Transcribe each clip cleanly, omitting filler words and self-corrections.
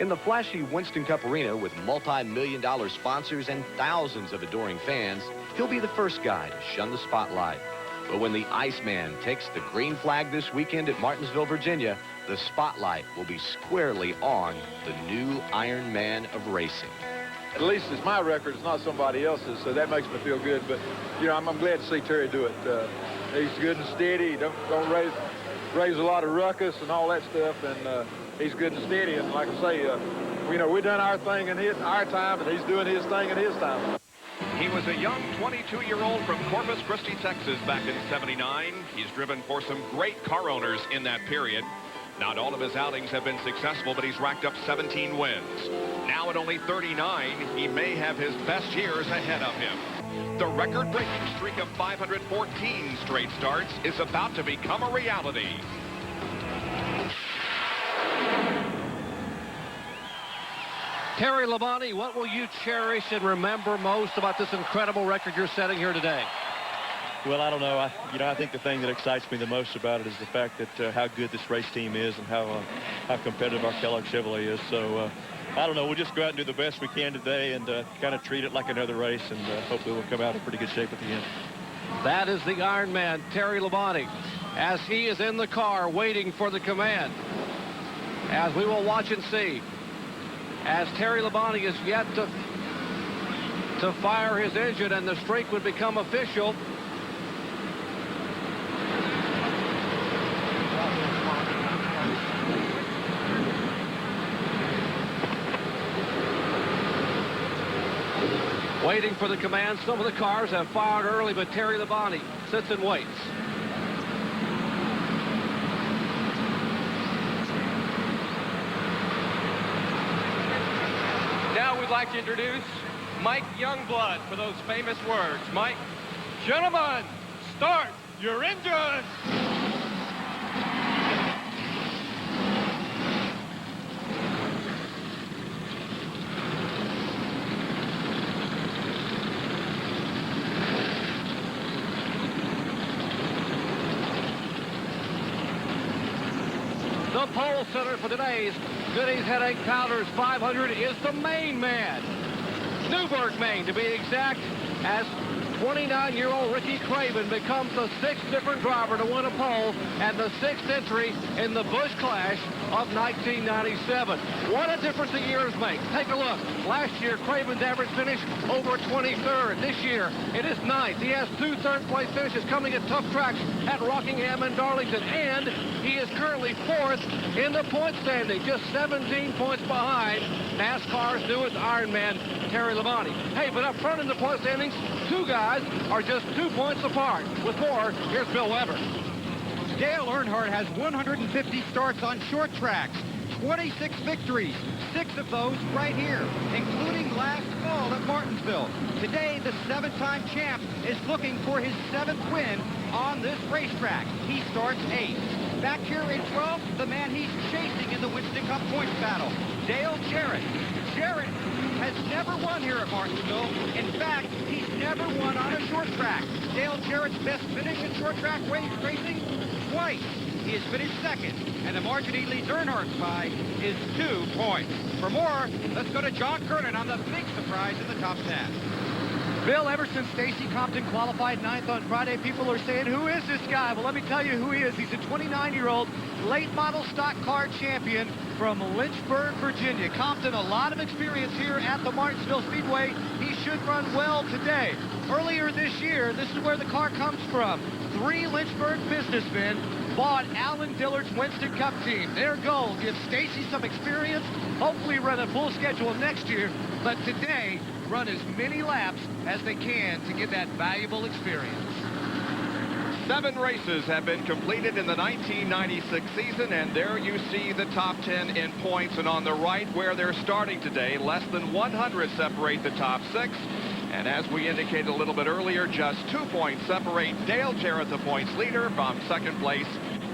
In the flashy Winston Cup Arena with multi-million-dollar sponsors and thousands of adoring fans, he'll be the first guy to shun the spotlight. But when the Iceman takes the green flag this weekend at Martinsville, Virginia, the spotlight will be squarely on the new Iron Man of racing. At least it's my record. It's not somebody else's, so that makes me feel good. But, you know, I'm glad to see Terry do it. He's good and steady. He don't raise a lot of ruckus and all that stuff, and he's good and steady. And like I say, you know, we've done our thing in our time, and he's doing his thing in his time. He was a young 22-year-old from Corpus Christi, Texas back in '79. He's driven for some great car owners in that period. Not all of his outings have been successful, but he's racked up 17 wins. Now at only 39, he may have his best years ahead of him. The record-breaking streak of 514 straight starts is about to become a reality. Terry Labonte, what will you cherish and remember most about this incredible record you're setting here today? Well, I don't know. I think the thing that excites me the most about it is the fact that how good this race team is and how competitive our Kellogg Chevrolet is. So I don't know. We'll just go out and do the best we can today and kind of treat it like another race, and hopefully we'll come out in pretty good shape at the end. That is the Iron Man, Terry Labonte, as he is in the car waiting for the command. As we will watch and see, as Terry Labonte is yet to fire his engine and the streak would become official. Waiting for the command. Some of the cars have fired early, but Terry Labonte sits and waits. Now we'd like to introduce Mike Youngblood for those famous words. Mike, gentlemen, start your engines. The pole sitter for today's Goody's Headache Powders 500 is the main man. Newburgh, Maine, to be exact, as 29-year-old Ricky Craven becomes the sixth different driver to win a pole and the sixth entry in the Busch Clash of 1997. What a difference the years make. Take a look. Last year, Craven's average finish over 23rd. This year, it is ninth. He has two third-place finishes coming at tough tracks at Rockingham and Darlington, and he is currently fourth in the point standing, just 17 points behind NASCAR's newest Ironman, Terry Labonte. Hey, but up front in the point standings, two guys are just 2 points apart. With more, here's Bill Weber. Dale Earnhardt has 150 starts on short tracks, 26 victories, 6 of those right here, including last fall at Martinsville. Today, the 7-time champ is looking for his 7th win on this racetrack. He starts 8th. Back here in 12th, the man he's chasing in the Winston Cup points battle, Dale Jarrett. Jarrett has never won here at Martinsville. In fact, he's never won on a short track. Dale Jarrett's best finish in short track racing, twice. He has finished second, and the margin he leads Earnhardt's by is 2 points. For more, let's go to John Kernan on the big surprise in the top 10. Bill, ever since Stacy Compton qualified 9th on Friday, people are saying, who is this guy? Well, let me tell you who he is. He's a 29-year-old late model stock car champion from Lynchburg, Virginia. Compton, a lot of experience here at the Martinsville Speedway. He should run well today. Earlier this year, this is where the car comes from. 3 Lynchburg businessmen bought Alan Dillard's Winston Cup team. Their goal, give Stacy some experience, hopefully run a full schedule next year, but today, run as many laps as they can to get that valuable experience. 7 races have been completed in the 1996 season, and there you see the top 10 in points. And on the right, where they're starting today, less than 100 separate the top 6. And as we indicated a little bit earlier, just 2 points separate Dale Jarrett, the points leader, from second place,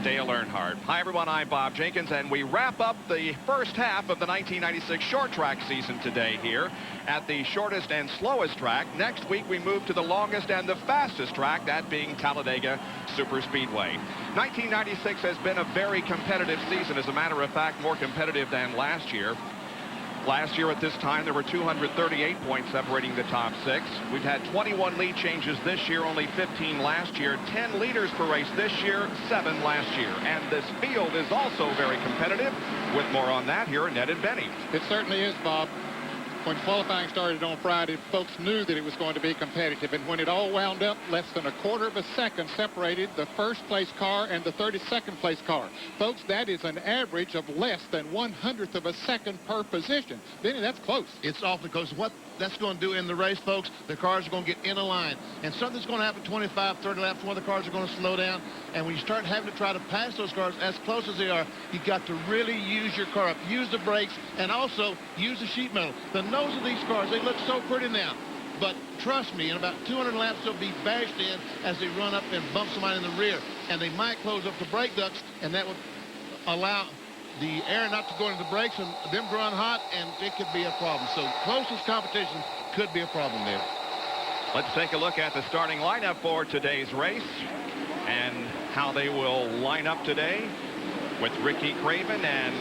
Dale Earnhardt. Hi, everyone. I'm Bob Jenkins, and we wrap up the first half of the 1996 short track season today here at the shortest and slowest track. Next week, we move to the longest and the fastest track, that being Talladega Superspeedway. 1996 has been a very competitive season. As a matter of fact, more competitive than last year. Last year at this time, there were 238 points separating the top 6. We've had 21 lead changes this year, only 15 last year. 10 leaders per race this year, 7 last year. And this field is also very competitive. With more on that, here are Ned and Benny. It certainly is, Bob. When qualifying started on Friday, folks knew that it was going to be competitive. And when it all wound up, less than a quarter of a second separated the first place car and the 32nd place car. Folks, that is an average of less than 1/100th of a second per position. Benny, that's close. It's awfully close. What that's going to do in the race, folks, the cars are going to get in a line. And something's going to happen 25, 30 laps. One of the cars are going to slow down. And when you start having to try to pass those cars as close as they are, you got to really use your car up. Use the brakes and also use the sheet metal. The nose of these cars, they look so pretty now. But trust me, in about 200 laps, they'll be bashed in as they run up and bump somebody in the rear. And they might close up the brake ducts, and that would allow the air not to go into the brakes and them to run hot, and it could be a problem. So closest competition could be a problem there. Let's take a look at the starting lineup for today's race and how they will line up today with Ricky Craven and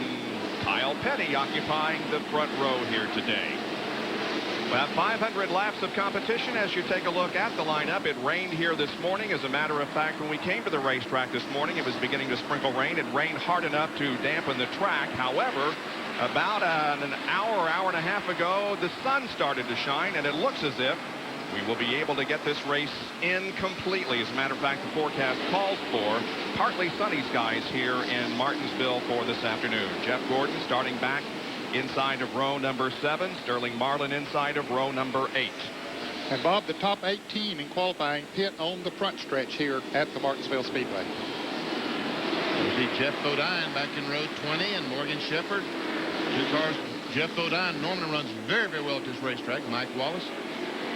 Kyle Petty occupying the front row here today. About 500 laps of competition as you take a look at the lineup. It rained here this morning. As a matter of fact, when we came to the racetrack this morning, it was beginning to sprinkle rain. It rained hard enough to dampen the track. However, about an hour and a half ago, the sun started to shine, and it looks as if we will be able to get this race in completely. As a matter of fact, the forecast calls for partly sunny skies here in Martinsville for this afternoon. Jeff Gordon starting back inside of row number 7. Sterling Marlin inside of row number 8. And Bob, the top 18 in qualifying pit on the front stretch here at the Martinsville Speedway. You see Jeff Bodine back in row 20 and Morgan Shepherd. 2 cars. Jeff Bodine normally runs very, very well at this racetrack. Mike Wallace.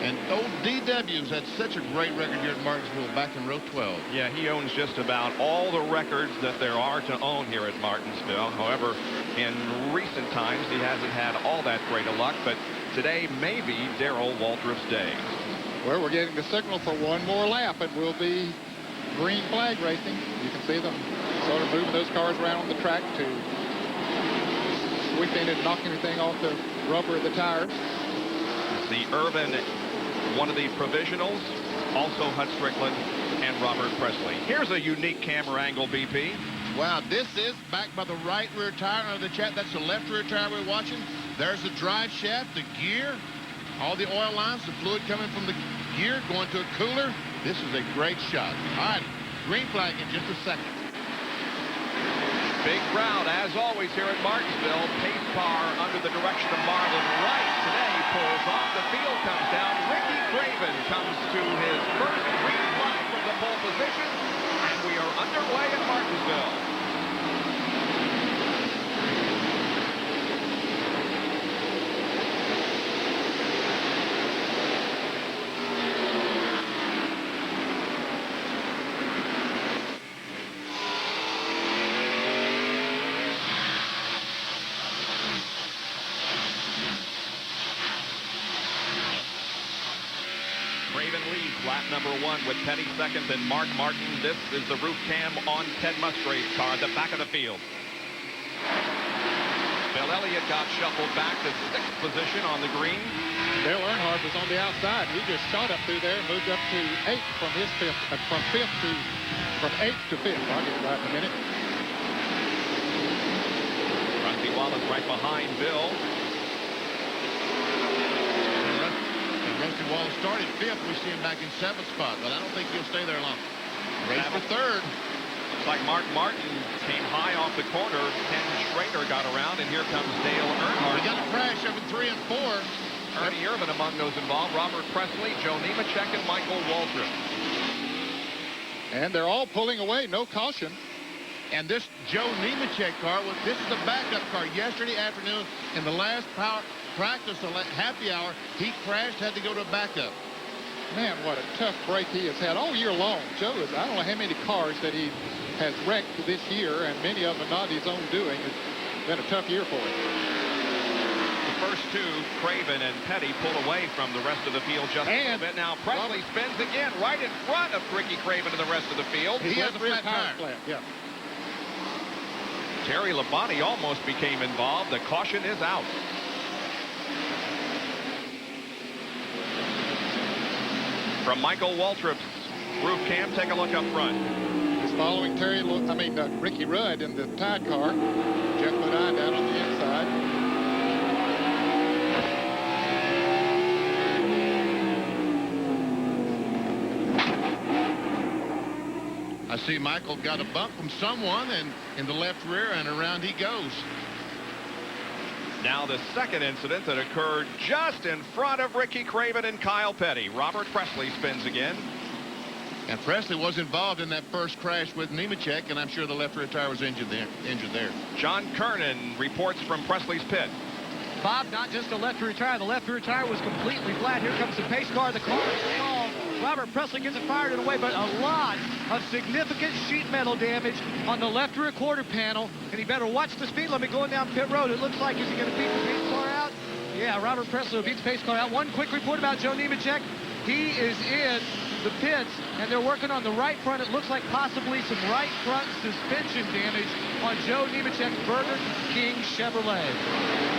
And old DW's had such a great record here at Martinsville back in row 12. Yeah, he owns just about all the records that there are to own here at Martinsville. However, in recent times, he hasn't had all that great a luck, but today may be Darrell Waltrip's day. Well, we're getting the signal for one more lap, and we'll be green flag racing. You can see them sort of moving those cars around on the track to sweep in and knock anything off the rubber of the tires. The Irvin, one of the provisionals, also Hut Strickland and Robert Presley. Here's a unique camera angle, BP. Wow, this is back by the right rear tire under the chat. That's the left rear tire we're watching. There's the drive shaft, the gear, all the oil lines, the fluid coming from the gear going to a cooler. This is a great shot. All right, green flag in just a second. Big crowd, as always, here at Martinsville. Pace car under the direction of Marlon Wright today pulls off. The field comes down. Ricky Craven comes to his first green flag from the pole position, and we are underway at Martinsville. Lap number 1 with Petty second and Mark Martin. This is the roof cam on Ted Musgrave's car at the back of the field. Bill Elliott got shuffled back to 6th position on the green. Dale Earnhardt was on the outside. He just shot up through there and moved up to 8th from his 5th, from 8th to 5th. I'll get it right in a minute. Rusty Wallace right behind Bill. Rusty Wallace started 5th. We see him back in 7th spot, but I don't think he'll stay there long. Race for 3rd. Looks like Mark Martin came high off the corner. Ken Schrader got around, and here comes Dale Earnhardt. We got a crash up in 3 and 4. Ernie Irvin among those involved. Robert Presley, Joe Nemechek, and Michael Waltrip. And they're all pulling away. No caution. And this Joe Nemechek car, this is the backup car. Yesterday afternoon, in the last practice, the happy hour, he crashed, had to go to a backup. Man, what a tough break he has had all year long. Joe, I don't know how many cars that he has wrecked this year, and many of them not his own doing. It's been a tough year for him. The first 2, Craven and Petty, pull away from the rest of the field just a little bit. Now Presley spins again right in front of Ricky Craven and the rest of the field. He has a flat tire. Yeah. Terry Labonte almost became involved. The caution is out. From Michael Waltrip's roof cam, take a look up front. He's following Ricky Rudd in the tied car. Jeff Goody down on the inside. I see Michael got a bump from someone, and in the left rear, and around he goes. Now the second incident that occurred just in front of Ricky Craven and Kyle Petty. Robert Presley spins again. And Presley was involved in that first crash with Nemechek, and I'm sure the left rear tire was injured there. John Kernan reports from Presley's pit. Bob, not just a left rear tire. The left rear tire was completely flat. Here comes the pace car. The car is stalled. Robert Presley gets it fired in a way, but a lot of significant sheet metal damage on the left rear quarter panel. And he better watch the speed limit going down pit road. It looks like, is he going to beat the pace car out? Yeah, Robert Presley will beat the pace car out. One quick report about Joe Nemechek. He is in the pits, and they're working on the right front. It looks like possibly some right front suspension damage on Joe Nemechek's Burger King Chevrolet.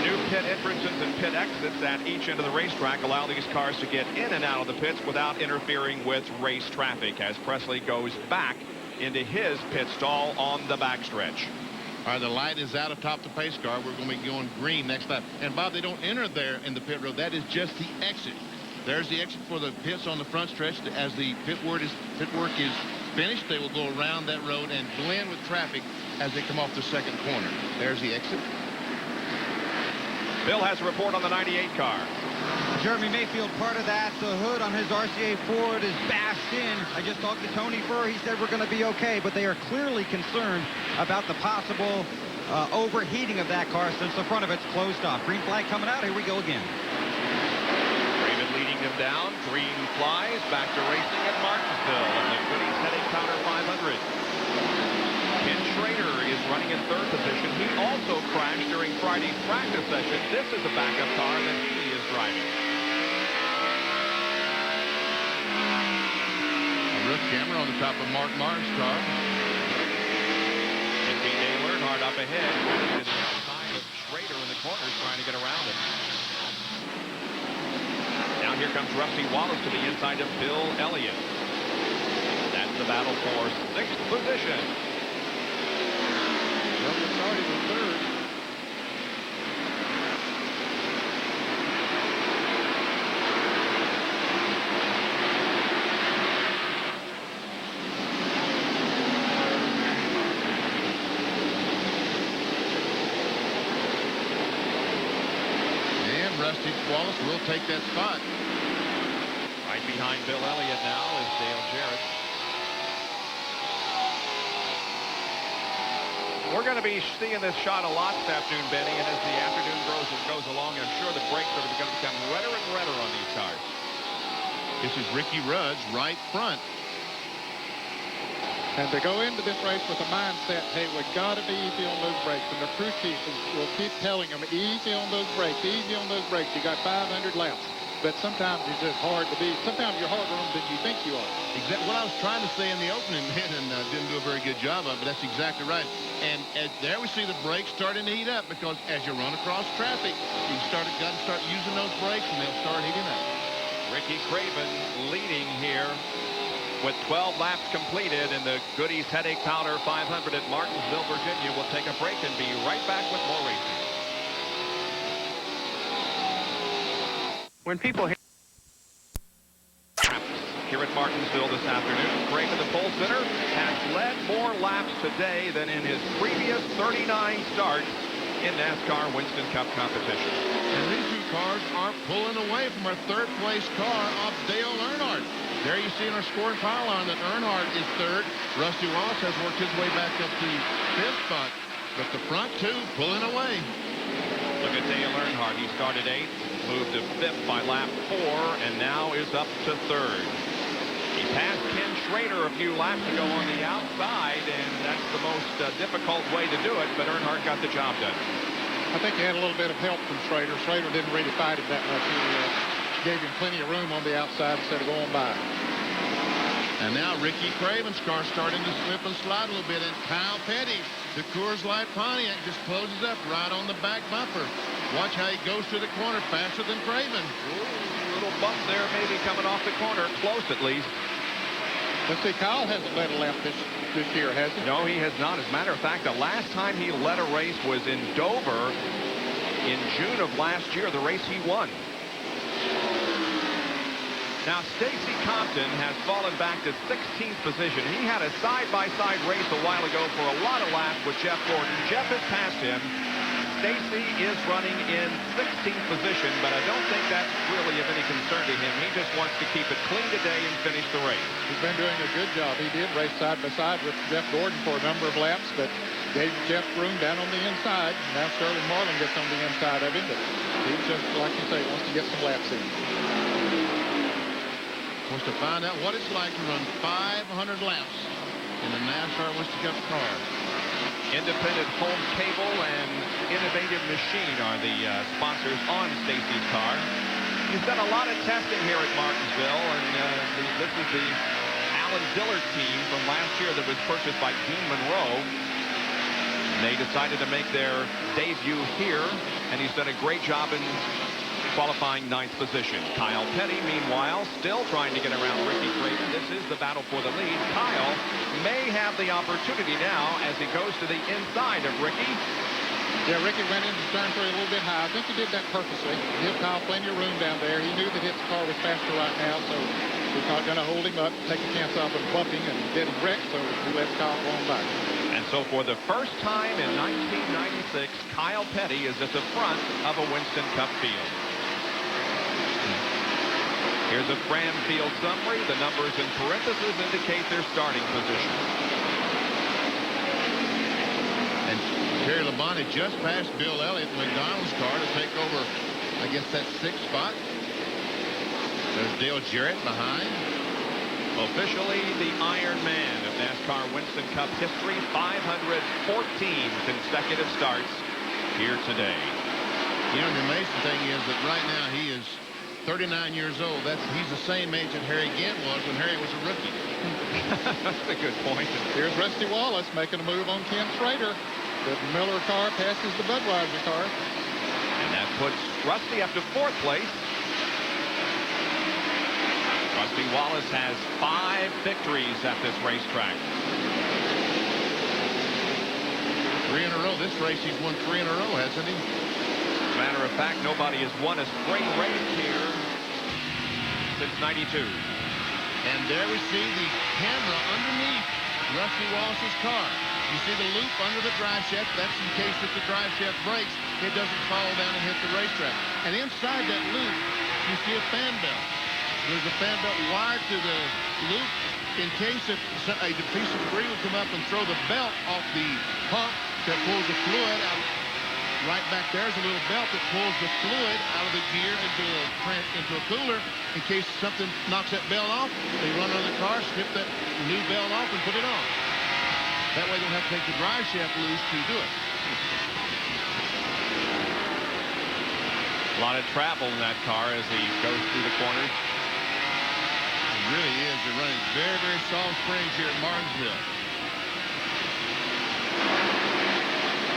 New pit entrances and pit exits at each end of the racetrack allow these cars to get in and out of the pits without interfering with race traffic as Presley goes back into his pit stall on the backstretch. All right, the light is out atop the pace car. We're going to be going green next time. And Bob, they don't enter there in the pit road. That is just the exit. There's the exit for the pits on the front stretch. As the pit work is finished, they will go around that road and blend with traffic as they come off the second corner. There's the exit. Bill has a report on the 98 car. Jeremy Mayfield, part of that. The hood on his RCA Ford is bashed in. I just talked to Tony Burr. He said we're going to be okay, but they are clearly concerned about the possible overheating of that car since the front of it's closed off. Green flag coming out. Here we go again. Raven leading them down. Green flies back to racing at Martinsville in the Goody's Headache Powder 500. Ken Schrader is running in third position. He also crashed during Friday's practice session. This is a backup car that he is driving. A roof camera on the top of Mark Martin's car. You see Dale Earnhardt up ahead. To the outside of Schrader in the corners trying to get around him. Now here comes Rusty Wallace to the inside of Bill Elliott. That's the battle for sixth position. Started in third. And Rusty Wallace will take that spot. Right behind Bill Elliott now is Dale Jarrett. We're going to be seeing this shot a lot this afternoon, Benny, and as the afternoon goes along, I'm sure the brakes are going to become redder and redder on these cars. This is Ricky Rudd's right front. And to go into this race with a mindset, hey, we've got to be easy on those brakes. And the crew chief will keep telling them, easy on those brakes, easy on those brakes. You got 500 laps. But sometimes it's just hard to be. Sometimes you're harder on than you think you are. Exactly what I was trying to say in the opening, and didn't do a very good job of it. But that's exactly right. And there we see the brakes starting to heat up because as you run across traffic, you got to start using those brakes, and they'll start heating up. Ricky Craven leading here with 12 laps completed in the Goody's Headache Powder 500 at Martinsville, Virginia. We'll take a break and be right back with more racing. When people here at Martinsville this afternoon, Craven, the pole sitter, has led more laps today than in his previous 39 starts in NASCAR Winston Cup competition. And these two cars aren't pulling away from our third-place car off Dale Earnhardt. There you see in our scoring pylon that Earnhardt is third. Rusty Wallace has worked his way back up to fifth spot. But the front two pulling away. Look at Dale Earnhardt. He started eighth, moved to fifth by lap 4, and now is up to third. He passed Ken Schrader a few laps ago on the outside, and that's the most difficult way to do it, but Earnhardt got the job done. I think he had a little bit of help from Schrader. Schrader didn't really fight him that much. He gave him plenty of room on the outside instead of going by. And now Ricky Craven's car starting to slip and slide a little bit, and Kyle Petty, the Coors Light Pontiac, just closes up right on the back bumper. Watch how he goes to the corner faster than Craven. Ooh, little bump there maybe coming off the corner. Close at least. Let's see, Kyle hasn't led a lap this year, has he? No, he has not. As a matter of fact, the last time he led a race was in Dover in June of last year, the race he won. Now, Stacy Compton has fallen back to 16th position. He had a side-by-side race a while ago for a lot of laps with Jeff Gordon. Jeff has passed him. Stacy is running in 16th position, but I don't think that's really of any concern to him. He just wants to keep it clean today and finish the race. He's been doing a good job. He did race side by side with Jeff Gordon for a number of laps, but gave Jeff room down on the inside. Now Sterling Marlin gets on the inside of him, but he's just, like you say, wants to get some laps in. Wants to find out what it's like to run 500 laps in a NASCAR Winston Cup car. Independent Home Cable and Innovative Machine are the sponsors on Stacy's car. He's done a lot of testing here at Martinsville, and this is the Alan Dillard team from last year that was purchased by Dean Monroe. And they decided to make their debut here, and he's done a great job in qualifying 9th position. Kyle Petty, meanwhile, still trying to get around Ricky Craven. This is the battle for the lead. Kyle may have the opportunity now as he goes to the inside of Ricky. Yeah, Ricky went into turn 3 a little bit high. I think he did that purposely. Give Kyle plenty of room down there. He knew that his car was faster right now, so he's not going to hold him up, take a chance off him bumping and getting wrecked, so he lets Kyle go on by. And so for the first time in 1996, Kyle Petty is at the front of a Winston Cup field. Here's a Fram field summary. The numbers in parentheses indicate their starting position. And Terry Labonte just passed Bill Elliott, McDonald's car, to take over, I guess, that 6th spot. There's Dale Jarrett behind. Officially the Iron Man of NASCAR Winston Cup history. 514 consecutive starts here today. You know, the amazing thing is that right now he is 39 years old. He's the same age that Harry Gant was when Harry was a rookie. That's a good point. Here's Rusty Wallace making a move on Ken Schrader. The Miller car passes the Budweiser car. And that puts Rusty up to 4th place. Rusty Wallace has 5 victories at this racetrack. 3 in a row. This race he's won 3 in a row, hasn't he? As a matter of fact, nobody has won a straight race here since '92. And there we see the camera underneath Rusty Wallace's car. You see the loop under the drive shaft. That's in case if the drive shaft breaks, it doesn't fall down and hit the racetrack. And inside that loop, you see a fan belt. There's a fan belt wired to the loop in case if a piece of debris would come up and throw the belt off the pump that pulls the fluid out. Right back there is a little belt that pulls the fluid out of the gear into a cooler. In case something knocks that belt off, they run under the car, snip that new belt off, and put it on. That way they don't have to take the drive shaft loose to do it. A lot of travel in that car as he goes through the corners. It really is. They're running very, very soft springs here at Martinsville.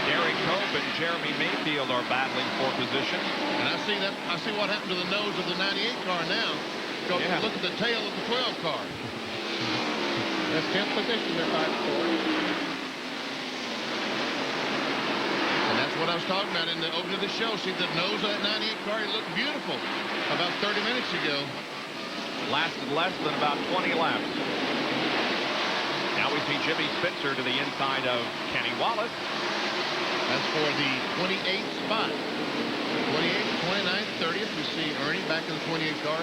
Derek Cope and Jeremy Mayfield are battling for position. And I see what happened to the nose of the 98 car now. Go look at the tail of the 12 car. That's 10th position they're fighting for. And that's what I was talking about in the opening of the show. See the nose of that 98 car, it looked beautiful about 30 minutes ago. Lasted less than about 20 laps. Now we see Jimmy Spencer to the inside of Kenny Wallace. That's for the 28th spot. 28th, 29th, 30th. We see Ernie back in the 28 car.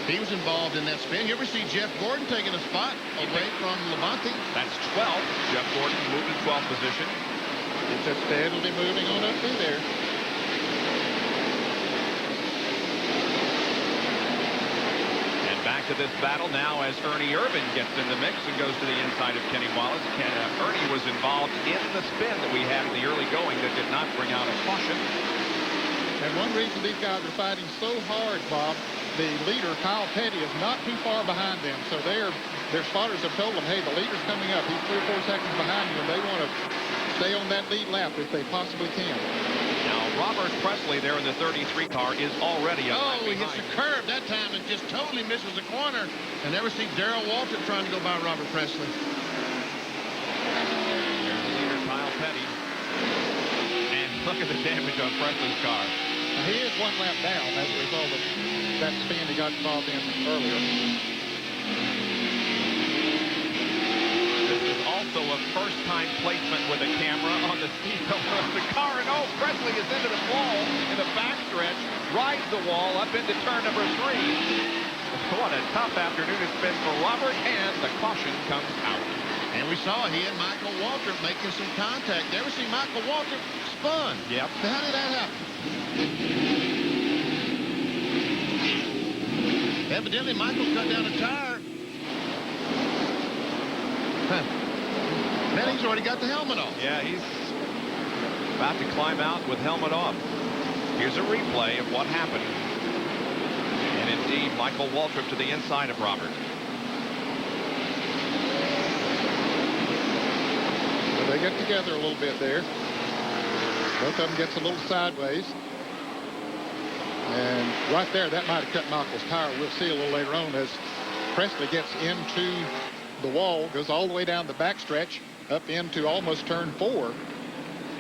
He was involved in that spin. You ever see Jeff Gordon taking a spot away from Labonte? That's 12th. Jeff Gordon moved to 12th position. It's just steadily moving on up through there. And back to this battle now as Ernie Irvin gets in the mix and goes to the inside of Kenny Wallace. Ernie was involved in the spin that we had in the early going that did not bring out a caution. And one reason these guys are fighting so hard, Bob, the leader, Kyle Petty, is not too far behind them. So their spotters have told them, hey, the leader's coming up. He's 3 or 4 seconds behind you, and they want to stay on that lead lap if they possibly can. Now, Robert Presley there in the 33 car is already up. Oh, he hits the curb that time and just totally misses the corner. And never see Darrell Waltrip trying to go by Robert Presley. There's the leader, Kyle Petty. And look at the damage on Presley's car. Now, he is one lap down as a result of that spin he got involved in earlier. This is also a first-time placement with a camera on the speed of the car. And oh, Presley is into the wall in the backstretch, rides the wall up into turn number 3. What a tough afternoon it's been for Robert, and the caution comes out. And we saw he and Michael Waltrip making some contact. Ever see Michael Waltrip spun? Yep. So how did that happen? Evidently, Michael cut down a tire. Petty's already got the helmet off. Yeah, he's about to climb out with helmet off. Here's a replay of what happened. And indeed, Michael Waltrip to the inside of Robert. So they get together a little bit there. Both of them gets a little sideways. And right there, that might have cut Michael's tire. We'll see a little later on as Presley gets into the wall, goes all the way down the backstretch, up into almost turn 4,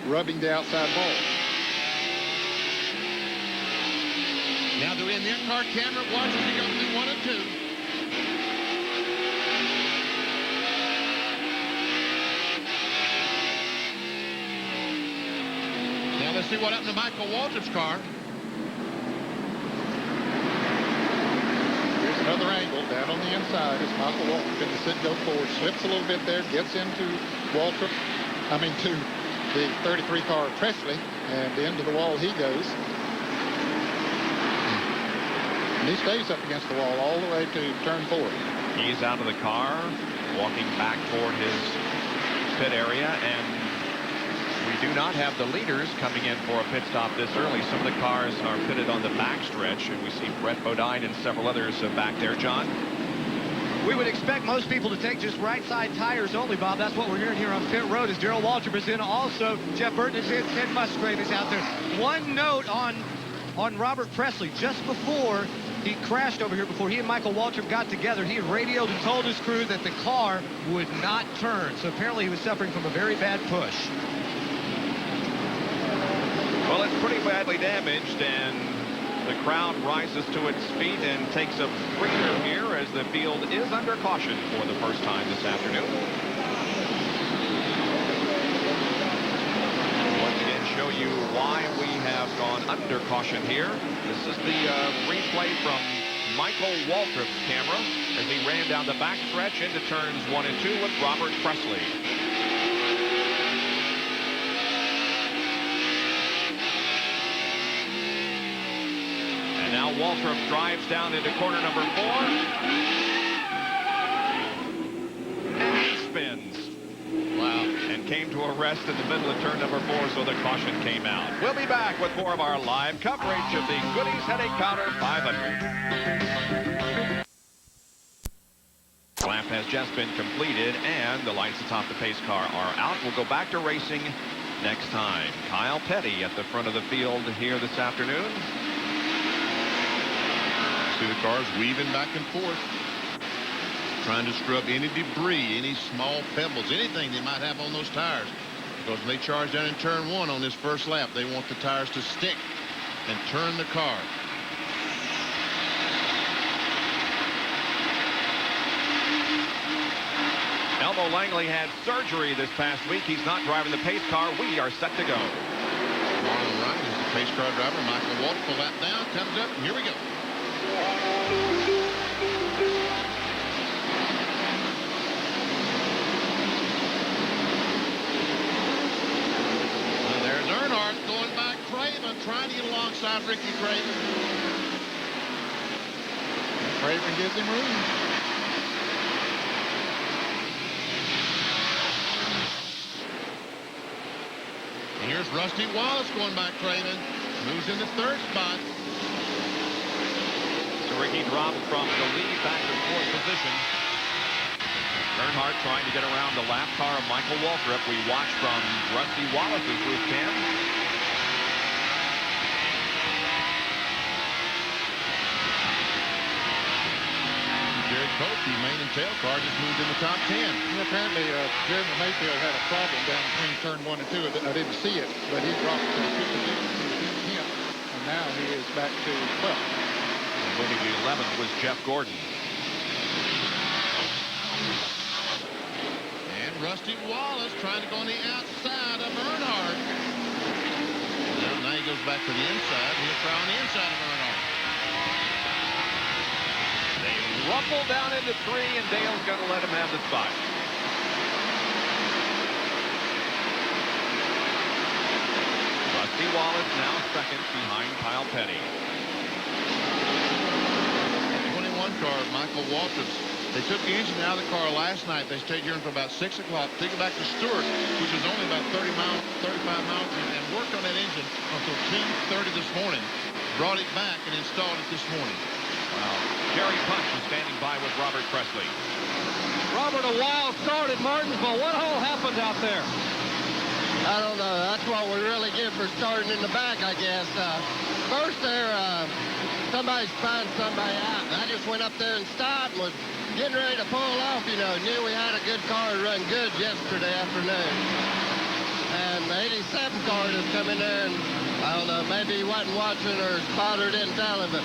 rubbing the outside wall. Now they're in their car camera. Watch as they go through 1 and 2. Now let's see what happened to Michael Waltrip's car. Here's another angle down on the inside as Michael Waltrip in the sit-go forward, slips a little bit there, gets into Waltrip, to the 33 car Presley, and into the wall he goes. And he stays up against the wall all the way to turn 4. He's out of the car, walking back toward his pit area, and we do not have the leaders coming in for a pit stop this early. Some of the cars are pitted on the backstretch, and we see Brett Bodine and several others back there. John? We would expect most people to take just right side tires only, Bob. That's what we're hearing here on pit road as Darrell Waltrip is in. Also, Jeff Burton is in. Ted Musgrave is out there. One note on Robert Presley. Just before he crashed over here, before he and Michael Waltrip got together, he had radioed and told his crew that the car would not turn. So apparently he was suffering from a very bad push. Well, it's pretty badly damaged, and the crowd rises to its feet and takes a breather here as the field is under caution for the first time this afternoon. Once again, show you why we have gone under caution here. This is the replay from Michael Waltrip's camera as he ran down the backstretch into turns 1 and 2 with Robert Presley. And now Waltrip drives down into corner number 4. And he spins. Wow. And came to a rest in the middle of turn number 4, so the caution came out. We'll be back with more of our live coverage of the Goody's Headache Powder 500. Lap has just been completed, and the lights atop the pace car are out. We'll go back to racing next time. Kyle Petty at the front of the field here this afternoon. See the cars weaving back and forth, trying to scrub any debris, any small pebbles, anything they might have on those tires. Because when they charge down in turn 1 on this first lap, they want the tires to stick and turn the car. Elmo Langley had surgery this past week. He's not driving the pace car. We are set to go. Marlon Wright is the pace car driver. Michael Waltrip will lap down, comes up, and here we go. Well, there's Earnhardt going by Craven, trying to get alongside Ricky Craven. Craven gives him room. And here's Rusty Wallace going by Craven, moves in the 3rd spot. Ricky dropped from the lead back to 4th position. Earnhardt trying to get around the lap car of Michael Waltrip. We watch from Rusty Wallace's roof cam. the main and tail car just moved in the top 10. Yeah, apparently, Jeremy Mayfield had a problem down between turn 1 and 2. I didn't see it, but he dropped 2 positions to 10th, and now he is back to 12th. Moving to 11th was Jeff Gordon. And Rusty Wallace trying to go on the outside of Earnhardt. Well, now he goes back to the inside. He'll try on the inside of Earnhardt. They rumble down into 3, and Dale's going to let him have the spot. Rusty Wallace now second behind Kyle Petty. 21 car, Michael Waltrip. They took the engine out of the car last night. They stayed here until about 6 o'clock. Took it back to Stewart, which is only about 35 miles, and worked on that engine until 2:30 this morning. Brought it back and installed it this morning. Wow. Jerry Punch is standing by with Robert Presley. Robert, a wild start at Martinsville. What all happened out there? I don't know. That's what we really get for starting in the back, I guess. First there, somebody spun somebody out. And I just went up there and stopped and was getting ready to pull off, you know. Knew we had a good car to run good yesterday afternoon. And the 87 car just come in there, and I don't know, maybe he wasn't watching or spotter didn't tell him, but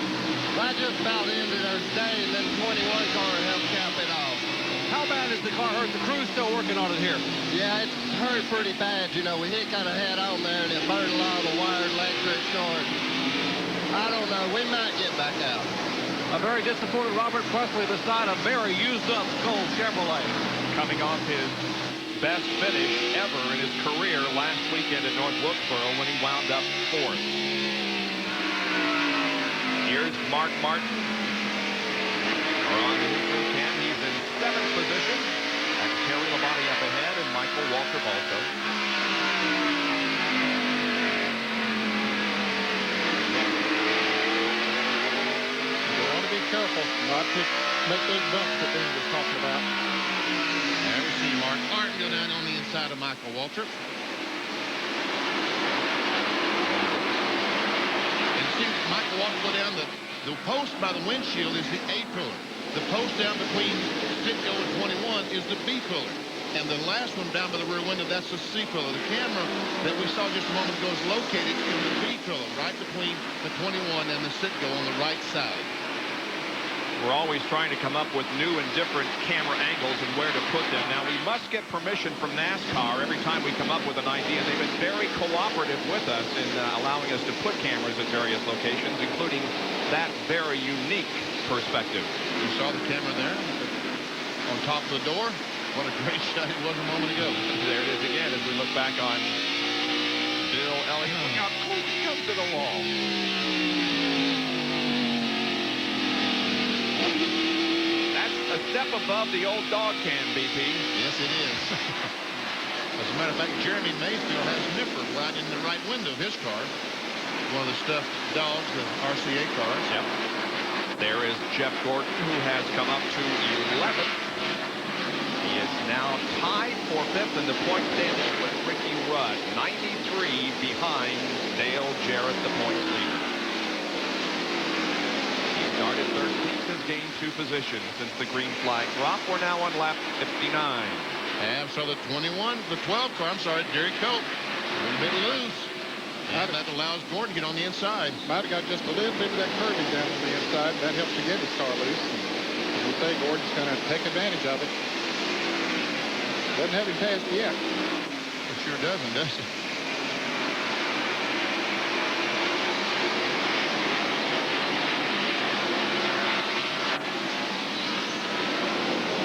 I just about ended our day, and then 21 car helped cap it off. How bad is the car hurt? The crew's still working on it here. Yeah, it's hurt pretty bad. You know, we hit kind of head on there, and it burned a lot of the wire electric short. I don't know. We might get back out. A very disappointed Robert Presley beside a very used-up Cole Chevrolet. Coming off his best finish ever in his career last weekend at North Wilkesboro when he wound up 4th. Here's Mark Martin. We're on the neutral cam. He's in 7th position. That's Terry Labonte up ahead and Michael Waltrip also. You want to be careful not to make those bumps that Ben was talking about. There we see Mark Martin go down on the inside of Michael Waltrip. And see Michael Waltrip go down the post by the windshield is the A pillar. The post down between Sitco and 21 is the B pillar. And the last one down by the rear window, that's the C pillar. The camera that we saw just a moment ago is located in the B pillar, right between the 21 and the Sitco on the right side. We're always trying to come up with new and different camera angles and where to put them. Now, we must get permission from NASCAR every time we come up with an idea. They've been very cooperative with us in allowing us to put cameras at various locations, including that very unique perspective. You saw the camera there on top of the door. What a great shot it was a moment ago. There it is again as we look back on Bill Elliott. Look how close he comes to the wall. That's a step above the old dog can, BP. Yes, it is. As a matter of fact, Jeremy Mayfield has Nipper right in the right window of his car. One of the stuffed dogs, the RCA cars. Yep. There is Jeff Gordon, who has come up to 11th. He is now tied for 5th in the point standings with Ricky Rudd, 93 behind Dale Jarrett, the points leader. He started 13th, has gained 2 positions since the green flag drop. We're now on lap 59. And so the 12 car, I'm sorry, Derek Cope, a little bit loose. And that allows Gordon to get on the inside. Might have got just a little bit of that curving down on the inside. That helps to get his car loose. As you say, Gordon's going to take advantage of it. Doesn't have him passed yet. It sure doesn't, does it?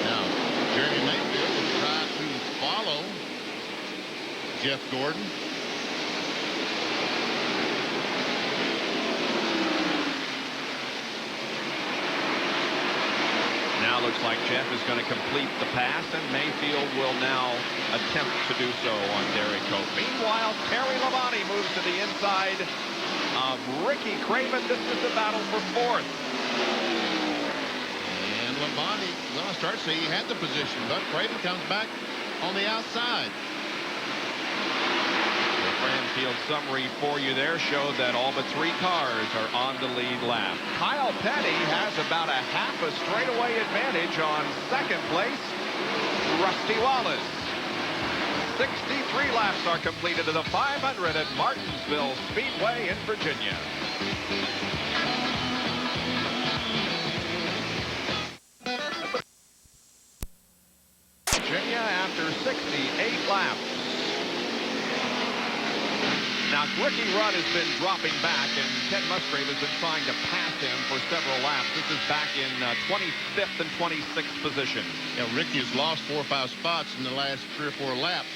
Now, Jeremy Mayfield will try to follow Jeff Gordon. Now looks like Jeff is going to complete the pass, and Mayfield will now attempt to do so on Derek Cope. Meanwhile, Terry Labonte moves to the inside of Ricky Craven. This is the battle for 4th. And Labonte, well, I start to say he had the position, but Craven comes back on the outside. Field summary for you there showed that all but 3 cars are on the lead lap. Kyle Petty has about a half a straightaway advantage on second place. Rusty Wallace. 63 laps are completed to the 500 at Martinsville Speedway in Virginia. Virginia after 68 laps. Now, Ricky Rudd has been dropping back, and Ted Musgrave has been trying to pass him for several laps. This is back in 25th and 26th position. Yeah, Ricky has lost 4 or 5 spots in the last 3 or 4 laps.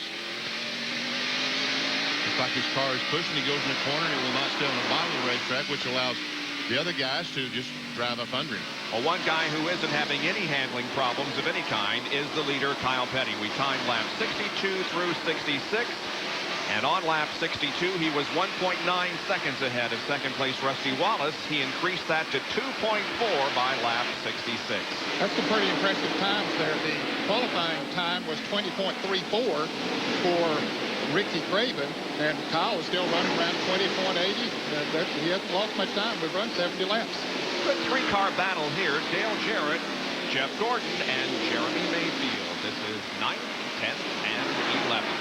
Looks like his car is pushing. He goes in the corner, and it will not stay on the bottom of the racetrack, which allows the other guys to just drive up under him. Well, one guy who isn't having any handling problems of any kind is the leader, Kyle Petty. We timed lap 62 through 66. And on lap 62, he was 1.9 seconds ahead of second place Rusty Wallace. He increased that to 2.4 by lap 66. That's some pretty impressive times there. The qualifying time was 20.34 for Ricky Craven, and Kyle is still running around 20.80. He hasn't lost much time. We've run 70 laps. Good 3-car battle here. Dale Jarrett, Jeff Gordon, and Jeremy Mayfield. This is 9th, 10th, and 11th.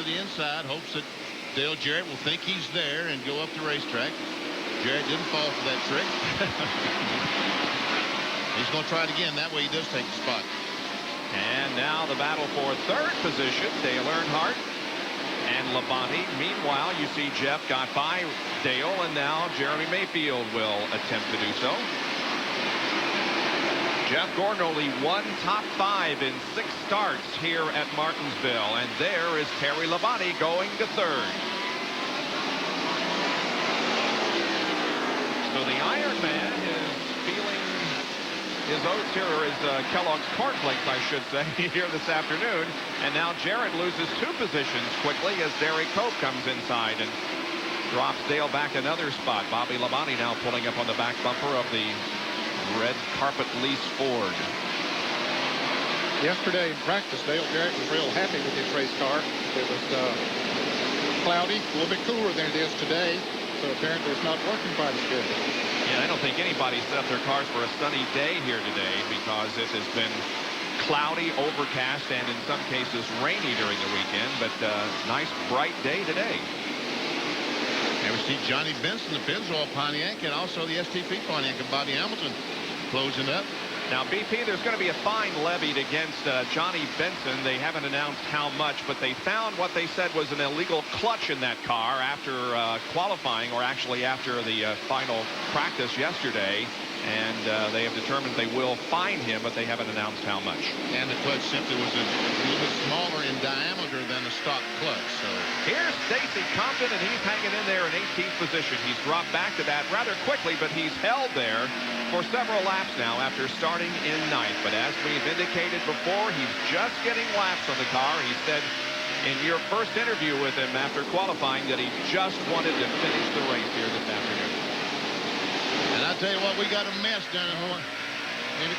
Inside, hopes that Dale Jarrett will think he's there and go up the racetrack. Jarrett didn't fall for that trick. He's going to try it again. That way he does take the spot. And now the battle for third position. Dale Earnhardt and Labonte. Meanwhile, you see Jeff got by Dale, and now Jeremy Mayfield will attempt to do so. Jeff Gordon only one top 5 in 6 starts here at Martinsville, and there is Terry Labonte going to third. So the Iron Man is feeling his oats here, or his Kellogg's cornflakes, I should say, here this afternoon. And now Jarrett loses 2 positions quickly as Derek Cope comes inside and drops Dale back another spot. Bobby Labonte now pulling up on the back bumper of the red carpet lease Ford. Yesterday in practice, Dale Jarrett was real happy with his race car. It was cloudy, a little bit cooler than it is today, so apparently it's not working quite as good. Yeah, I don't think anybody set up their cars for a sunny day here today, because it has been cloudy, overcast, and in some cases rainy during the weekend, but nice bright day today. And we see Johnny Benson, the Pennzoil Pontiac, and also the STP Pontiac and Bobby Hamilton closing up. Now, BP, there's going to be a fine levied against Johnny Benson. They haven't announced how much, but they found what they said was an illegal clutch in that car after qualifying, or actually after the final practice yesterday. And they have determined they will fine him, but they haven't announced how much. And the clutch simply was a little bit smaller in diameter than a stock clutch. So here's Stacy Compton, and he's hanging in there in 18th position. He's dropped back to that rather quickly, but he's held there for several laps now after starting in 9th. But as we've indicated before, he's just getting laps on the car. He said in your first interview with him after qualifying that he just wanted to finish the race here this afternoon. And I tell you what, we got a mess down at home. And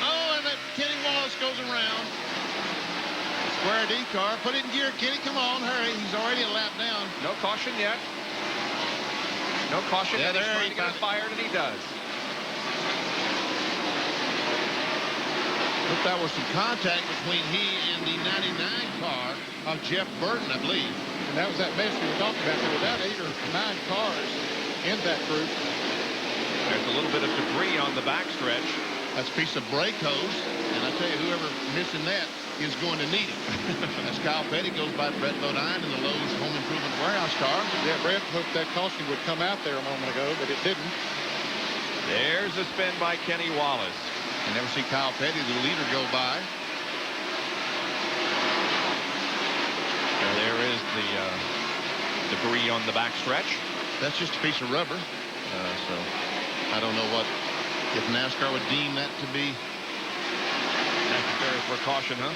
that Kenny Wallace goes around. Square D car. Put it in gear, Kenny. Come on, hurry. He's already a lap down. No caution yet. No caution yet. There He's trying to get it fired, and he does. Look, there was some contact between he and the 99 car of Jeff Burton, I believe. And that was that mess we were talking about. There were about 8 or 9 cars in that group. There's a little bit of debris on the backstretch. That's a piece of brake hose, and I tell you, whoever missing that is going to need it. As Kyle Petty goes by Brett Bodine in the Lowe's Home Improvement Warehouse car. Yeah, Brett hoped that caution would come out there a moment ago, but it didn't. There's a spin by Kenny Wallace. You never see Kyle Petty, the leader, go by. And there is the debris on the backstretch. That's just a piece of rubber. So I don't know if NASCAR would deem that to be necessary for caution, huh?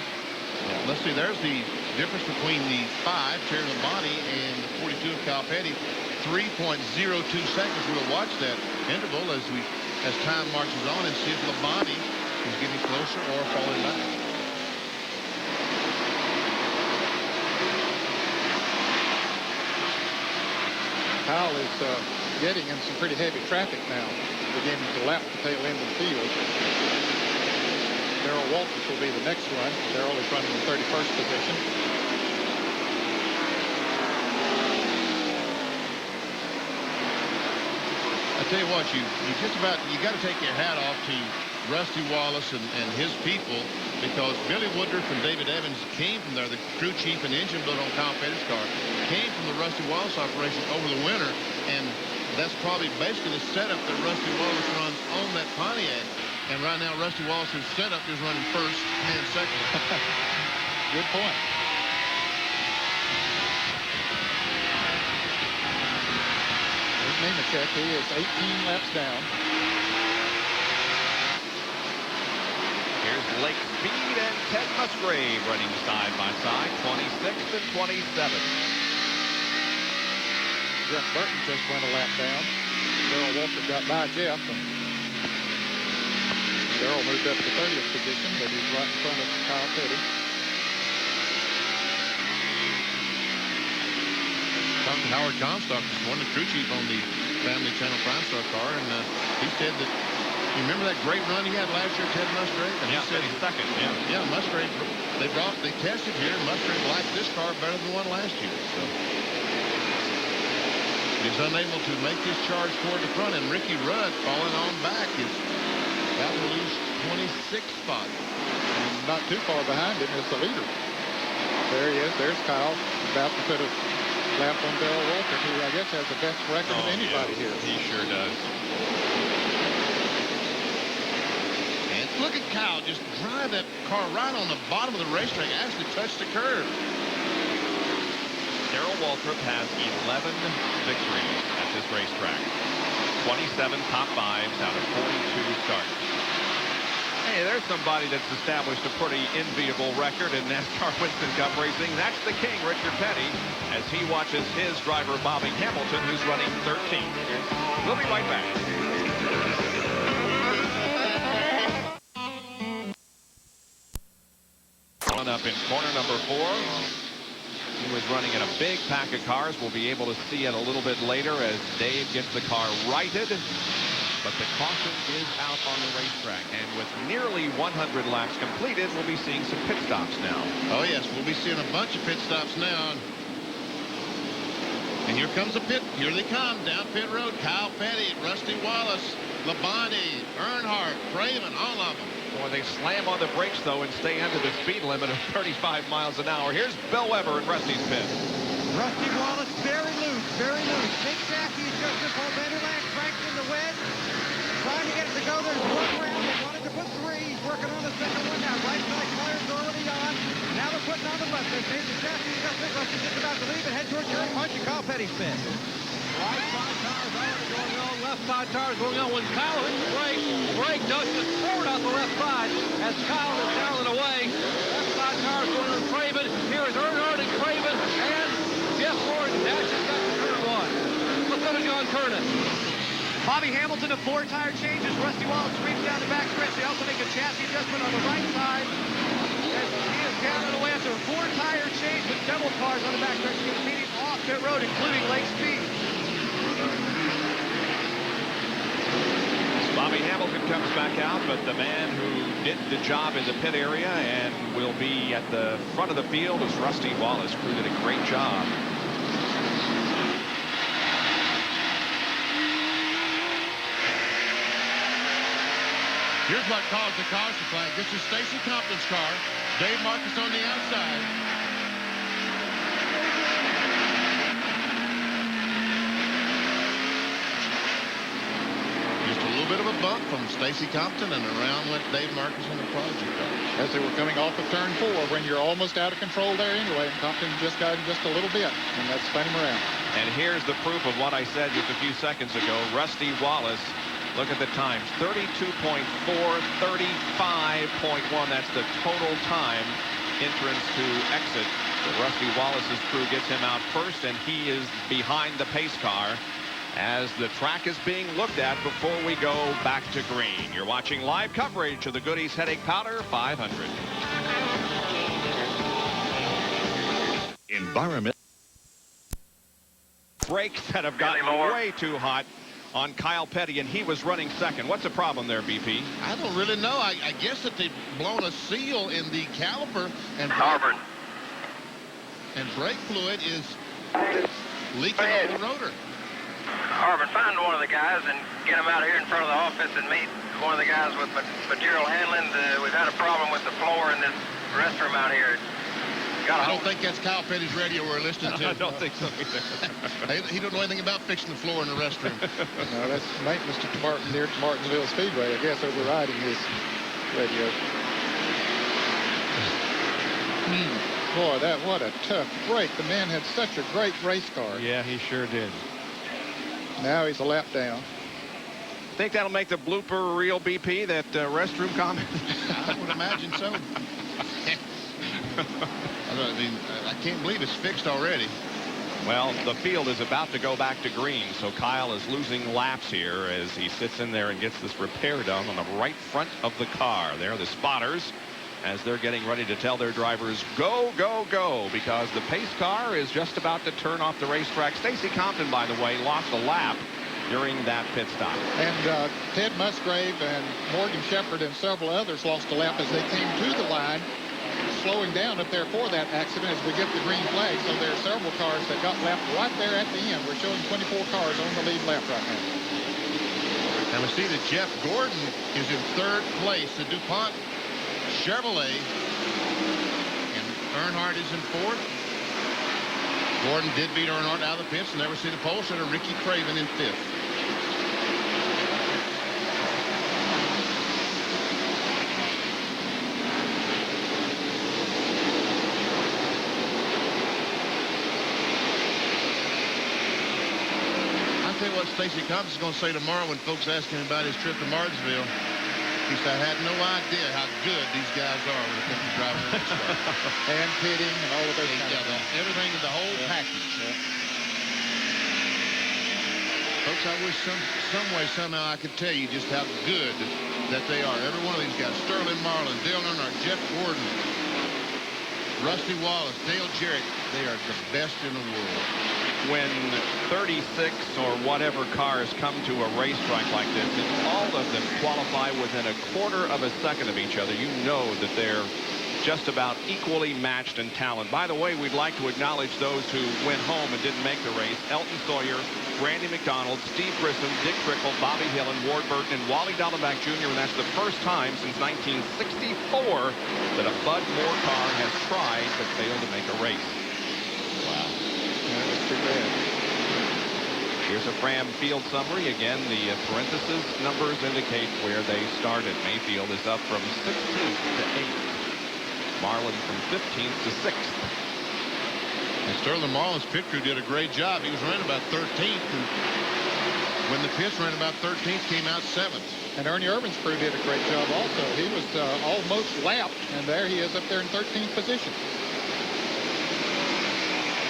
Yeah, let's see. There's the difference between the 5, Terry Labonte, and the 42 of Kyle Petty, 3.02 seconds. We'll watch that interval as time marches on and see if Labonte is getting closer or falling back. Kyle is getting in some pretty heavy traffic now, beginning to lap the tail end of the field. Darrell Walters will be the next one. Darrell is running in 31st position. I tell you what, you got to take your hat off to Rusty Wallace and his people, because Billy Woodruff and David Evans came from there. The crew chief and engine builder on Kyle Petty's car came from the Rusty Wallace operation over the winter, and that's probably basically the setup that Rusty Wallace runs on that Pontiac. And right now, Rusty Wallace's setup is running first and second. Good point. There's Nemechek. He is 18 laps down. Here's Lake Speed and Ted Musgrave running side by side, 26th and 27th. Jeff Burton just went a lap down. Darrell Walter got by Jeff, and Darrell moved up to 30th position, but he's right in front of Kyle Petty. Talked to Howard Comstock this morning, the crew chief on the Family Channel Prime Star car, and he said that, you remember that great run he had last year, Ted Musgrave? And Yeah, he said, second. Yeah, Musgrave, they tested here, and Musgrave liked this car better than the one last year. So he's unable to make this charge toward the front, and Ricky Rudd falling on back is about to lose 26th spot. And not too far behind him is the leader. There he is. There's Kyle, about to put a lap on Darrell Walter, who I guess has the best record of anybody here. He sure does. And look at Kyle just drive that car right on the bottom of the racetrack, actually touch the curb. Darrell Waltrip has 11 victories at this racetrack. 27 top fives out of 42 starts. Hey, there's somebody that's established a pretty enviable record in NASCAR Winston Cup racing. That's the king, Richard Petty, as he watches his driver, Bobby Hamilton, who's running 13th. We'll be right back. Run up in corner number 4. He was running in a big pack of cars. We'll be able to see it a little bit later as Dave gets the car righted. But the caution is out on the racetrack. And with nearly 100 laps completed, we'll be seeing some pit stops now. Oh, yes, we'll be seeing a bunch of pit stops now. And here comes the pit. Here they come down pit road. Kyle Petty, Rusty Wallace, Labonte, Earnhardt, Craven, all of them. Boy, they slam on the brakes, though, and stay under the speed limit of 35 miles an hour. Here's Bill Weber in Rusty's pit. Rusty Wallace very loose, very loose. Big chassis adjustment for Vanderland, cranked in the wedge. Trying to get it to go. There's one round. They wanted to put 3. He's working on the second one now. Right side tire's already on. Now they're putting on the left. They've made the chassis adjustment. Rusty's just about to leave and head towards your punch and Kyle Petty's pit. Right side tires already going on. Left side tires going on. When Kyle hits the brake does just forward off the left side as Kyle is down and away. Left side tires going on Craven. Here is Earnhardt and Craven and Jeff Gordon. Dashes back to turn 1. Look at John Kernan. Bobby Hamilton, a 4-tire change as Rusty Wallace brings down the back stretch. They also make a chassis adjustment on the right side. As he is down and away after a 4-tire change with several cars on the back stretch competing off pit road, including Lake Speed. Bobby Hamilton comes back out, but the man who did the job in the pit area and will be at the front of the field is Rusty Wallace, who did a great job. Here's what caused the caution flag. This is Stacy Compton's car. Dave Marcus on the outside. Just a little bit of a bump from Stacy Compton, and around went Dave Marcus in the Prodigy car. As they were coming off of turn 4, when you're almost out of control there anyway, and Compton just got him just a little bit, and that spun him around. And here's the proof of what I said just a few seconds ago. Rusty Wallace, look at the times, 32.4, 35.1. That's the total time. entrance to exit. But Rusty Wallace's crew gets him out first, and he is behind the pace car as the track is being looked at before we go back to green. You're watching live coverage of the Goody's Headache Powder 500. Environment. Brakes that have gotten way too hot on Kyle Petty, and he was running second. What's the problem there, BP? I don't really know. I guess that they've blown a seal in the caliper, and brake fluid is leaking on the rotor. Harvard, find one of the guys and get him out here in front of the office and meet one of the guys with material handling. We've had a problem with the floor in this restroom out here. I don't think that's Kyle Petty's radio we're listening to. I don't think so either. He don't know anything about fixing the floor in the restroom. No, that's maintenance department near Martinsville Speedway, I guess, overriding his radio. Boy, what a tough break. The man had such a great race car. Yeah, he sure did. Now he's a lap down. Think that'll make the blooper reel, BP, that restroom comment? I would imagine so. I mean, I can't believe it's fixed already. Well, the field is about to go back to green, so Kyle is losing laps here as he sits in there and gets this repair done on the right front of the car. There are the spotters as they're getting ready to tell their drivers, go, go, go, because the pace car is just about to turn off the racetrack. Stacy Compton, by the way, lost a lap during that pit stop. And Ted Musgrave and Morgan Shepherd and several others lost a lap as they came to the line, slowing down up there for that accident as we get the green flag. So there are several cars that got lapped right there at the end. We're showing 24 cars on the lead lap right now. And we see that Jeff Gordon is in third place. The DuPont Chevrolet and Earnhardt is in fourth. Gordon did beat Earnhardt out of the pits. And there we see the pole sitter Ricky Craven in fifth. I'll tell you what Stacy Compton's going to say tomorrow when folks ask him about his trip to Martinsville. He said, I had no idea how good these guys are when it comes to driving a race car. And pitting and all of those kind of things. Everything in the whole package. Yeah. Folks, I wish some way, somehow I could tell you just how good that they are. Every one of these guys. Sterling Marlin, Dale Earnhardt, Jeff Gordon, Rusty Wallace, Dale Jarrett. They are the best in the world. When 36 or whatever cars come to a racetrack like this, and all of them qualify within a quarter of a second of each other, you know that they're just about equally matched in talent. By the way, we'd like to acknowledge those who went home and didn't make the race. Elton Sawyer, Randy McDonald, Steve Grissom, Dick Trickle, Bobby Hill, and Ward Burton, and Wally Dallenbach Jr., and that's the first time since 1964 that a Bud Moore car has tried but failed to make a race. Wow. That was too bad. Here's a Fram field summary. Again, the parenthesis numbers indicate where they started. Mayfield is up from 16th to 8th. Marlin from 15th to 6th. And Sterling Marlin's pit crew did a great job. He was running about 13th. And when the pits ran about 13th, came out 7th. And Ernie Irvin's crew did a great job also. He was almost lapped, and there he is up there in 13th position.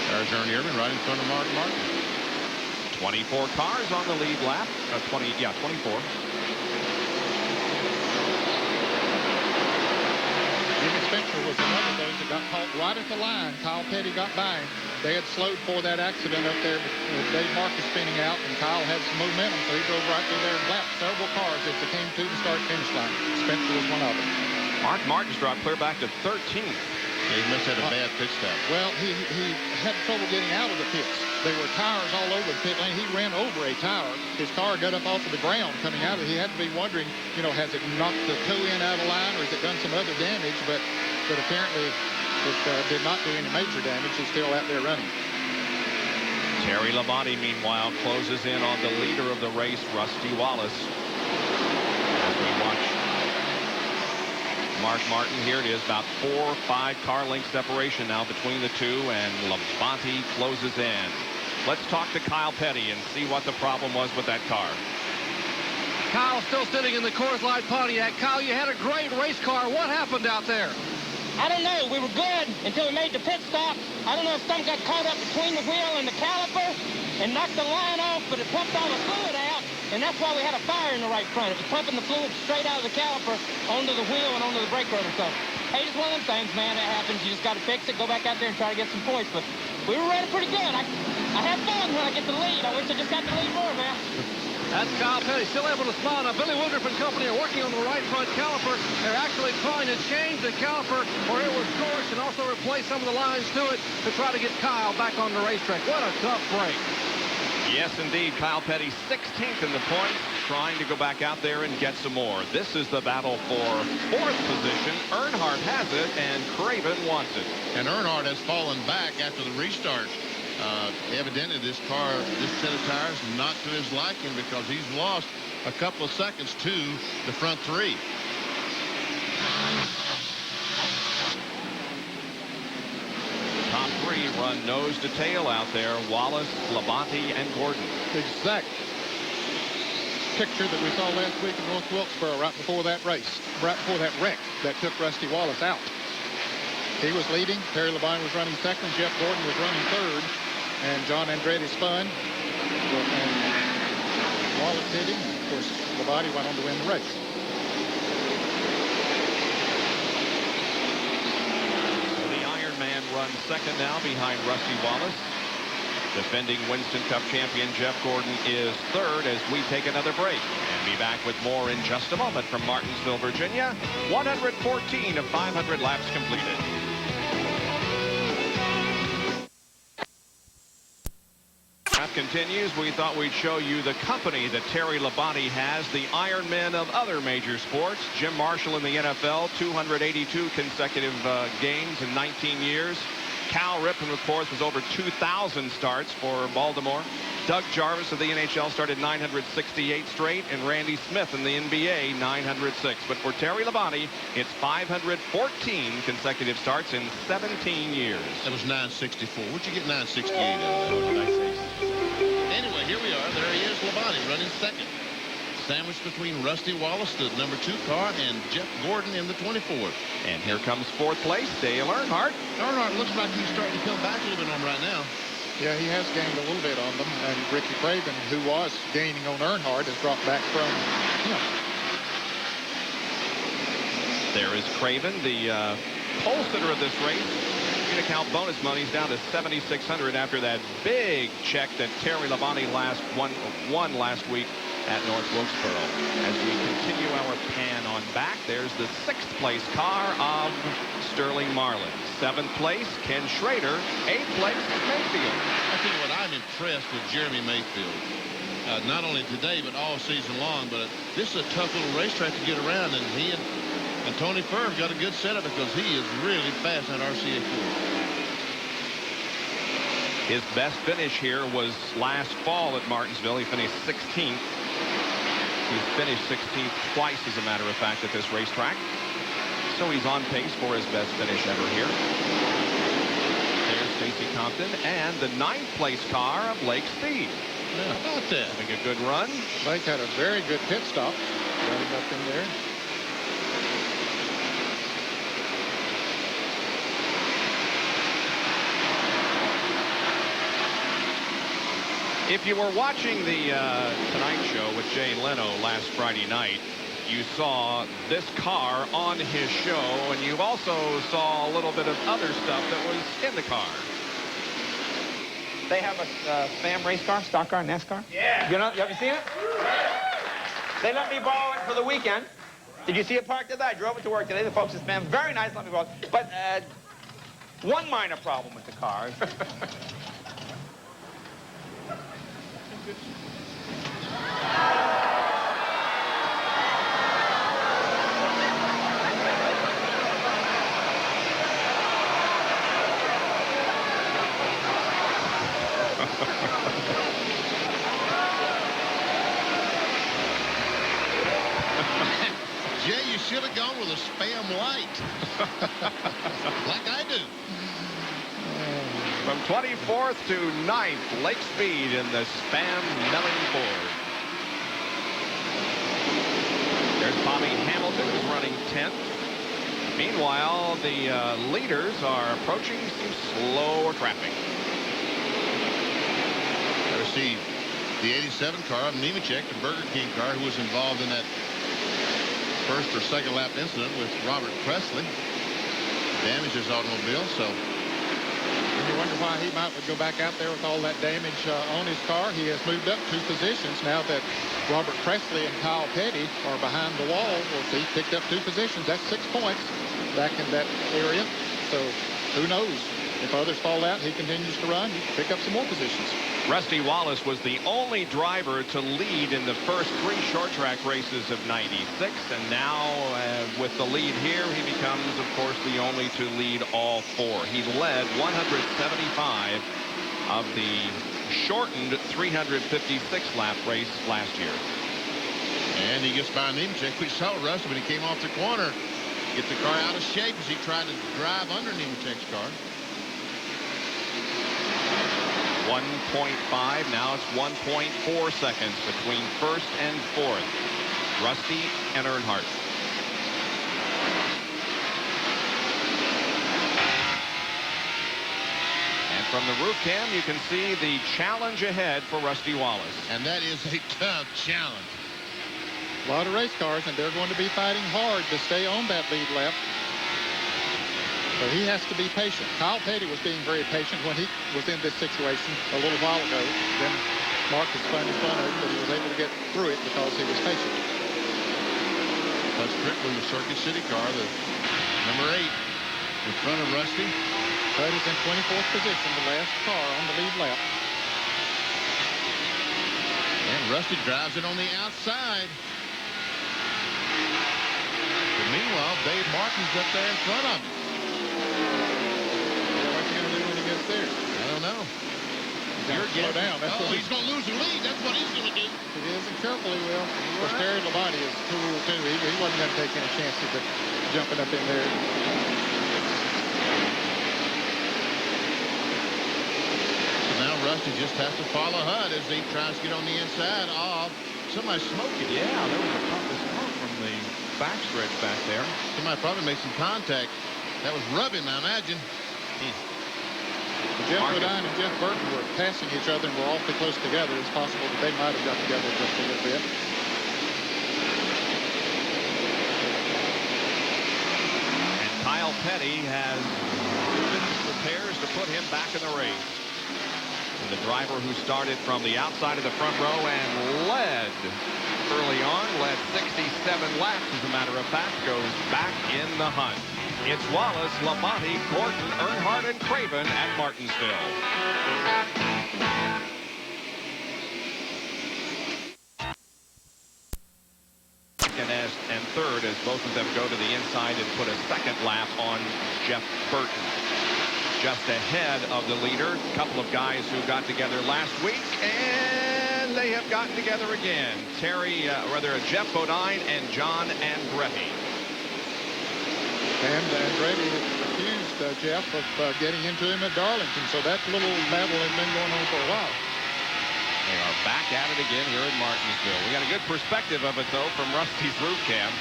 There's Ernie Irvin right in front of Mark Martin. 24 cars on the lead lap. 24. Jimmy Spencer was one of those that got caught right at the line. Kyle Petty got by him. They had slowed for that accident up there with Dave Marcus spinning out, and Kyle had some momentum, so he drove right through there and lapped several cars as they came to the start-finish line. Spencer was one of them. Mark Martin's dropped clear back to 13th. Yeah, he must have had a bad pit stop. Well, he had trouble getting out of the pits. There were tires all over the pit lane. He ran over a tire. His car got up off of the ground coming out of it. He had to be wondering, you know, has it knocked the toe end out of line or has it done some other damage? But apparently it did not do any major damage. He's still out there running. Terry Labonte, meanwhile, closes in on the leader of the race, Rusty Wallace. As we watch Mark Martin, here it is, about 4 or 5 car length separation now between the two, and Labonte closes in. Let's talk to Kyle Petty and see what the problem was with that car. Kyle still sitting in the Coors Light Pontiac. Kyle, you had a great race car. What happened out there? I don't know. We were good until we made the pit stop. I don't know if something got caught up between the wheel and the caliper and knocked the line off, but it pumped all the fluid out, and that's why we had a fire in the right front. It was pumping the fluid straight out of the caliper onto the wheel and onto the brake rotor. So, hey, just one of them things, man. That happens. You just got to fix it, go back out there and try to get some points. But we were running pretty good. I have fun when I get the lead. I wish I just got the lead more, man. That's Kyle Petty still able to smile. Now, Billy Woodruff and company are working on the right front caliper. They're actually trying to change the caliper where it was scorched and also replace some of the lines to it to try to get Kyle back on the racetrack. What a tough break. Yes, indeed. Kyle Petty 16th in the points, trying to go back out there and get some more. This is the battle for 4th position. Earnhardt has it, and Craven wants it. And Earnhardt has fallen back after the restart. Evidently, this set of tires not to his liking because he's lost a couple of seconds to the front three. Top three run nose to tail out there. Wallace, Labonte, and Gordon. Exact picture that we saw last week in North Wilkesboro right before that race, right before that wreck that took Rusty Wallace out. He was leading. Terry Labonte was running second. Jeff Gordon was running third. And John Andretti spun. And Wallace hit him. Of course, Labonte went on to win the race. The Iron Man runs second now behind Rusty Wallace. Defending Winston Cup champion Jeff Gordon is third as we take another break. And be back with more in just a moment from Martinsville, Virginia. 114 of 500 laps completed. Continues. We thought we'd show you the company that Terry Labonte has, the Iron Men of other major sports. Jim Marshall in the NFL, 282 consecutive games in 19 years. Cal Ripken, of course, was over 2,000 starts for Baltimore. Doug Jarvis of the NHL started 968 straight, and Randy Smith in the NBA, 906. But for Terry Labonte, it's 514 consecutive starts in 17 years. That was 964. Where'd you get 968 out of that? Anyway, here we are. There he is, Labonte, running second. Sandwiched between Rusty Wallace, the number 2 car, and Jeff Gordon in the 24th. And here comes 4th place, Dale Earnhardt. Earnhardt looks like he's starting to come back a little bit on right now. Yeah, he has gained a little bit on them. And Ricky Craven, who was gaining on Earnhardt, has dropped back from him. There is Craven, the pole sitter of this race. Account bonus money is down to $7,600 after that big check that Terry Labonte won last week at North Wilkesboro. As we continue our pan on back, there's the 6th place car of Sterling Marlin. 7th place, Ken Schrader. 8th place, Mayfield. I tell you what, I'm impressed with Jeremy Mayfield. Not only today, but all season long. But this is a tough little racetrack to get around, and he and Tony Firm got a good setup because he is really fast on RCA 4. His best finish here was last fall at Martinsville. He finished 16th. He's finished 16th twice, as a matter of fact, at this racetrack. So he's on pace for his best finish ever here. There's Stacy Compton and the 9th place car of Lake Speed. How about that? Having a good run. Lake had a very good pit stop. Running up in there. If you were watching the Tonight Show with Jay Leno last Friday night, you saw this car on his show, and you also saw a little bit of other stuff that was in the car. They have a Spam race car, stock car, NASCAR? Yeah. You haven't seen it? They let me borrow it for the weekend. Did you see it parked today? I drove it to work today. The folks at Spam, very nice, let me borrow it. But one minor problem with the car. Jay, you should have gone with a Spam light. Like I do. From 24th to 9th, Lake Speed in the Spam milling Ford. There's Bobby Hamilton, who's running 10th. Meanwhile, the leaders are approaching some slower traffic. There see the 87 car of Nemechek, the Burger King car, who was involved in that first or second lap incident with Robert Presley. Damaged his automobile, so. And you wonder why he might go back out there with all that damage on his car. He has moved up 2 positions now that Robert Presley and Kyle Petty are behind the wall. Well, he picked up 2 positions. That's 6 points back in that area. So who knows? If others fall out, he continues to run. He can pick up some more positions. Rusty Wallace was the only driver to lead in the first 3 short track races of '96, and now with the lead here, he becomes, of course, the only to lead all 4. He led 175 of the shortened 356 lap race last year. And he gets by Nemechek. We saw Rusty when he came off the corner get the car out of shape as he tried to drive under Nemechek's car. 1.5. Now it's 1.4 seconds between first and fourth. Rusty and Earnhardt. And from the roof cam, you can see the challenge ahead for Rusty Wallace. And that is a tough challenge. A lot of race cars, and they're going to be fighting hard to stay on that lead lap. So he has to be patient. Kyle Petty was being very patient when he was in this situation a little while ago. Then Marcus spun his fun over, but he was able to get through it because he was patient. That's Strickland, the Circuit City car, the number 8 in front of Rusty. Bud is in 24th position, the last car on the lead lap. And Rusty drives it on the outside. But meanwhile, Dave Martin's up there in front of him. What's he going to do when he gets there? I don't know. He's going to slow down. That's he's going to lose the lead. That's what he's going to do. If he isn't careful, he will. Of course, Terry Labonte is cool, too. He wasn't going to take any chances of jumping up in there. So now Rusty just has to follow Hud as he tries to get on the inside of somebody smoking. Yeah, there was a puff of smoke from the backstretch back there. Somebody probably made some contact. That was rubbing, I imagine. Jeff Bodine and Jeff Burton were passing each other and were awfully close together. It's possible that they might have got together just a little bit. And Kyle Petty has finished repairs to put him back in the race. And the driver who started from the outside of the front row and led early on, led 67 laps, as a matter of fact, goes back in the hunt. It's Wallace, Labonte, Gordon, Earnhardt, and Craven at Martinsville. Second and third as both of them go to the inside and put a second lap on Jeff Burton. Just ahead of the leader, a couple of guys who got together last week, and they have gotten together again. Jeff Bodine and John Andretti. And Andretti accused Jeff of getting into him at Darlington, so that little battle has been going on for a while. They are back at it again here in Martinsville. We got a good perspective of it, though, from Rusty's roof cam.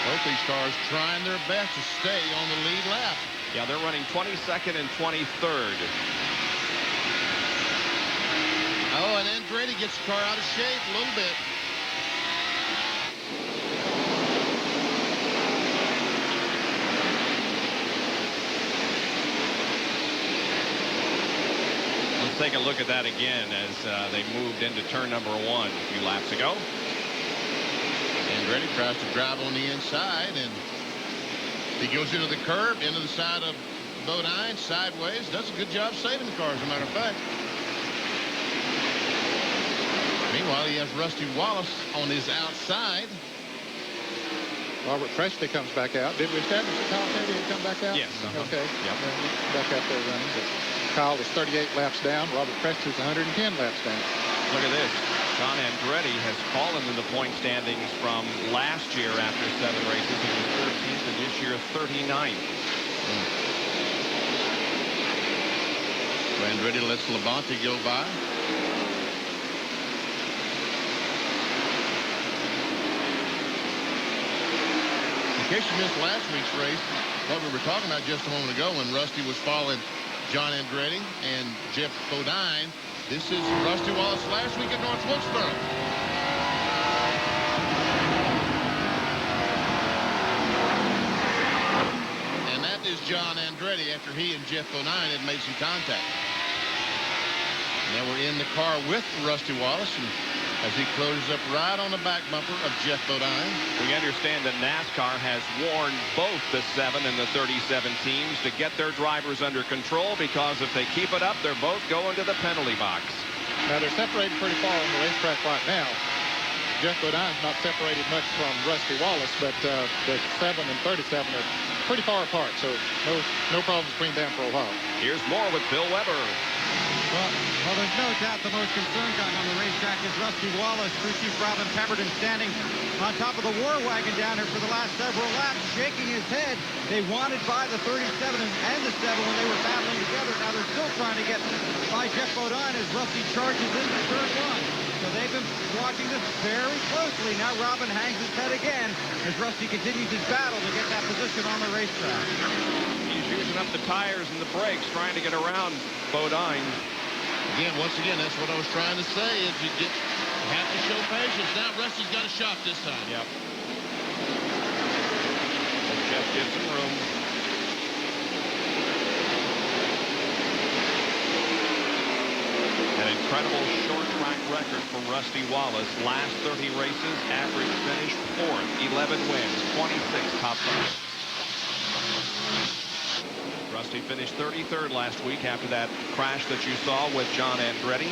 Both these cars trying their best to stay on the lead lap. Yeah, they're running 22nd and 23rd. Oh, and Andretti gets the car out of shape a little bit. Let's take a look at that again as they moved into turn number 1 a few laps ago. Andretti tries to drive on the inside, and he goes into the curb, into the side of Bodine, sideways. Does a good job saving the car, as a matter of fact. Meanwhile, he has Rusty Wallace on his outside. Robert Presley comes back out. Did we establish that Kyle Petty had come back out? Yes. Okay. Yep. Back out there running. But Kyle was 38 laps down. Robert Presley's 110 laps down. Look at this. John Andretti has fallen in the point standings from last year after 7 races. He was 13th, and this year 39th. So Andretti lets Labonte go by. In case you missed last week's race, what we were talking about just a moment ago when Rusty was following John Andretti and Jeff Bodine, this is Rusty Wallace last week at North Wilkesboro. And that is John Andretti after he and Jeff Bodine had made some contact. Now we're in the car with Rusty Wallace, and as he closes up right on the back bumper of Jeff Bodine. We understand that NASCAR has warned both the 7 and the 37 teams to get their drivers under control, because if they keep it up, they're both going to the penalty box. Now they're separated pretty far on the racetrack right now. Jeff Bodine's not separated much from Rusty Wallace, but the 7 and 37 are pretty far apart, so no problem between them for a while. Here's more with Bill Weber. Well, there's no doubt the most concerned guy on the racetrack is Rusty Wallace. Crew Chief Robin Pemberton standing on top of the war wagon down here for the last several laps, shaking his head. They wanted by the 37 and the 7 when they were battling together. Now they're still trying to get by Jeff Bodine as Rusty charges into turn 1. So they've been watching this very closely. Now Robin hangs his head again as Rusty continues his battle to get that position on the racetrack. He's using up the tires and the brakes, trying to get around Bodine. Again, once again, that's what I was trying to say, is you have to show patience. Now Rusty's got a shot this time. Yep. And Jeff gives him room. An incredible short track record for Rusty Wallace. Last 30 races, average finish 4th, 11 wins, 26 top 5. Rusty finished 33rd last week after that crash that you saw with John Andretti.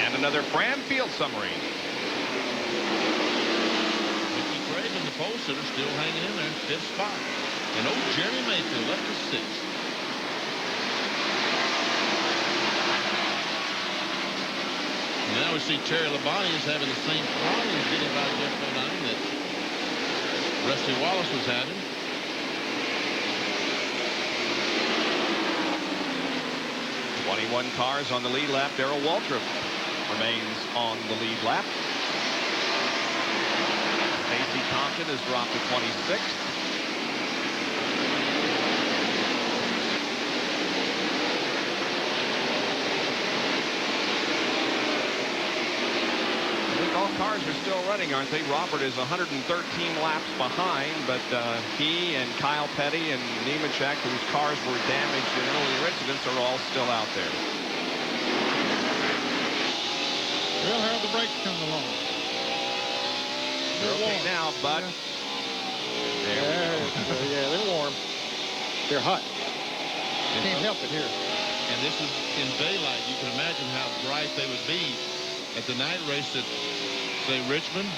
And another Fram Field summary. Ricky Craven, the pole sitter, still hanging in there, 5th spot. And old Jeremy Mayfield up to 6th. Now we see Terry Labonte is having the same problems getting by Jeff Bodine that Rusty Wallace was having. 21 cars on the lead lap. Darrell Waltrip remains on the lead lap. Stacey Compton has dropped to 26th. All cars are still running, aren't they? Robert is 113 laps behind, but he and Kyle Petty and Nemechek, whose cars were damaged in earlier incidents, are all still out there. Well, how are the brakes coming along? They're okay now, but yeah, they're warm. They're hot. Can't help it here. And this is in daylight. You can imagine how bright they would be at the night race at, say, Richmond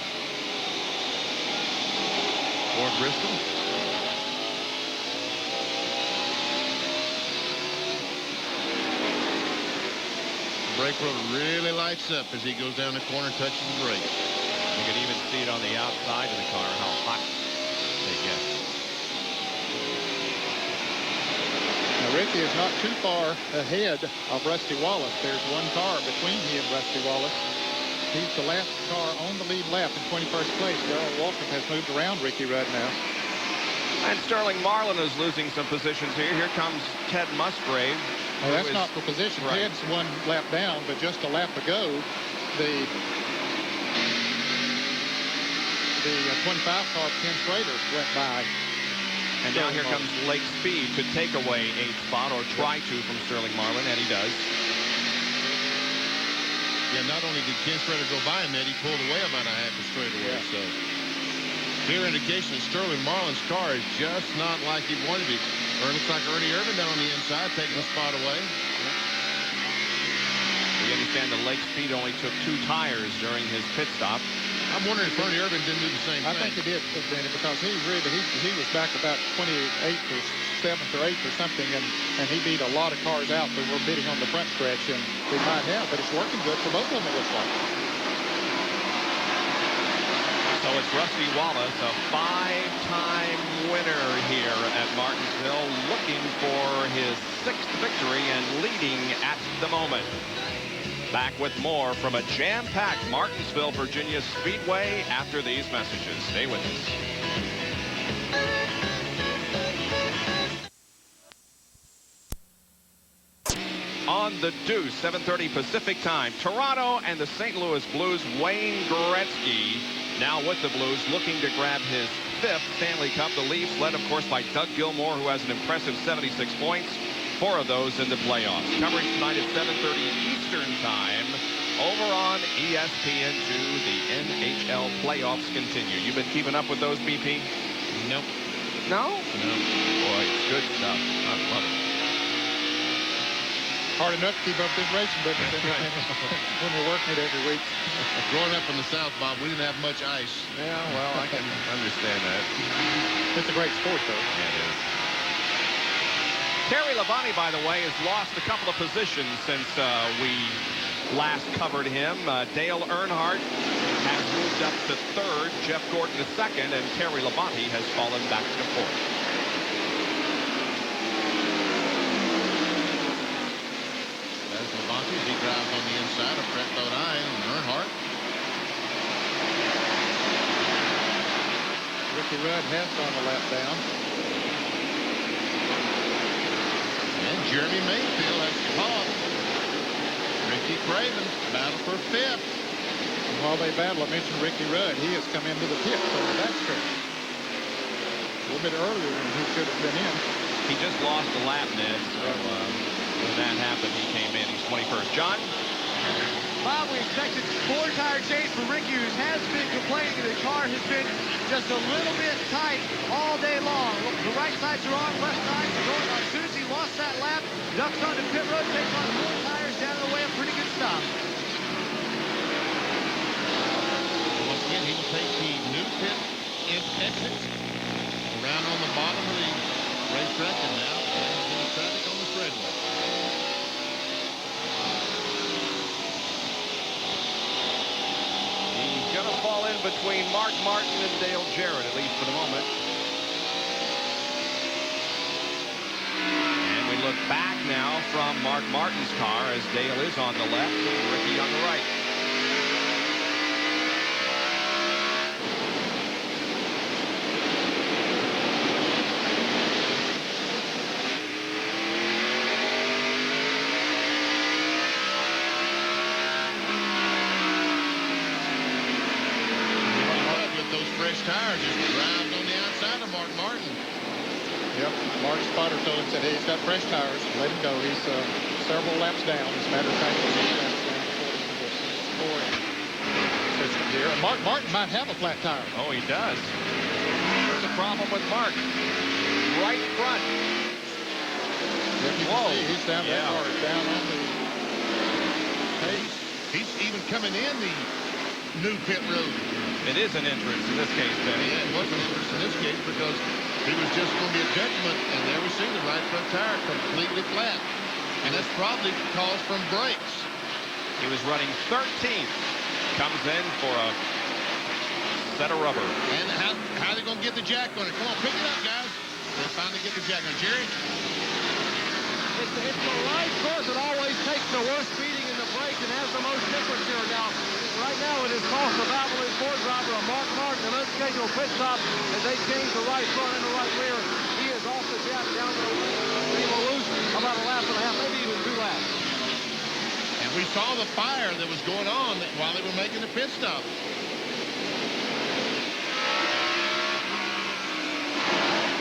or Bristol. The brake rotor really lights up as he goes down the corner and touches the brake. You can even see it on the outside of the car, how hot they get. Now, Ricky is not too far ahead of Rusty Wallace. There's one car between he and Rusty Wallace. He's the last car on the lead lap in 21st place. Darrell Waltrip has moved around Ricky right now. And Sterling Marlin is losing some positions here. Here comes Ted Musgrave. Well, that's not for position. Right. Ted's one lap down, but just a lap ago, the 25 car, Ken Schrader, went by. And now here comes Lake Speed to take away 8th spot, or try to, from Sterling Marlin, and he does. Yeah, not only did Ken Schrader go by him, Ed, he pulled away about a half a straightaway. So clear indication that Sterling Marlin's car is just not like he wanted to be. Or it looks like Ernie Irvin down on the inside taking the spot away. We understand that Lake Speed only took 2 tires during his pit stop. I'm wondering if Ernie Irvin didn't do the same thing. I think he did, Benny, because he was back about 28th or 7th or 8th or something, and he beat a lot of cars out that were bidding on the front stretch, and they might have, but it's working good for both of them, it looks like. So it's Rusty Wallace, a 5-time winner here at Martinsville, looking for his 6th victory and leading at the moment. Back with more from a jam-packed Martinsville, Virginia Speedway after these messages. Stay with us. On the deuce, 7:30 Pacific time, Toronto and the St. Louis Blues. Wayne Gretzky now with the Blues, looking to grab his 5th Stanley Cup. The Leafs led, of course, by Doug Gilmour, who has an impressive 76 points, 4 of those in the playoffs. Coverage tonight at 7:30 Eastern time over on ESPN2. The NHL playoffs continue. You've been keeping up with those, BP? Nope. No? No. Boy, it's good stuff. I love it. Hard enough to keep up this racing business when we're working it every week. Growing up in the South, Bob, we didn't have much ice. Yeah, well, I can understand that. It's a great sport, though. Yeah, it is. Terry Labonte, by the way, has lost a couple of positions since we last covered him. Dale Earnhardt has moved up to 3rd, Jeff Gordon to 2nd, and Terry Labonte has fallen back to 4th. He drives on the inside of Brett Bodine and Earnhardt. Ricky Rudd has gone a lap down. And Jeremy Mayfield has caught Ricky Craven. Battle for 5th. And while they battle, I mentioned Ricky Rudd. He has come into the pits on the backstretch. A little bit earlier than he should have been in. He just lost a lap, Ned, so when that happened, he came in. He's 21st. John? Bob, we expected 4-tire change for Ricky, who has been complaining that the car has been just a little bit tight all day long. The right sides are on, left sides are going on. As soon as he lost that lap, ducks onto pit road, takes on 4 tires down the way, a pretty good stop. Once again, he will take the new pit exit around on the bottom of the racetrack and now into the traffic on the straightaway. He's going to fall in between Mark Martin and Dale Jarrett, at least for the moment. And we look back now from Mark Martin's car as Dale is on the left and Ricky on the right. Tires just drives on the outside of Mark Martin. Yep, Mark Spotter told him, said, hey, he's got fresh tires. Let him go. He's several laps down. As a matter of fact, he's 8 laps down according to the scoring system here. And Mark Martin might have a flat tire. Oh, he does. There's a problem with Mark. Right front. Yep, you can see he's down that car. Down on the pace. He's even coming in the new pit road. It is an entrance in this case, Benny. Yeah, it was an entrance in this case because he was just going to be a judgment, and there we see the right front tire completely flat. And that's probably caused from brakes. He was running 13th. Comes in for a set of rubber. And how are they going to get the jack on it? Come on, pick it up, guys. They finally get the jack on. Jerry? It's the right course that always takes the worst beating in the brake and has the most difference here. Now, right now it has cost the Valvoline Ford driver, Mark Martin, an unscheduled pit stop as they change the right front and the right rear. He is off the jack down to the loose about a lap and a half, maybe even 2 laps. And we saw the fire that was going on while they were making the pit stop.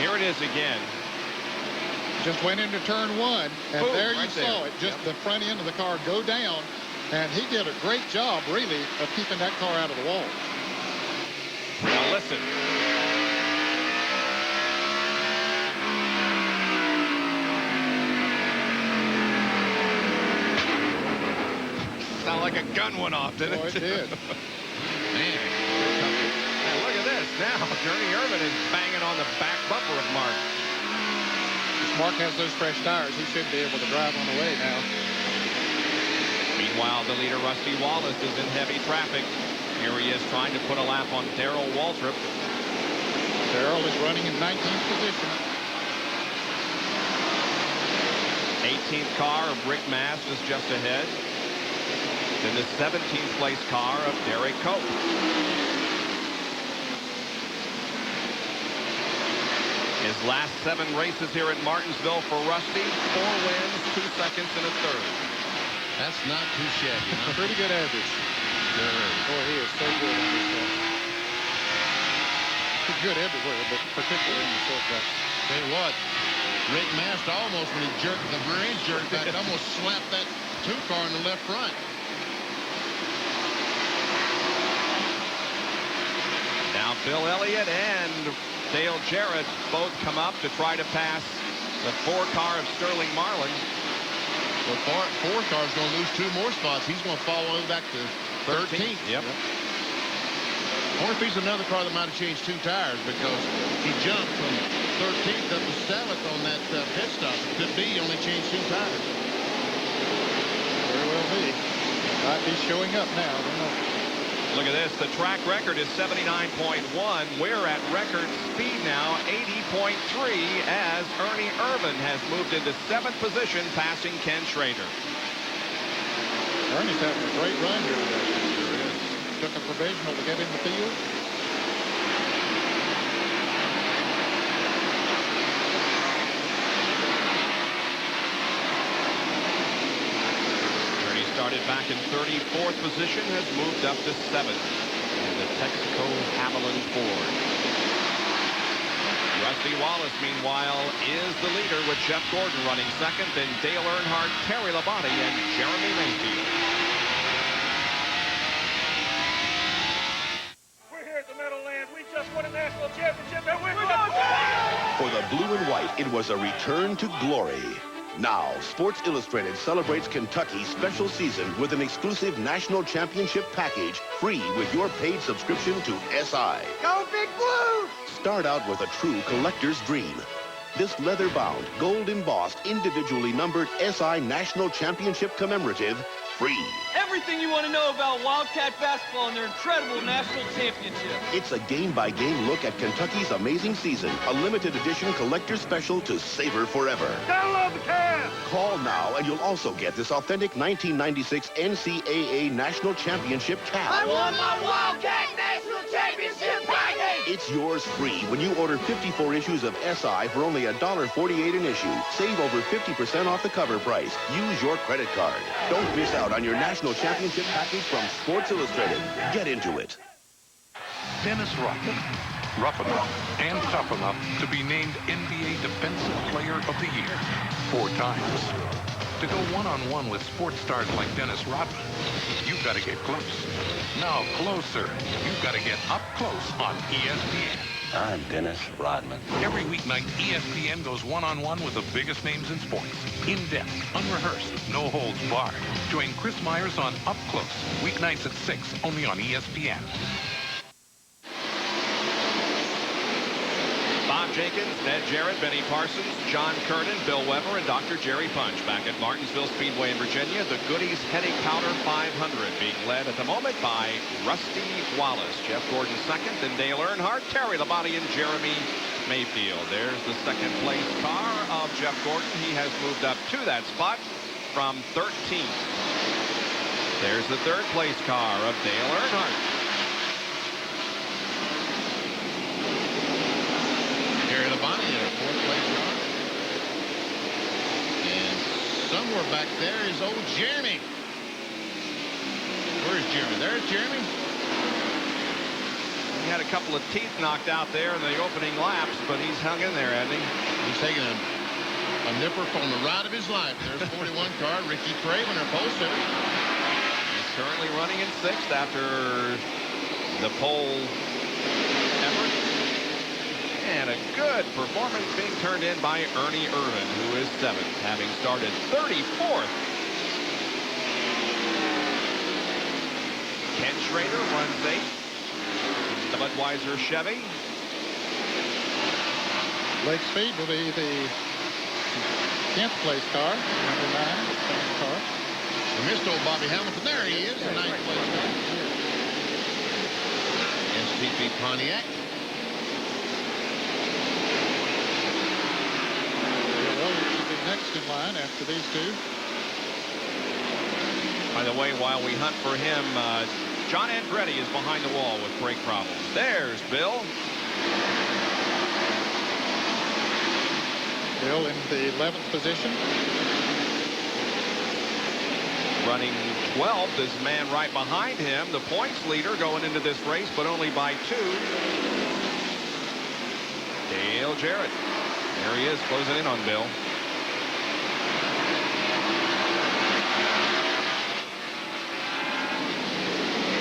Here it is again. Just went into turn 1, and boom, there you right saw there. it, just the front end of the car go down, and he did a great job, really, of keeping that car out of the wall. Now listen. Sound like a gun went off, didn't Oh, it? it did. Man. And look at this. Now, Journey Irvin is banging on the back bumper of Mark. If Mark has those fresh tires, he should be able to drive on the way now. Meanwhile, the leader, Rusty Wallace, is in heavy traffic. Here he is trying to put a lap on Darrell Waltrip. Darrell is running in 19th position. 18th car of Rick Mast is just ahead. in the 17th place car of Derek Cope. His last 7 races here at Martinsville for Rusty, 4 wins, 2 seconds, and a third. That's not too shabby. Huh? Pretty good average. Sure. Boy, he is so good on this stuff. He's good everywhere, but particularly in the short track. Tell you what, Rick Mast almost, when he jerked the rear jerk back, almost slapped that 2 car in the left front. Now Bill Elliott and Dale Jarrett both come up to try to pass the 4 car of Sterling Marlin. Well, 4 car's going to lose 2 more spots. He's going to fall all the way back to 13th. Yep. Or if he's another car that might have changed 2 tires, because he jumped from 13th up to 7th on that pit stop. It could be he only changed 2 tires. Very well be. Might be showing up now. I don't know. Look at this. The track record is 79.1. We're at record speed now, 80.3, as Ernie Irvin has moved into 7th position, passing Ken Schrader. Ernie's having a great run here today. Sure is. Took a provisional to get in the field. Ernie started back in 34th position, has moved up to 7th in the Texaco Haviland Ford. Rusty Wallace, meanwhile, is the leader with Jeff Gordon running second, then Dale Earnhardt, Terry Labonte, and Jeremy Mayfield. We're here at the Meadowlands. We just won a national championship, and we're going to... For the blue and white, it was a return to glory. Now, Sports Illustrated celebrates Kentucky's special season with an exclusive national championship package free with your paid subscription to SI. Go Big Blue! Start out with a true collector's dream. This leather-bound, gold-embossed, individually numbered SI National Championship commemorative, free. Everything you want to know about Wildcat basketball and their incredible national championship. It's a game-by-game look at Kentucky's amazing season, a limited edition collector's special to savor forever. Download the cab! Call now and you'll also get this authentic 1996 NCAA National Championship cap. I won my Wildcat National Championship package! It's yours free when you order 54 issues of SI for only $1.48 an issue. Save over 50% off the cover price. Use your credit card. Don't miss out on your National Championship package from Sports Illustrated. Get into it. Dennis Rodman, rough enough and tough enough to be named NBA Defensive Player of the Year 4 times. To go one-on-one with sports stars like Dennis Rodman, you've got to get close. Now closer. You've got to get up close on ESPN. I'm Dennis Rodman. Every weeknight, ESPN goes one-on-one with the biggest names in sports. In-depth, unrehearsed, no holds barred. Join Chris Myers on Up Close, weeknights at 6, only on ESPN. Bob Jenkins, Ned Jarrett, Benny Parsons, John Kernan, Bill Weber, and Dr. Jerry Punch back at Martinsville Speedway in Virginia. The Goody's Headache Powder 500 being led at the moment by Rusty Wallace. Jeff Gordon second, then Dale Earnhardt, Terry Labonte, and Jeremy Mayfield. There's the second place car of Jeff Gordon. He has moved up to that spot from 13th. There's the third place car of Dale Earnhardt. Terry Labonte in a 4th place car. And somewhere back there is old Jeremy. Where's Jeremy? There's Jeremy. He had a couple of teeth knocked out there in the opening laps, but he's hung in there, hasn't he? He's taking a nipper from the ride of his life. There's 41 car, Ricky Craven, our pole sitter. He's currently running in 6th after the pole effort. And a good performance being turned in by Ernie Irvin, who is 7th, having started 34th. Ken Schrader runs 8th. The Budweiser Chevy. Lake Speed will be the 10th place car, number 9, same car. We missed old Bobby Hamilton. There he is, the 9th place car. STP Pontiac. Next in line after these two. I By the way, while we hunt for him, John Andretti is behind the wall with brake problems. There's Bill. Bill in the 11th position. Running 12th is the man right behind him, the points leader going into this race, but only by 2. Dale Jarrett. There he is, closing in on Bill.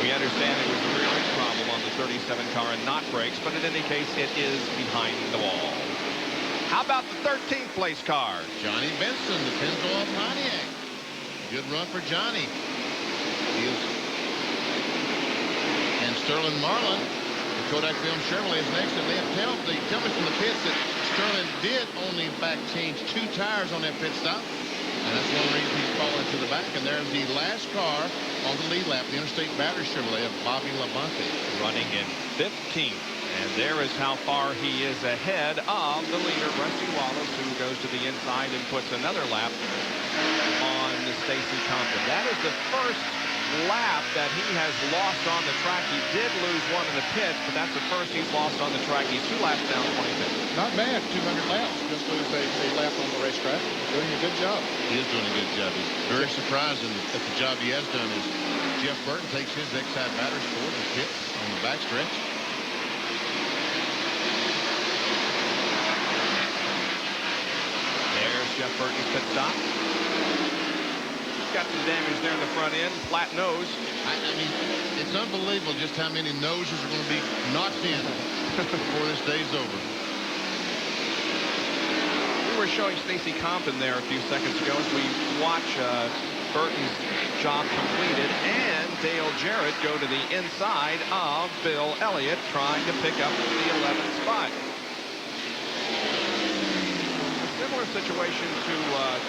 We understand it was a rear end problem on the 37 car and not brakes, but in any case, it is behind the wall. How about the 13th place car? Johnny Benson, the Pennzoil Pontiac. Good run for Johnny. And Sterling Marlin, the Kodak Film Chevrolet, is next. And they tell me from the pits that Sterling did only, in fact, change 2 tires on that pit stop. And that's one reason he's falling to the back. And there's the last car on the lead lap, the Interstate Battery Chevrolet of Bobby Labonte. Running in 15th. And there is how far he is ahead of the leader, Rusty Wallace, who goes to the inside and puts another lap on Stacy Compton. That is the first lap that he has lost on the track. He did lose one in the pits, but that's the first he's lost on the track. He's 2 laps down 25th. Not bad, 200 laps. Just lose a lap on the racetrack. Doing a good job. He is doing a good job. He's very surprising at the job he has done. Is Jeff Burton takes his Exide batteries forward and pits on the backstretch. There's Jeff Burton's pit stop. Got some damage there in the front end, flat nose. I mean, it's unbelievable just how many noses are going to be knocked in before this day's over. We were showing Stacy Compton there a few seconds ago as we watch Burton's job completed and Dale Jarrett go to the inside of Bill Elliott trying to pick up the 11th spot. Similar situation to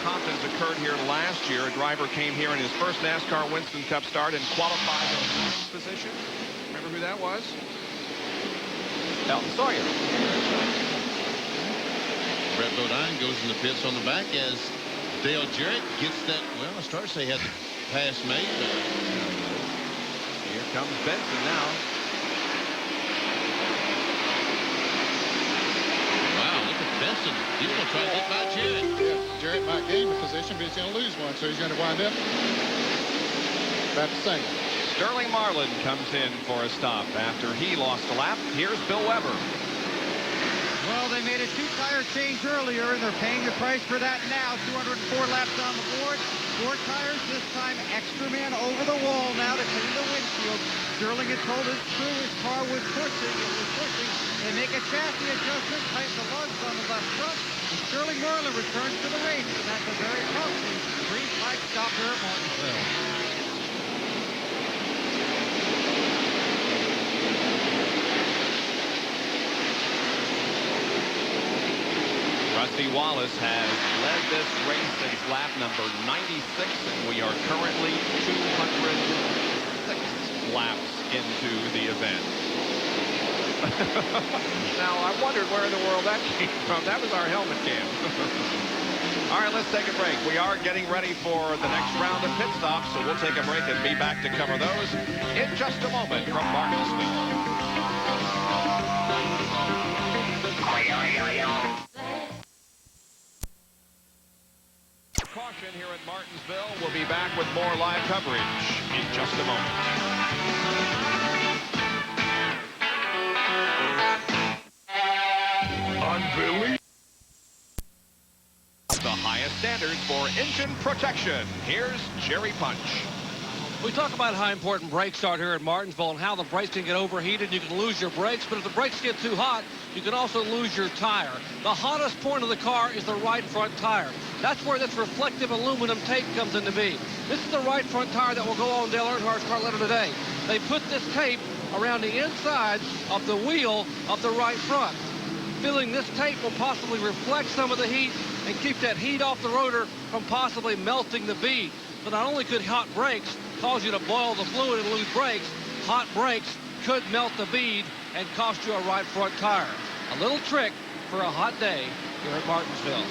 Compton's occurred here last year. A driver came here in his first NASCAR Winston Cup start and qualified in the 9th position. Remember who that was? Elton Sawyer. Brett Bodine goes in the pits on the back as Dale Jarrett gets that. Well, I started to say he had the pass made, but here comes Benson now. Benson, he's going to try to get by Jarrett. Yeah, Jarrett might gain the position, but he's going to lose one, so he's going to wind up about the same. Sterling Marlin comes in for a stop after he lost a lap. Here's Bill Weber. Well, they made a 2-tire change earlier, and they're paying the price for that now. 204 laps on the board. 4 tires this time. Extra man over the wall now to clean the windshield. Sterling had told his crew his car was pushing. It was pushing. They make a chassis adjustment, tighten the lugs on the left front, and Sterling Marlin returns to the race. And that's a very costly green flag stop here at Martinsville. Rusty Wallace has led this race since lap number 96, and we are currently 206 laps into the event. Now, I wondered where in the world that came from. That was our helmet cam. All right, let's take a break. We are getting ready for the next round of pit stops, so we'll take a break and be back to cover those in just a moment from Martinsville. Caution here at Martinsville. We'll be back with more live coverage in just a moment. Unbelievable. The highest standards for engine protection. Here's Jerry Punch. We talk about how important brakes are here at Martinsville and how the brakes can get overheated. You can lose your brakes, but if the brakes get too hot, you can also lose your tire. The hottest point of the car is the right front tire. That's where this reflective aluminum tape comes into being. This is the right front tire that will go on Dale Earnhardt's car later today. They put this tape around the inside of the wheel of the right front. Filling this tape will possibly reflect some of the heat and keep that heat off the rotor from possibly melting the bead. So not only could hot brakes cause you to boil the fluid and lose brakes, hot brakes could melt the bead and cost you a right front tire. A little trick for a hot day here at Martinsville.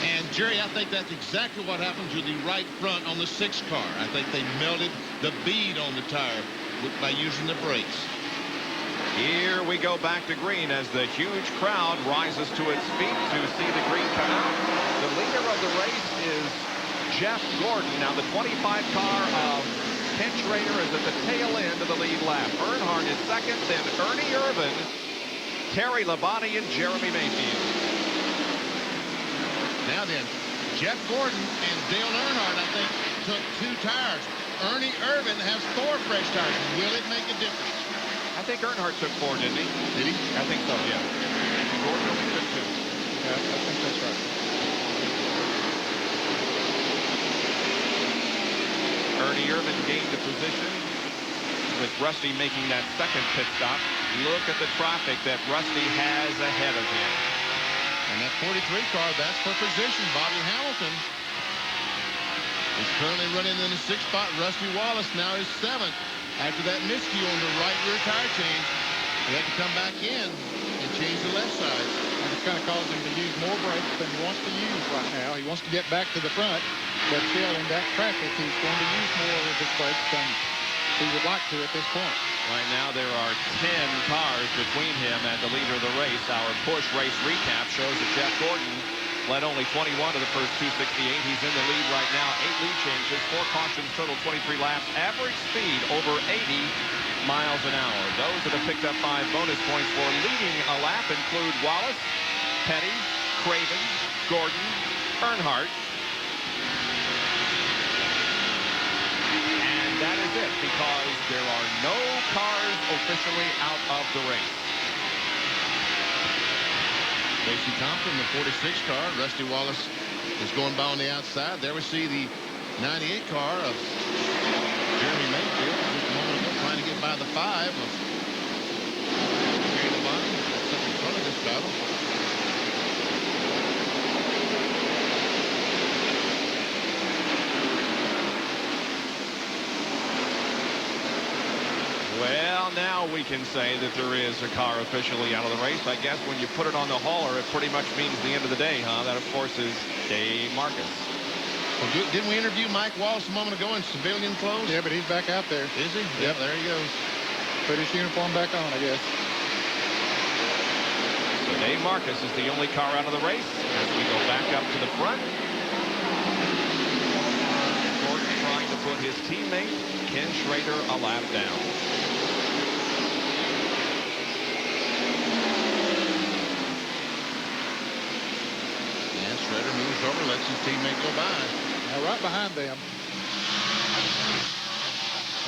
And Jerry, I think that's exactly what happened to the right front on the 6 car. I think they melted the bead on the tire by using the brakes. Here we go back to green as the huge crowd rises to its feet to see the green come out. The leader of the race is Jeff Gordon. Now the 25 car of Ken Schrader is at the tail end of the lead lap. Earnhardt is second, then Ernie Irvin, Terry Labonte, and Jeremy Mayfield. Now then, Jeff Gordon and Dale Earnhardt, I think, took 2 tires. Ernie Irvin has 4 fresh tires. Will it make a difference? I think Earnhardt took 4, didn't he? Did he? I think so, yeah. Gordon only took 2. Yeah, I think that's right. Ernie Irvin gained the position with Rusty making that second pit stop. Look at the traffic that Rusty has ahead of him. And that 43 car, that's for position. Bobby Hamilton is currently running in the 6th spot. Rusty Wallace now is 7th. After that miscue on the right rear tire change, he had to come back in and change the left side. And it's going to cause him to use more brakes than he wants to use right now. He wants to get back to the front, but still in that traffic, he's going to use more of his brakes than he would like to at this point. Right now there are 10 cars between him and the leader of the race. Our Busch race recap shows that Jeff Gordon led only 21 of the first 268. He's in the lead right now. 8 lead changes, 4 cautions, total 23 laps. Average speed over 80 miles an hour. Those that have picked up 5 bonus points for leading a lap include Wallace, Petty, Craven, Gordon, Earnhardt. And that is it, because there are no cars officially out of the race. Casey Compton, the 46 car. Rusty Wallace is going by on the outside. There we see the 98 car of Jeremy Mayfield. Just a moment ago, trying to get by the 5 of Gary Labonte. That's up in front of this battle. Well, now we can say that there is a car officially out of the race. I guess when you put it on the hauler, it pretty much means the end of the day, huh? That, of course, is Dave Marcus. Well, didn't we interview Mike Wallace a moment ago in civilian clothes? Yeah, but he's back out there. Is he? Yep, there he goes. Put his uniform back on, I guess. So Dave Marcus is the only car out of the race as we go back up to the front. Gordon trying to put his teammate, Ken Schrader, a lap down. Schrader moves over, lets his teammate go by. Now right behind them,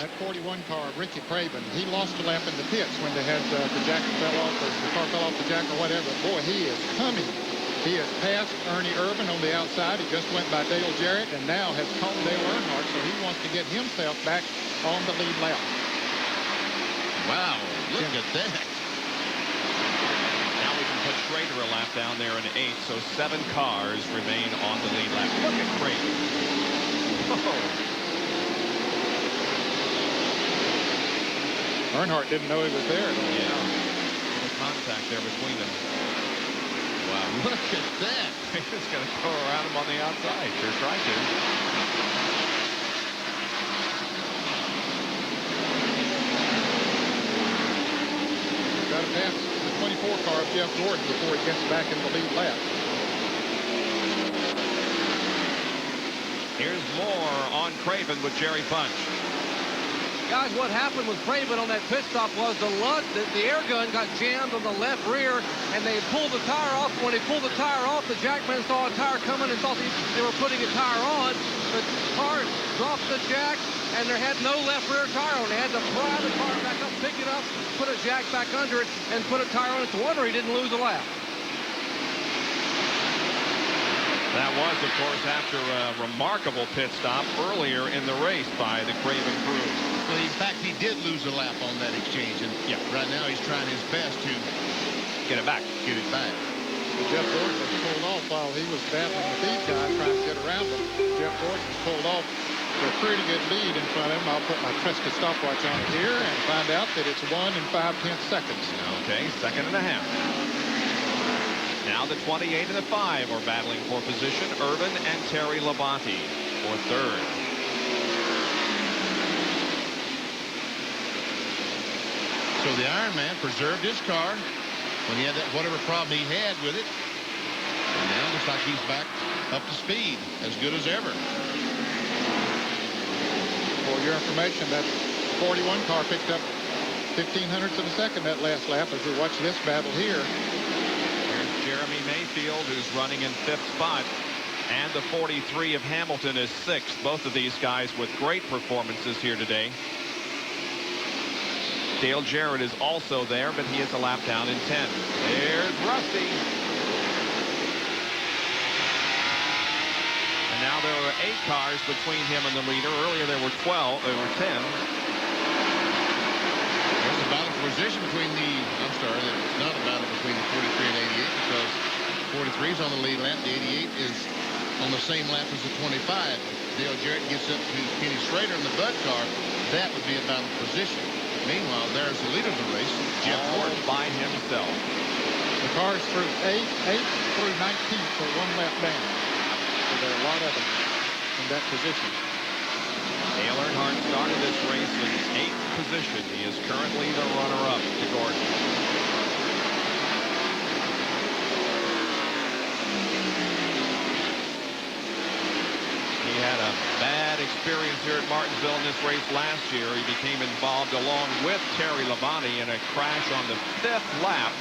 that 41 car, Ricky Craven, he lost a lap in the pits when they had the jack fell off, or the car fell off the jack or whatever. Boy, he is coming. He has passed Ernie Irvin on the outside. He just went by Dale Jarrett and now has caught Dale Earnhardt, so he wants to get himself back on the lead lap. Wow, look at that. Put Schrader a lap down there in 8th, so 7 cars remain on the lead lap. Look at Craven. Earnhardt didn't know he was there. Yeah. No contact there between them. Wow. Look at that. He's going to go around him on the outside. Sure tried to. Got to pass the 24 car of Jeff Gordon before he gets back in the lead lap. Here's more on Craven with Jerry Bunch. Guys, what happened with Craven on that pit stop was the air gun got jammed on the left rear, and they pulled the tire off. When they pulled the tire off, the jackman saw a tire coming and thought they were putting a tire on. The car dropped the jack, and there had no left rear tire on. They had to pry the car back up, pick it up, put a jack back under it, and put a tire on it. It's a wonder he didn't lose a lap. That was, of course, after a remarkable pit stop earlier in the race by the Craven crew. Well, in fact, he did lose a lap on that exchange, and yeah, right now he's trying his best to get it back. Get it back. Jeff Gordon was pulled off while he was battling the feed guy trying to get around him. Jeff Gordon was pulled off for a pretty good lead in front of him. I'll put my trusty stopwatch on it here and find out that it's 1 5/10 seconds. Okay, 2.5 seconds. Now the 28 and the 5 are battling for position. Irvin and Terry Labonte for third. So the Ironman preserved his car when he had that whatever problem he had with it. And now it looks like he's back up to speed, as good as ever. For your information, that 41 car picked up 0.15 of a second that last lap as we watch this battle here. Here's Jeremy Mayfield, who's running in 5th spot. And the 43 of Hamilton is 6th. Both of these guys with great performances here today. Dale Jarrett is also there, but he is a lap down in 10th. There's Rusty. And now there are 8 cars between him and the leader. Earlier there were 12. There were 10. There's a battle for position between the, I'm sorry, it's not a battle between the 43 and 88 because 43 is on the lead lap. The 88 is on the same lap as the 25. Dale Jarrett gets up to Kenny Schrader in the Bud car. That would be a battle for position. Meanwhile, there's the leader of the race, Jeff Gordon, by himself. The cars through 8 through 19 for 1 lap down. So there are a lot of them in that position. Dale Earnhardt started this race in 8th position. He is currently the runner-up to Gordon. He had a bad experience here at Martinsville in this race last year. He became involved along with Terry Labonte in a crash on the 5th lap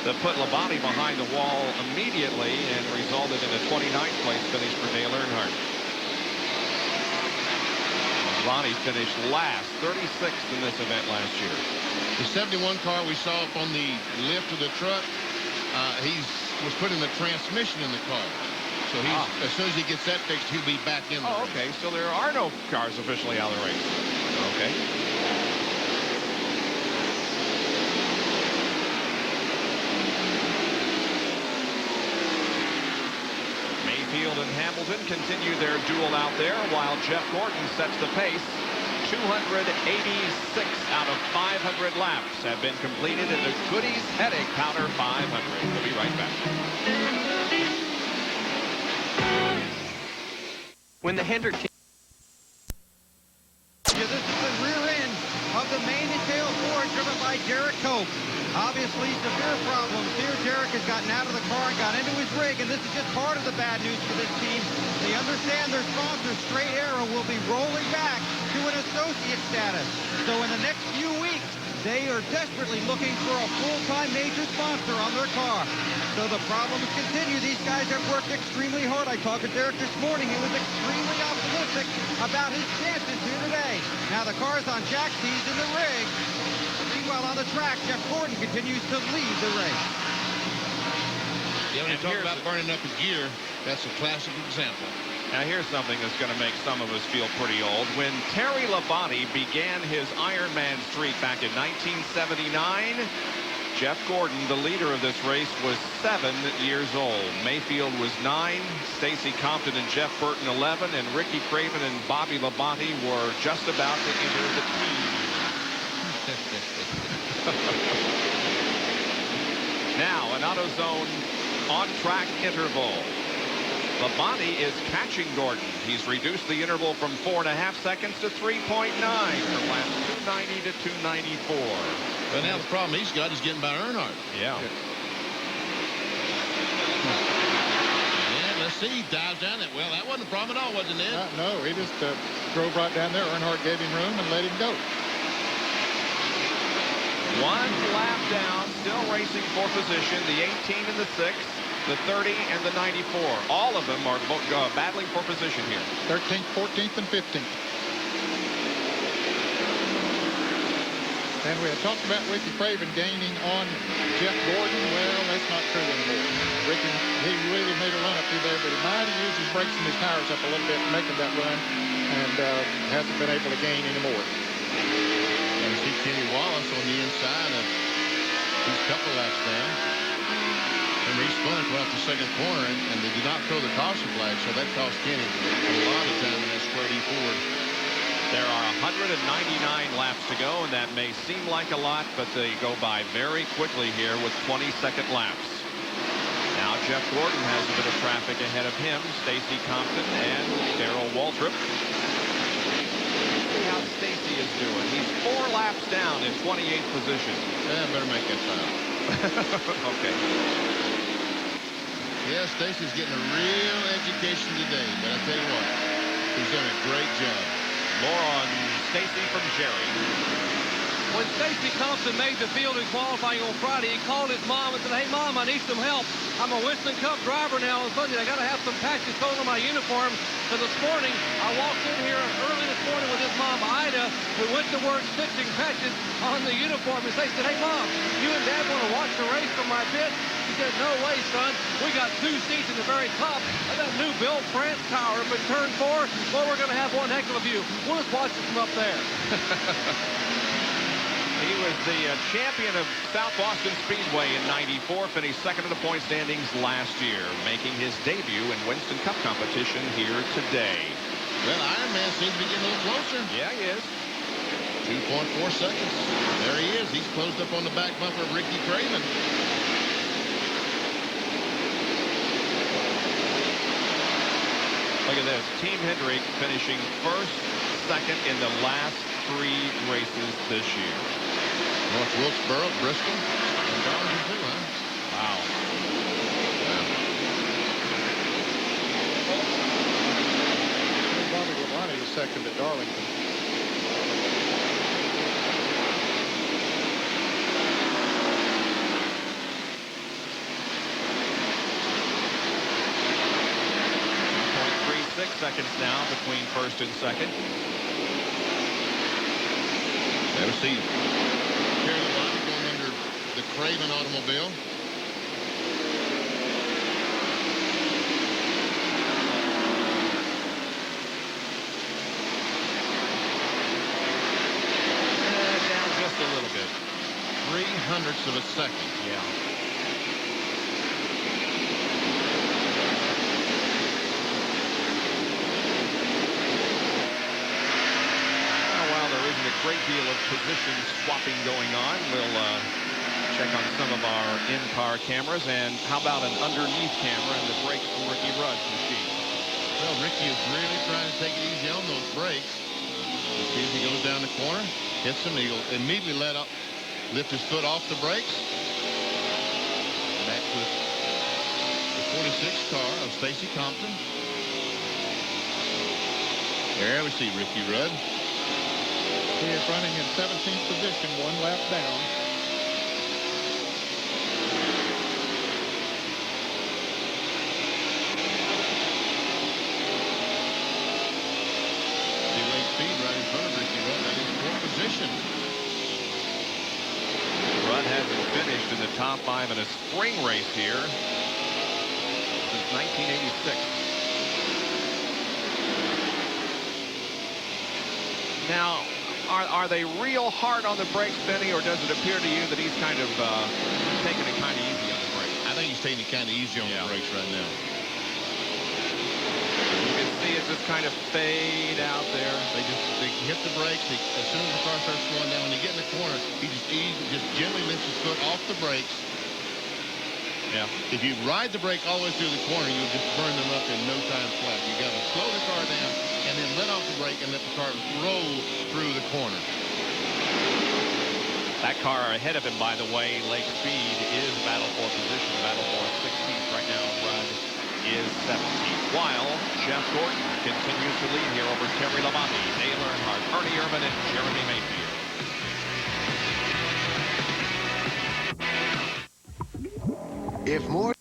that put Labonte behind the wall immediately and resulted in a 29th place finish for Dale Earnhardt. Labonte finished last, 36th in this event last year. The 71 car we saw up on the lift of the truck, he was putting the transmission in the car. So he's, as soon as he gets that fixed, he'll be back in the race. Okay, so there are no cars officially out of the race. Okay. Mayfield and Hamilton continue their duel out there while Jeff Gordon sets the pace. 286 out of 500 laps have been completed in the Goody's Headache Powder 500. We'll be right back. When the Hendrick team... Yeah, this is the rear end of the main and tail Ford driven by Derek Cope. Obviously, severe problems here. Derek has gotten out of the car and got into his rig, and this is just part of the bad news for this team. They understand their sponsor, Straight Arrow, will be rolling back to an associate status. So in the next few weeks, they are desperately looking for a full-time major sponsor on their car. So the problems continue. These guys have worked extremely hard. I talked to Derek this morning. He was extremely optimistic about his chances here today. Now the car's on Jack Seas in the rig. Meanwhile, on the track, Jeff Gordon continues to lead the race. Yeah, when you talk about burning up a gear, that's a classic example. Now here's something that's going to make some of us feel pretty old. When Terry Labonte began his Ironman streak back in 1979, Jeff Gordon, the leader of this race, was 7 years old. Mayfield was 9, Stacy Compton and Jeff Burton 11, and Ricky Craven and Bobby Labonte were just about to enter the teens. Now an AutoZone on-track interval. Labonte is catching Gordon. He's reduced the interval from 4.5 seconds to 3.9 from laps 290 to 294. But now the problem he's got is getting by Earnhardt. Yeah. And let's see, he dives down that. Well, that wasn't a problem at all, wasn't it, Ned? No, he just drove right down there. Earnhardt gave him room and let him go. 1 lap down, still racing for position. The 18 and the 6. The 30 and the 94. All of them are battling for position here. 13th, 14th, and 15th. And we had talked about Ricky Craven gaining on Jeff Gordon. Well, that's not true anymore. Ricky, he really made a run up through there, but he might have used his brakes and his tires up a little bit making that run, and hasn't been able to gain anymore. You see Kenny Wallace on the inside of these couple laps down. Remember, he spun off the second corner, and they did not throw the caution flag, so that cost Kenny a lot of time in that square D Ford. There are 199 laps to go, and that may seem like a lot, but they go by very quickly here with 20-second laps. Now Jeff Gordon has a bit of traffic ahead of him. Stacy Compton and Darrell Waltrip. See how Stacy is doing. He's 4 laps down in 28th position. Yeah, better make that foul. Okay. Yeah, Stacy's getting a real education today, but I tell you what, he's done a great job. More on Stacy from Jerry. When Stacy Compton made the field in qualifying on Friday, he called his mom and said, "Hey, Mom, I need some help. I'm a Winston Cup driver now on Sunday. I got to have some patches thrown on my uniform." So this morning, I walked in here early this morning with his mom, Ida, who went to work stitching patches on the uniform. And Stacy said, "Hey, Mom, you and Dad want to watch the race from my pit?" She said, "No way, son. We got 2 seats in the very top of that new Bill France tower up in turn 4. Well, we're going to have one heck of a view. We'll just watch it from up there." He was the champion of South Boston Speedway in '94, finished second in the point standings last year, making his debut in Winston Cup competition here today. Well, Ironman seems to be getting a little closer. Yeah, he is. 2.4 seconds. There he is. He's closed up on the back bumper of Ricky Craven. Look at this. Team Hendrick finishing first, second in the last 3 races this year. North Wilkesboro, Bristol, and Darlington too, huh? Wow. Bobby Labonte is second at Darlington. Seconds now between first and second. Never see Terry Labonte going under the Craven automobile. Down just a little bit. 0.03 of a second. Yeah. A great deal of position swapping going on. We'll check on some of our in-car cameras. And how about an underneath camera and the brakes from Ricky Rudd's machine? Well, Ricky is really trying to take it easy on those brakes. Let's see if he goes down the corner, hits him, he'll immediately lift his foot off the brakes. Back with the 46 car of Stacy Compton. There we see Ricky Rudd. He is running in 17th position, 1 lap down. Speedway speed right in front of Ricky Rudd. That is 4th position. Rudd hasn't finished in the top 5 in a spring race here since 1986. Now, are they real hard on the brakes, Benny, or does it appear to you that he's kind of taking it kind of easy on the brakes? I think he's taking it kind of easy on the brakes right now. You can see it just kind of fade out there. They hit the brakes. As soon as the car starts slowing down, when they get in the corner, he just gently lifts his foot off the brakes. Yeah. If you ride the brake all the way through the corner, you'll just burn them up in no time flat. You got to slow the car down and then let off the brake and let the car roll through the corner. That car ahead of him, by the way, Lake Speed, is battle for position. Battle for 16th right now. Rudd is 17th. While Jeff Gordon continues to lead here over Terry Labonte, Dale Earnhardt, Ernie Irvan, and Jeremy Mayfield. If more...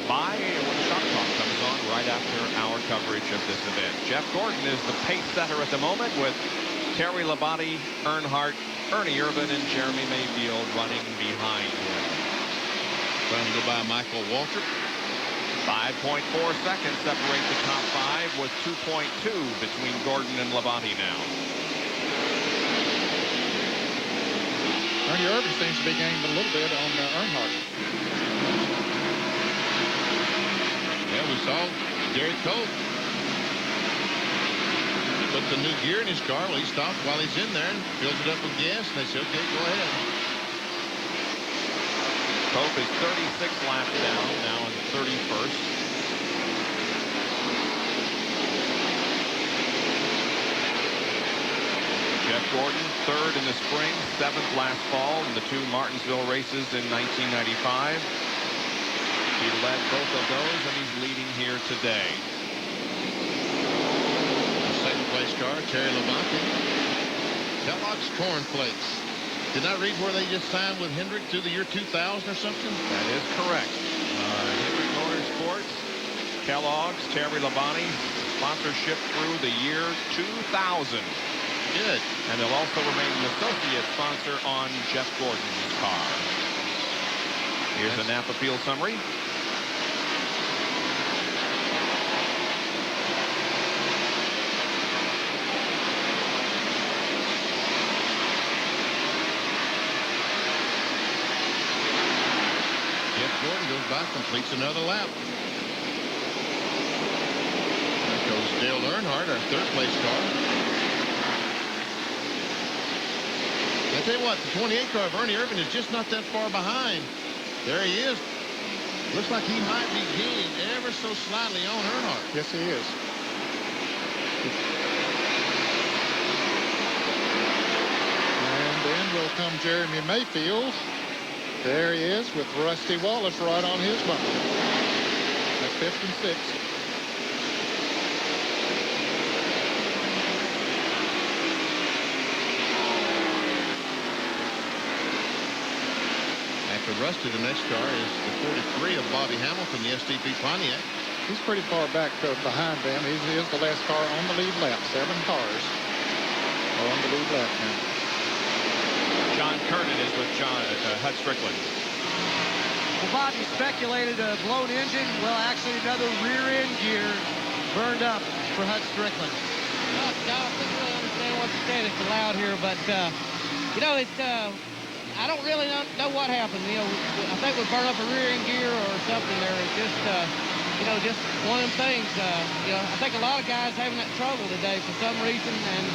Bye when Shop Talk comes on right after our coverage of this event. Jeff Gordon is the pace setter at the moment with Terry Labonte, Earnhardt, Ernie Irvan, and Jeremy Mayfield running behind him. Trying to go by Michael Waltrip. 5.4 seconds separate the top 5 with 2.2 between Gordon and Labonte now. Ernie Irvan seems to be gaining a little bit on Earnhardt. Yeah, we saw Derek Cole put the new gear in his car. Well, he stopped while he's in there and fills it up with gas. And they said, okay, go ahead. Pope is 36 laps down, now in 31st. Jeff Gordon, third in the spring, seventh last fall in the 2 Martinsville races in 1995. He led both of those, and he's leading here today. Second place car, Terry Labonte. Kellogg's Cornflakes. Did I read where they just signed with Hendrick through the year 2000 or something? That is correct. Hendrick Motorsports, Kellogg's, Terry Labonte, sponsorship through the year 2000. Good. And they'll also remain an associate sponsor on Jeff Gordon's car. Here's the Napa field summary. Gordon goes by, completes another lap. There goes Dale Earnhardt, our third place car. I tell you what, the 28 car of Ernie Irvin is just not that far behind. There he is. Looks like he might be gaining ever so slightly on Earnhardt. Yes, he is. And then will come Jeremy Mayfield. There he is with Rusty Wallace right on his bumper. That's 5th and 6th. After Rusty, the next car is the 43 of Bobby Hamilton, the STP Pontiac. He's pretty far back behind them. He is the last car on the lead lap. 7 cars are on the lead lap now. John Kernan is with Hut Strickland. Well, Bob, you speculated a blown engine. Well, actually, another rear end gear burned up for Hut Strickland. Well, Scott, I don't really understand what you said. It's allowed here, but, you know, it's, I don't really know what happened. You know, I think we burned up a rear end gear or something there. It's just, you know, just one of them things. You know, I think a lot of guys having that trouble today for some reason, and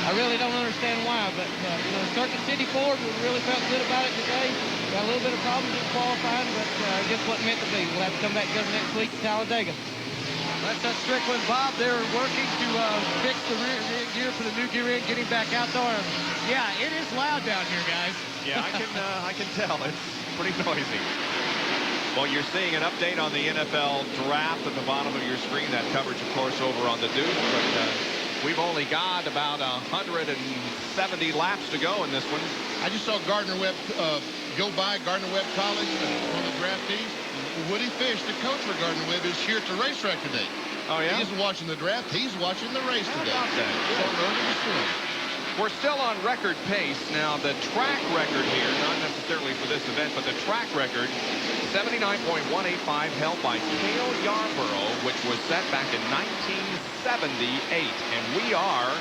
I really don't understand why. But, you know, Circuit City Ford really felt good about it today. Got a little bit of problems in qualifying, but just wasn't meant to be. We'll have to come back together next week to Talladega. That's Hut Strickland. Bob, they're working to fix the rear end gear for the new gear end, getting back out there. Yeah, it is loud down here, guys. Yeah, I can tell. It's pretty noisy. Well, you're seeing an update on the NFL draft at the bottom of your screen. That coverage, of course, over on the Deuce. But we've only got about 170 laps to go in this one. I just saw Gardner-Webb go by, Gardner-Webb College, one of the draftees. Woody Fish, the coach for Gardner-Webb, is here at the racetrack today. Oh, yeah? He isn't watching the draft. He's watching the race today. How about that? So early to swim. We're still on record pace. Now, the track record here, not necessarily for this event, but the track record, 79.185 held by Cale Yarborough, which was set back in 1978. And we are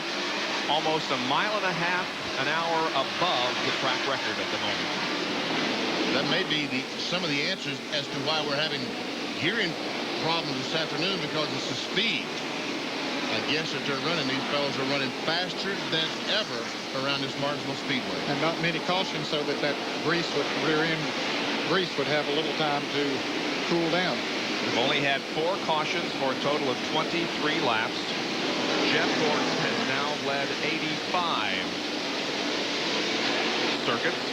almost a mile and a half an hour above the track record at the moment. That may be some of the answers as to why we're having hearing problems this afternoon, because it's the speed. I guess that they're running. These fellows are running faster than ever around this Martinsville Speedway. And not many cautions, so that grease would, rear end grease would have a little time to cool down. We've only had 4 cautions for a total of 23 laps. Jeff Gordon has now led 85 circuits.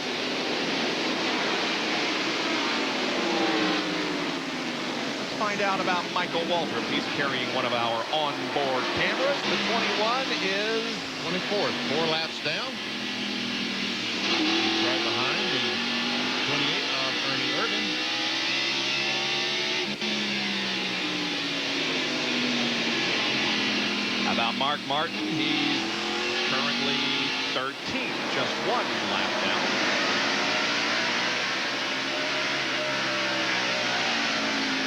Find out about Michael Waltrip. He's carrying one of our onboard cameras. The 21 is 24th, 4 laps down. He's right behind the 28 of Ernie Irvin. How about Mark Martin? He's currently 13th, just 1 lap down.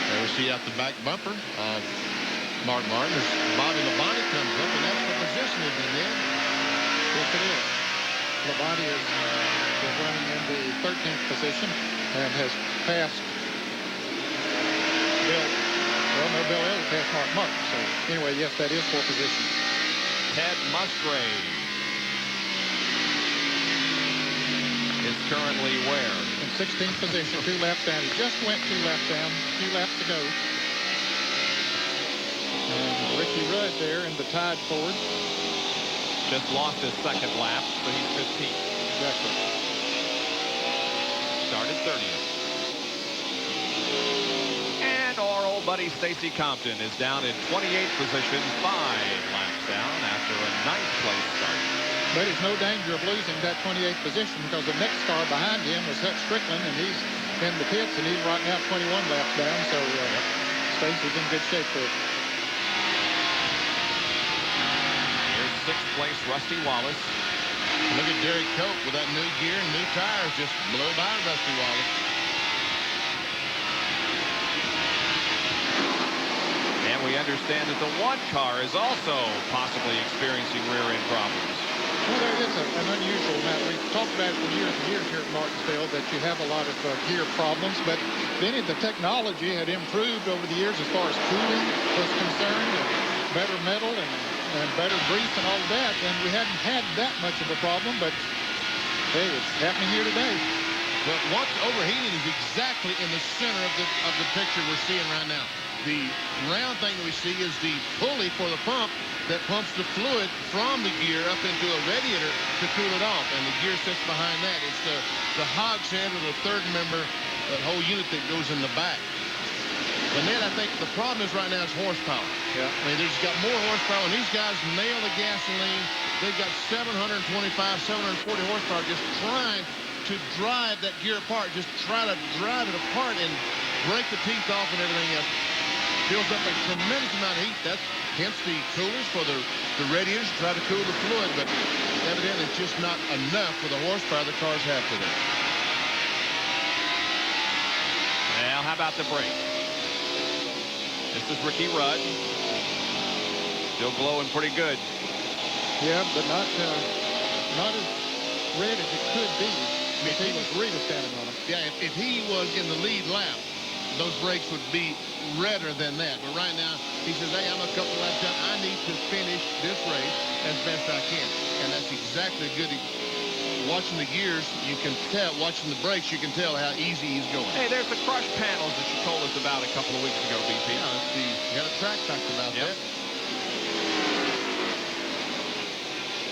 There we see out the back bumper of Mark Martin as Bobby Labonte comes up, and that's the position he's in there. Yes, it is. Labonte is running in the 13th position and has passed Bill. Well, no, Bill Elliott passed Mark Martin. So anyway, yes, that is for position. Ted Musgrave is currently where? In 16th position, 2 laps down. He just went 2 laps down, 2 laps to go. And Ricky Rudd there in the tied Ford. Just lost his second lap, so he's 15th. Exactly. Started 30th. And our old buddy Stacy Compton is down in 28th position, 5 laps down after a 9th place start. But he's no danger of losing that 28th position because the next car behind him is Hutch Strickland, and he's in the pits, and he's right now 21 laps down, so Stacy's in good shape there. 6th place, Rusty Wallace. Look at Derek Cope with that new gear and new tires. Just blow by Rusty Wallace. And we understand that the 1 car is also possibly experiencing rear-end problems. Well, there is an unusual amount. We've talked about it for years and years here at Martinsville that you have a lot of gear problems, but then the technology had improved over the years as far as cooling was concerned, and better metal and better grease and all that, and we hadn't had that much of a problem, but hey, it's happening here today. But what's overheating is exactly in the center of the picture we're seeing right now. The round thing we see is the pulley for the pump that pumps the fluid from the gear up into a radiator to cool it off, and the gear sits behind that. It's the hogshead or the third member, that whole unit that goes in the back. But then I think the problem is right now is horsepower. Yeah. I mean, there's got more horsepower, and these guys nail the gasoline. They've got 725, 740 horsepower just trying to drive that gear apart, just try to drive it apart and break the teeth off and everything else. Builds up a tremendous amount of heat. That's hence the coolers for the radiators to try to cool the fluid, but evidently it's just not enough for the horsepower the cars have today. Well, how about the brake? This is Ricky Rudd. Still glowing pretty good. Yeah, but not as red as it could be if he was really standing on them. Yeah, if he was in the lead lap, those brakes would be redder than that. But right now, he says, hey, I'm a couple laps done. I need to finish this race as best I can. And that's exactly good. Watching the gears, you can tell. Watching the brakes, you can tell how easy he's going. Hey, there's the crush panels that you told us about a couple of weeks ago, BP. Yeah, you got a track talked about that.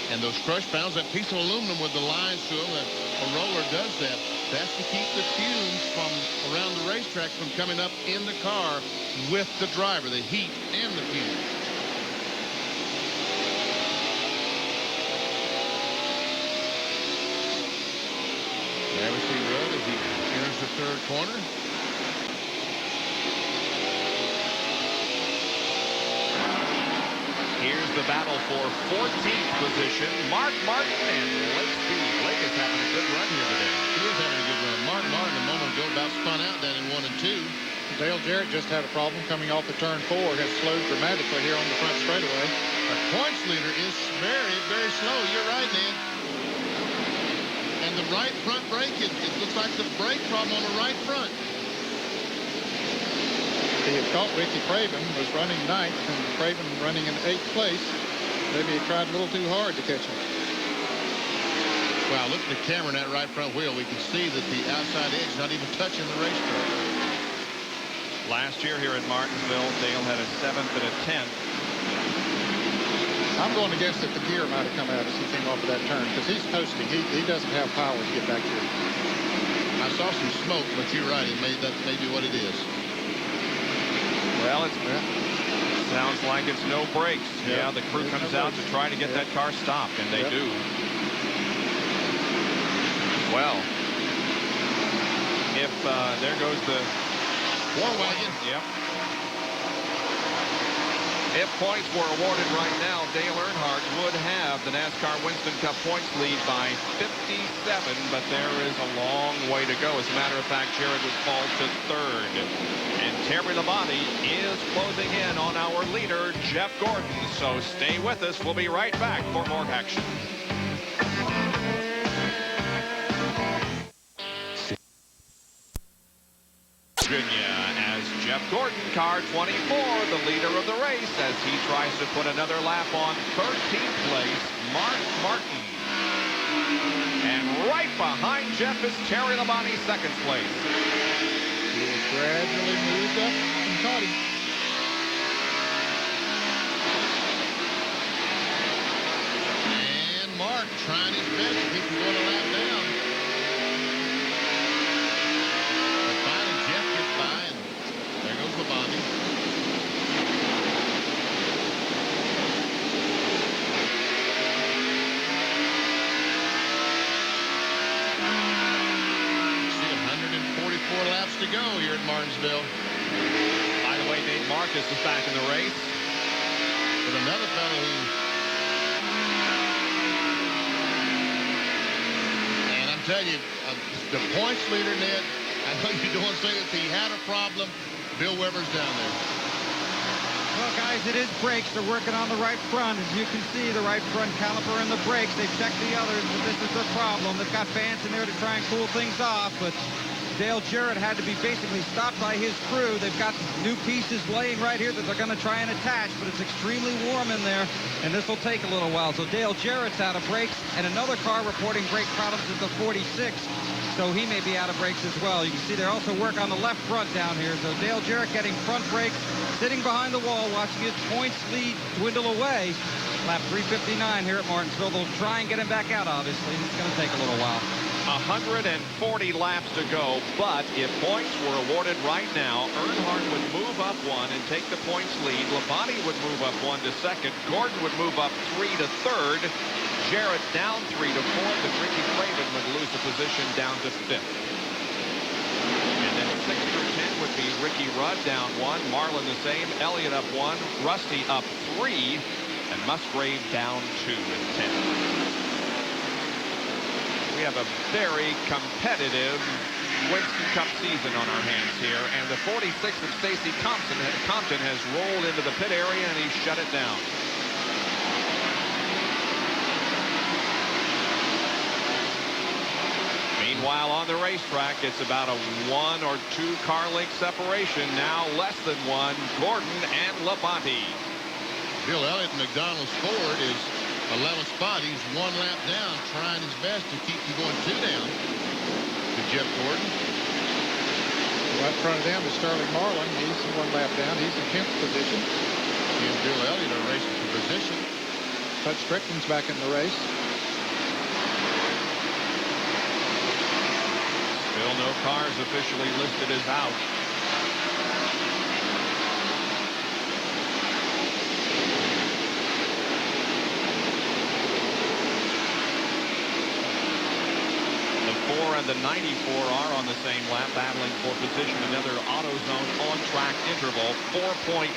And those crush panels, that piece of aluminum with the lines to them, a roller does that. That's to keep the fumes from around the racetrack from coming up in the car with the driver, the heat and the fumes. There we see Rudd as he enters the third corner. Here's the battle for 14th position. Mark Martin and Lake Speed. Lake is having a good run here today. He is having a good run. Mark Martin a moment ago about spun out down in 1 and 2. Dale Jarrett just had a problem coming off the turn 4. Has slowed dramatically here on the front straightaway. The points leader is very, very slow. You're right, Ned. And the right front brake, it looks like the brake problem on the right front. He had caught Ricky Craven, was running 9th, and Craven running in 8th place. Maybe he tried a little too hard to catch him. Wow, look at the camera in that right front wheel. We can see that the outside edge is not even touching the racetrack. Last year here at Martinsville, Dale had a 7th and a 10th. I'm going to guess that the gear might have come out as he came off of that turn because he's coasting. He doesn't have power to get back here. I saw some smoke, but you're right. That may be what it is. Well, it sounds like it's no brakes. Yeah, the crew comes out to try to get that car stopped, and they do. Well, if there goes the war wagon. Yep. If points were awarded right now, Dale Earnhardt would have the NASCAR Winston Cup points lead by 57, but there is a long way to go. As a matter of fact, Jared would fall to 3rd. And Terry Labonte is closing in on our leader, Jeff Gordon. So stay with us. We'll be right back for more action. Virginia, as Jeff Gordon, car 24, the leader of the race, as he tries to put another lap on 13th place, Mark Martin. And right behind Jeff is Terry Labonte, second place. He has gradually moved up and caught him. And Mark trying his best to keep him going a lap down. But finally, Jeff gets by, and there goes Labonte. See, 144 laps to go here at Martinsville. By the way, Dave Marcus is back in the race. But another fellow who... And I'm telling you, the points leader, Ned, I know you don't want to say that he had a problem. Bill Weber's down there. Well, guys, it is brakes. They're working on the right front. As you can see, the right front caliper and the brakes. They've checked the others, but this is the problem. They've got fans in there to try and cool things off, but Dale Jarrett had to be basically stopped by his crew. They've got new pieces laying right here that they're going to try and attach, but it's extremely warm in there, and this will take a little while. So Dale Jarrett's out of brakes, and another car reporting brake problems is the 46. So he may be out of brakes as well. You can see they also work on the left front down here. So Dale Jarrett getting front brakes, sitting behind the wall, watching his points lead dwindle away. Lap 359 here at Martinsville. They'll try and get him back out, obviously. It's going to take a little while. 140 laps to go, but if points were awarded right now, Earnhardt would move up one and take the points lead. Labonte would move up one to second. Gordon would move up 3 to third. Jarrett down 3 to fourth, and Ricky Craven would lose a position down to fifth. And then 6 through 10 would be Ricky Rudd down 1, Marlin the same, Elliott up 1, Rusty up 3, and Musgrave down 2 in 10. We have a very competitive Winston Cup season on our hands here, and the 46 of Stacy Compton has rolled into the pit area, and he's shut it down. Meanwhile, on the racetrack, it's about a 1 or 2 car length separation. Now less than 1, Gordon and Labonte. Bill Elliott, McDonald's Ford, is 11th spot. He's 1 lap down, trying his best to keep from going 2 down to Jeff Gordon. Right in front of them is Sterling Marlin. He's 1 lap down. He's in 10th position. He and Bill Elliott are racing for position. Bud Strickland's back in the race. Still no cars officially listed as out. The 4 and the 94 are on the same lap, battling for position. Another AutoZone on-track interval. 4.9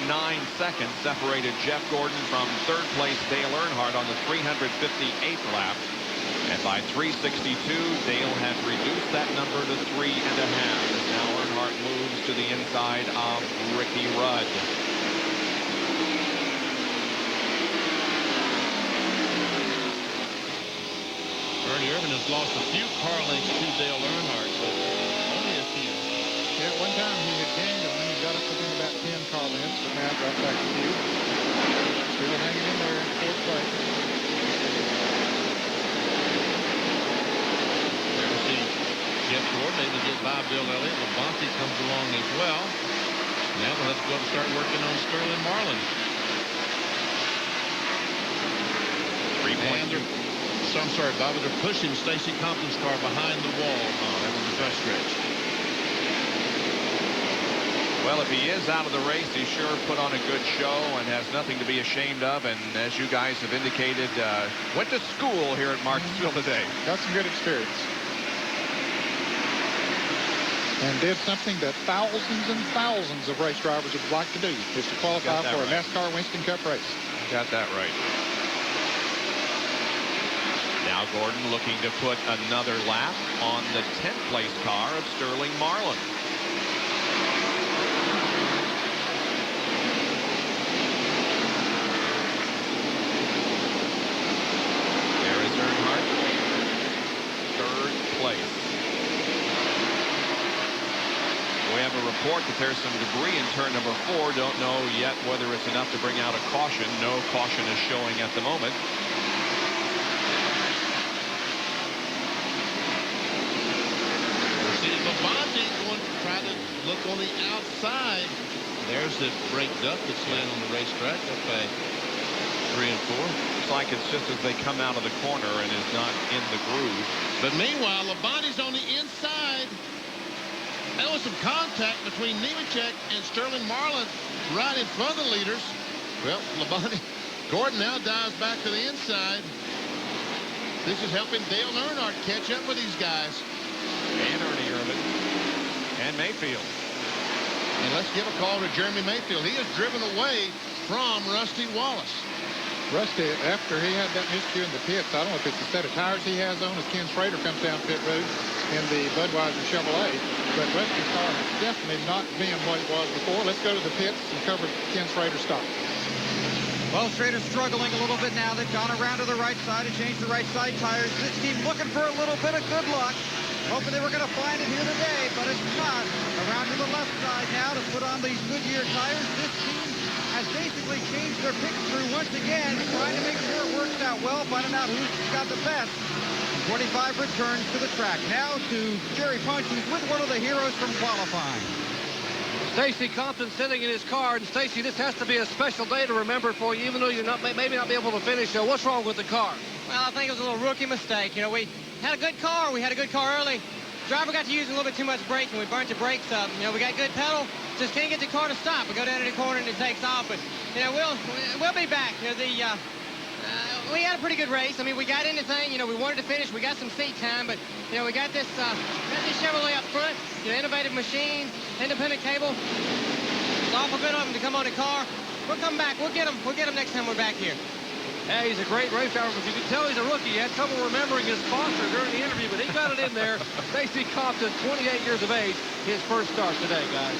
seconds separated Jeff Gordon from third place Dale Earnhardt on the 358th lap. And by 362, Dale had reduced that number to 3.5. As now Earnhardt moves to the inside of Ricky Rudd. Bernie Irvin has lost a few car lengths to Dale Earnhardt, but only a few. Yeah, at one time he had gained them when he got up within about 10 car lengths, but now dropped back a few. Still hanging in there in 4th place. Jeff Gordon able to get by Bill Elliott. Labonte comes along as well. Now we'll have to go up and start working on Sterling Marlin. 3.2. So I'm sorry, Bobby. They're pushing Stacy Compton's car behind the wall. Oh, that was a tough stretch. Well, if he is out of the race, he sure put on a good show and has nothing to be ashamed of. And as you guys have indicated, went to school here at Martinsville today. Got some good experience. And did something that thousands and thousands of race drivers would like to do, is to qualify for a NASCAR Winston Cup race. Got that right. Now Gordon looking to put another lap on the 10th place car of Sterling Marlin. There is Earnhardt, 3rd place. We have a report that there's some debris in turn number 4. Don't know yet whether it's enough to bring out a caution. No caution is showing at the moment. try to look on the outside. There's the brake duct that's laying on the racetrack up by 3 and 4. Looks like it's just as they come out of the corner and is not in the groove. But meanwhile, Labonte's on the inside. There was some contact between Nemechek and Sterling Marlin right in front of the leaders. Well, Gordon now dives back to the inside. This is helping Dale Earnhardt catch up with these guys. And Ernie Irvin. And Mayfield. And let's give a call to Jeremy Mayfield. He is driven away from Rusty Wallace. Rusty, after he had that miscue in the pits, I don't know if it's the set of tires he has on as Ken Schrader comes down pit road in the Budweiser Chevrolet, but Rusty's car is definitely not being what it was before. Let's go to the pits and cover Ken Schrader's stop. Well, Schrader's struggling a little bit now. They've gone around to the right side and changed the right side tires. This team looking for a little bit of good luck. Hoping they were going to find it here today, but it's not. Around to the left side now to put on these Goodyear tires. This team has basically changed their pick through once again, trying to make sure it works out well, finding out who's got the best. 25 returns to the track. Now to Jerry Punch, who's with one of the heroes from qualifying. Stacy Compton sitting in his car, and Stacy, this has to be a special day to remember for you, even though you're not maybe not be able to finish. What's wrong with the car? Well, I think it was a little rookie mistake. You know, we had a good car. We had a good car early. Driver got to use a little bit too much braking. We burnt the brakes up. You know, we got good pedal. Just can't get the car to stop. We go down to the corner and it takes off. But you know, we'll be back. You know, we had a pretty good race. I mean, we got in the thing. You know, we wanted to finish. We got some seat time, but you know, we got this Chevrolet up front. You know, innovative machines, independent cable. It's awful good of them to come on the car. We'll come back. We'll get them. We'll get them next time we're back here. Hey, he's a great race driver, but you can tell he's a rookie. He had trouble remembering his sponsor during the interview, but he got it in there. Stacy Compton, 28 years of age, his first start today, guys.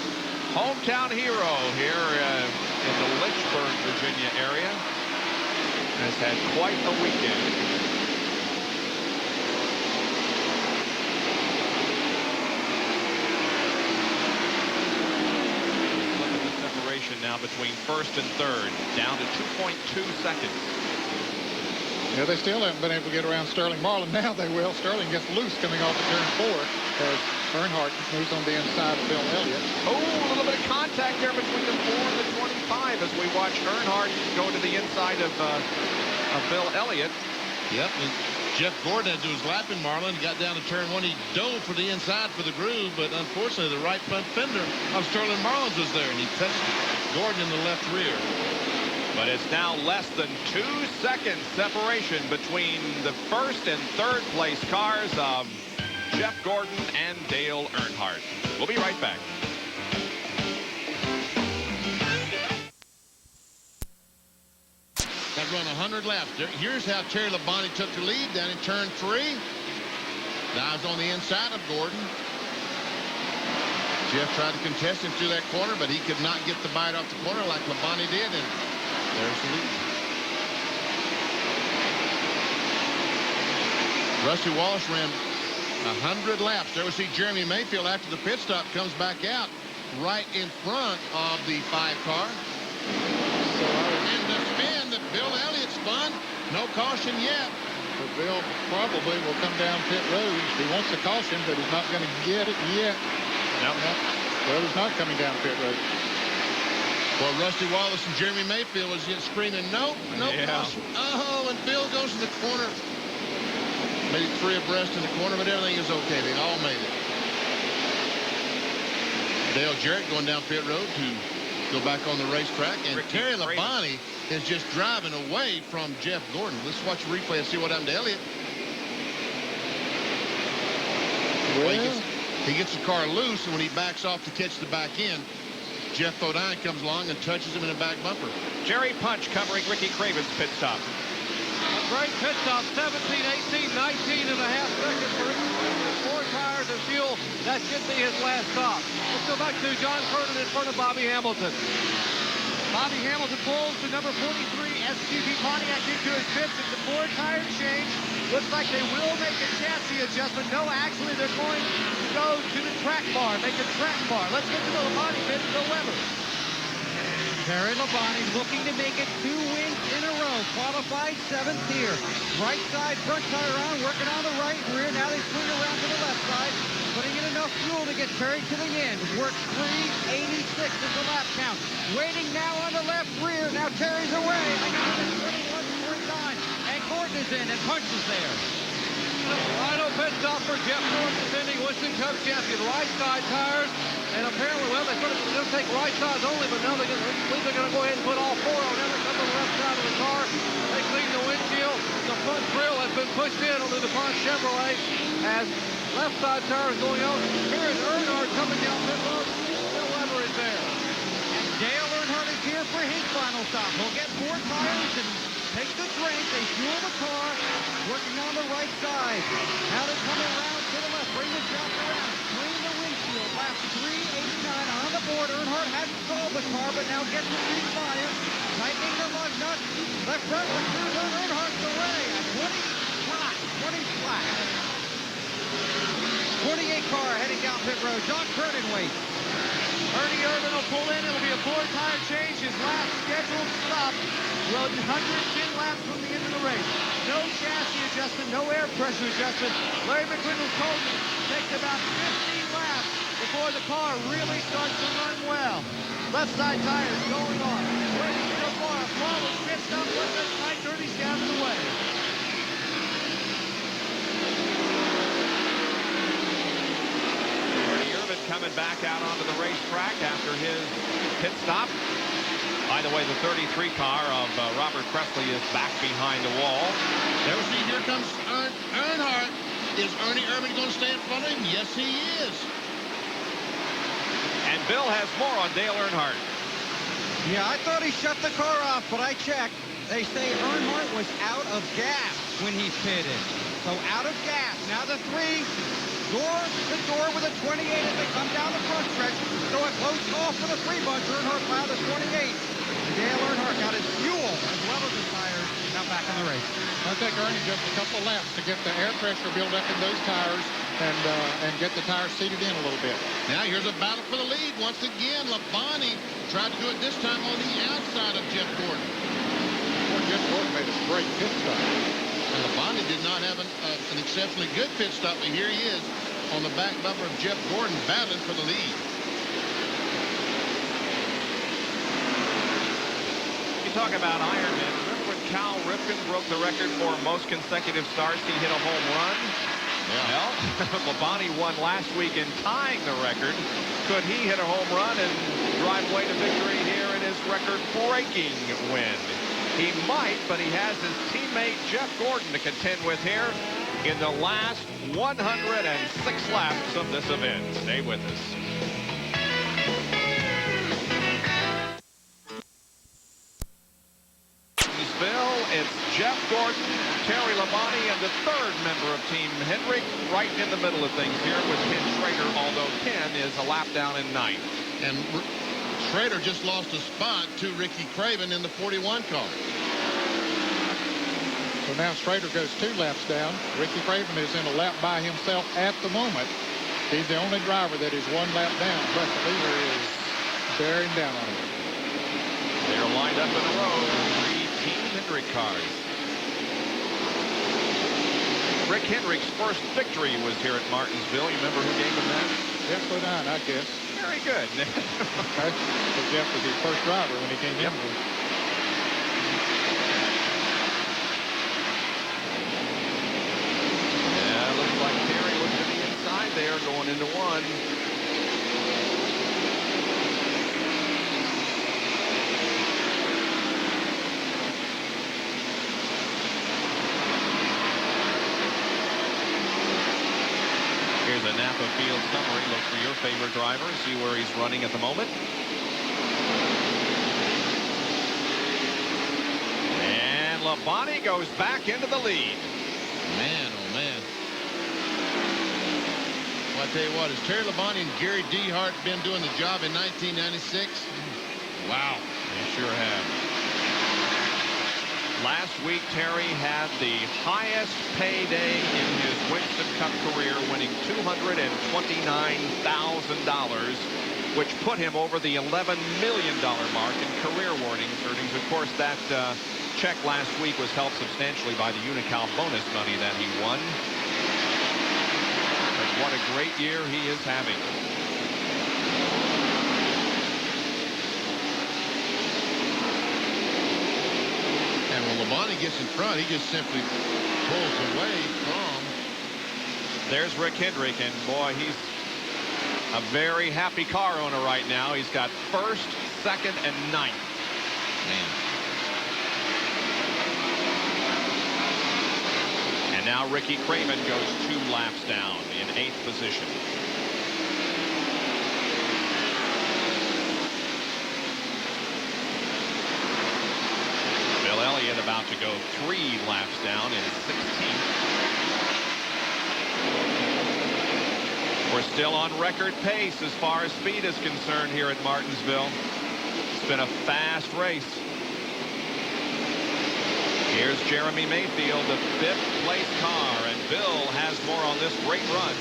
Hometown hero here in the Lynchburg, Virginia area. Has had quite a weekend. Look at the separation now between first and third, down to 2.2 seconds. Yeah, they still haven't been able to get around Sterling Marlin. Now they will. Sterling gets loose coming off of turn 4 as Earnhardt moves on the inside of Bill Elliott. Oh, a little bit of contact there between the 4 and the 25 as we watch Earnhardt go to the inside of Bill Elliott. Yep, and Jeff Gordon, as he was lapping Marlin, got down to turn 1. He dove for the inside for the groove, but unfortunately the right front fender of Sterling Marlin's was there, and he touched Gordon in the left rear. But it's now less than 2 seconds separation between the first and third place cars of Jeff Gordon and Dale Earnhardt. We'll be right back. That run 100 laps. Here's how Terry Labonte took the lead down in turn 3. Dives on the inside of Gordon. Jeff tried to contest him through that corner, but he could not get the bite off the corner like Labonte did, and there's the lead. Rusty Wallace ran 100 laps. There we see Jeremy Mayfield after the pit stop comes back out right in front of the 5 car. And the spin that Bill Elliott spun, no caution yet. But Bill probably will come down pit road. He wants a caution, but he's not going to get it yet. Nope. Well, he's not coming down pit road. Well, Rusty Wallace and Jeremy Mayfield was just screaming, nope, nope, caution. Oh, and Bill goes to the corner. Maybe 3 abreast in the corner, but everything is okay. They all made it. Dale Jarrett going down pit road to go back on the racetrack, and Terry Labonte is just driving away from Jeff Gordon. Let's watch the replay and see what happened to Elliott. Well, he gets the car loose, and when he backs off to catch the back end, Jeff Bodine comes along and touches him in the back bumper. Jerry Punch covering Ricky Craven's pit stop. A great pit stop, 17, 18, 19 and a half seconds for 4 tires of fuel. That should be his last stop. Let's go back to John Curtin in front of Bobby Hamilton. Bobby Hamilton pulls the number 43 SGP Pontiac into his pits. It's a 4 tire change. Looks like they will make a chassis adjustment. No, actually, they're going to go to the track bar, make a track bar. Let's get to the Labonte pit, Bill Weber. Terry Labonte looking to make it 2 wins in a row. Qualified 7th here. Right side, front tire on, working on the right rear. Now they swing around to the left side, putting in enough fuel to get Terry to the end. Works 3:86 is the lap count. Waiting now on the left rear. Now Terry's away. I got him at 31.9. And Gordon is in and punches there. Final pit stop for Jeff Gordon, defending Winston Cup champion. Right side tires. And apparently, well, they're going to take right sides only, but now they're going to go ahead and put all 4 on every couple of the left side of the car. They clean the windshield. The front grill has been pushed in on the DuPont Chevrolet as left side tire is going on. Here is Earnhardt coming down pit road. Bill Weber is there. And Dale Earnhardt is here for his final stop. He'll get 4 tires and take the drink. They fuel the car, working on the right side. Now they're coming around to the left. Bring the track around. Clean the windshield. Lap 3:89 on the board. Earnhardt hasn't stalled the car, but now gets the green fire. Tightening the lug nut. Left front with cruiser. Earnhardt's away at 20 flat. 28 car heading down pit road. John Kernan waits. Ernie Irvin will pull in. It'll be a 4-tire change. His last scheduled stop. Well, 110 laps from the end of the race. No chassis adjustment, no air pressure adjustment. Larry McCrindle told me it takes about 15 laps before the car really starts to run well. Left side tires going on. Ready so far. A flawless pit stop. Let the tight dirties out of the way. Coming back out onto the racetrack after his pit stop. By the way, the 33 car of Robert Presley is back behind the wall. There we see, here comes Earnhardt. Is Ernie Irvin going to stay in front of him? Yes, he is. And Bill has more on Dale Earnhardt. Yeah, I thought he shut the car off, but I checked. They say Earnhardt was out of gas when he pitted. So out of gas. Now the 3. The door with a 28 as they come down the front stretch. So a close call for the 3 bunch. Earnhardt plowed the 28. Dale Earnhardt got his fuel as well as his tires. Now back in the race. I think Ernie just a couple of laps to get the air pressure built up in those tires and get the tires seated in a little bit. Now here's a battle for the lead. Once again, Labonte tried to do it this time on the outside of Jeff Gordon. Well, Jeff Gordon made a great pit stop. And Labonte did not have an exceptionally good pit stop, but here he is on the back bumper of Jeff Gordon battling for the lead. You talk about Ironman. Remember when Cal Ripken broke the record for most consecutive starts? He hit a home run. Yeah. Well, Labonte won last week in tying the record. Could he hit a home run and drive away to victory here in his record-breaking win? He might, but he has his teammate Jeff Gordon to contend with here in the last 106 laps of this event. Stay with us. Martinsville, it's Jeff Gordon, Terry Labonte, and the 3rd member of Team Hendrick right in the middle of things here with Ken Schrader, although Ken is a lap down in 9th. And Schrader just lost a spot to Ricky Craven in the 41 car. So now Schrader goes 2 laps down. Ricky Craven is in a lap by himself at the moment. He's the only driver that is 1 lap down, but the leader is bearing down on him. They're lined up in a row, 3 Team Hendrick cars. Rick Hendrick's first victory was here at Martinsville. You remember who gave him that? Jeff Godin, I guess. Very good. Okay. So Jeff was his first driver when he came in. Yeah, looks like Terry looks to the inside there going into 1. Here's a Napa Field summary. Look for your favorite driver. See where he's running at the moment. And Labonte goes back into the lead. Man, oh man. Well, I tell you what, has Terry Labonte and Gary Dehart been doing the job in 1996? Wow. They sure have. Last week, Terry had the highest payday in his Winston Cup career, winning $229,000, which put him over the $11 million mark in career earnings. Of course, that check last week was helped substantially by the Unical bonus money that he won. But what a great year he is having. And when Labonte gets in front, he just simply pulls away from. There's Rick Hendrick, and boy, he's a very happy car owner right now. He's got first, second, and ninth. Man. And now Ricky Craven goes 2 laps down in 8th position. Bill Elliott about to go 3 laps down in 16th. We're still on record pace as far as speed is concerned here at Martinsville. It's been a fast race. Here's Jeremy Mayfield, the 5th place car, and Bill has more on this great run.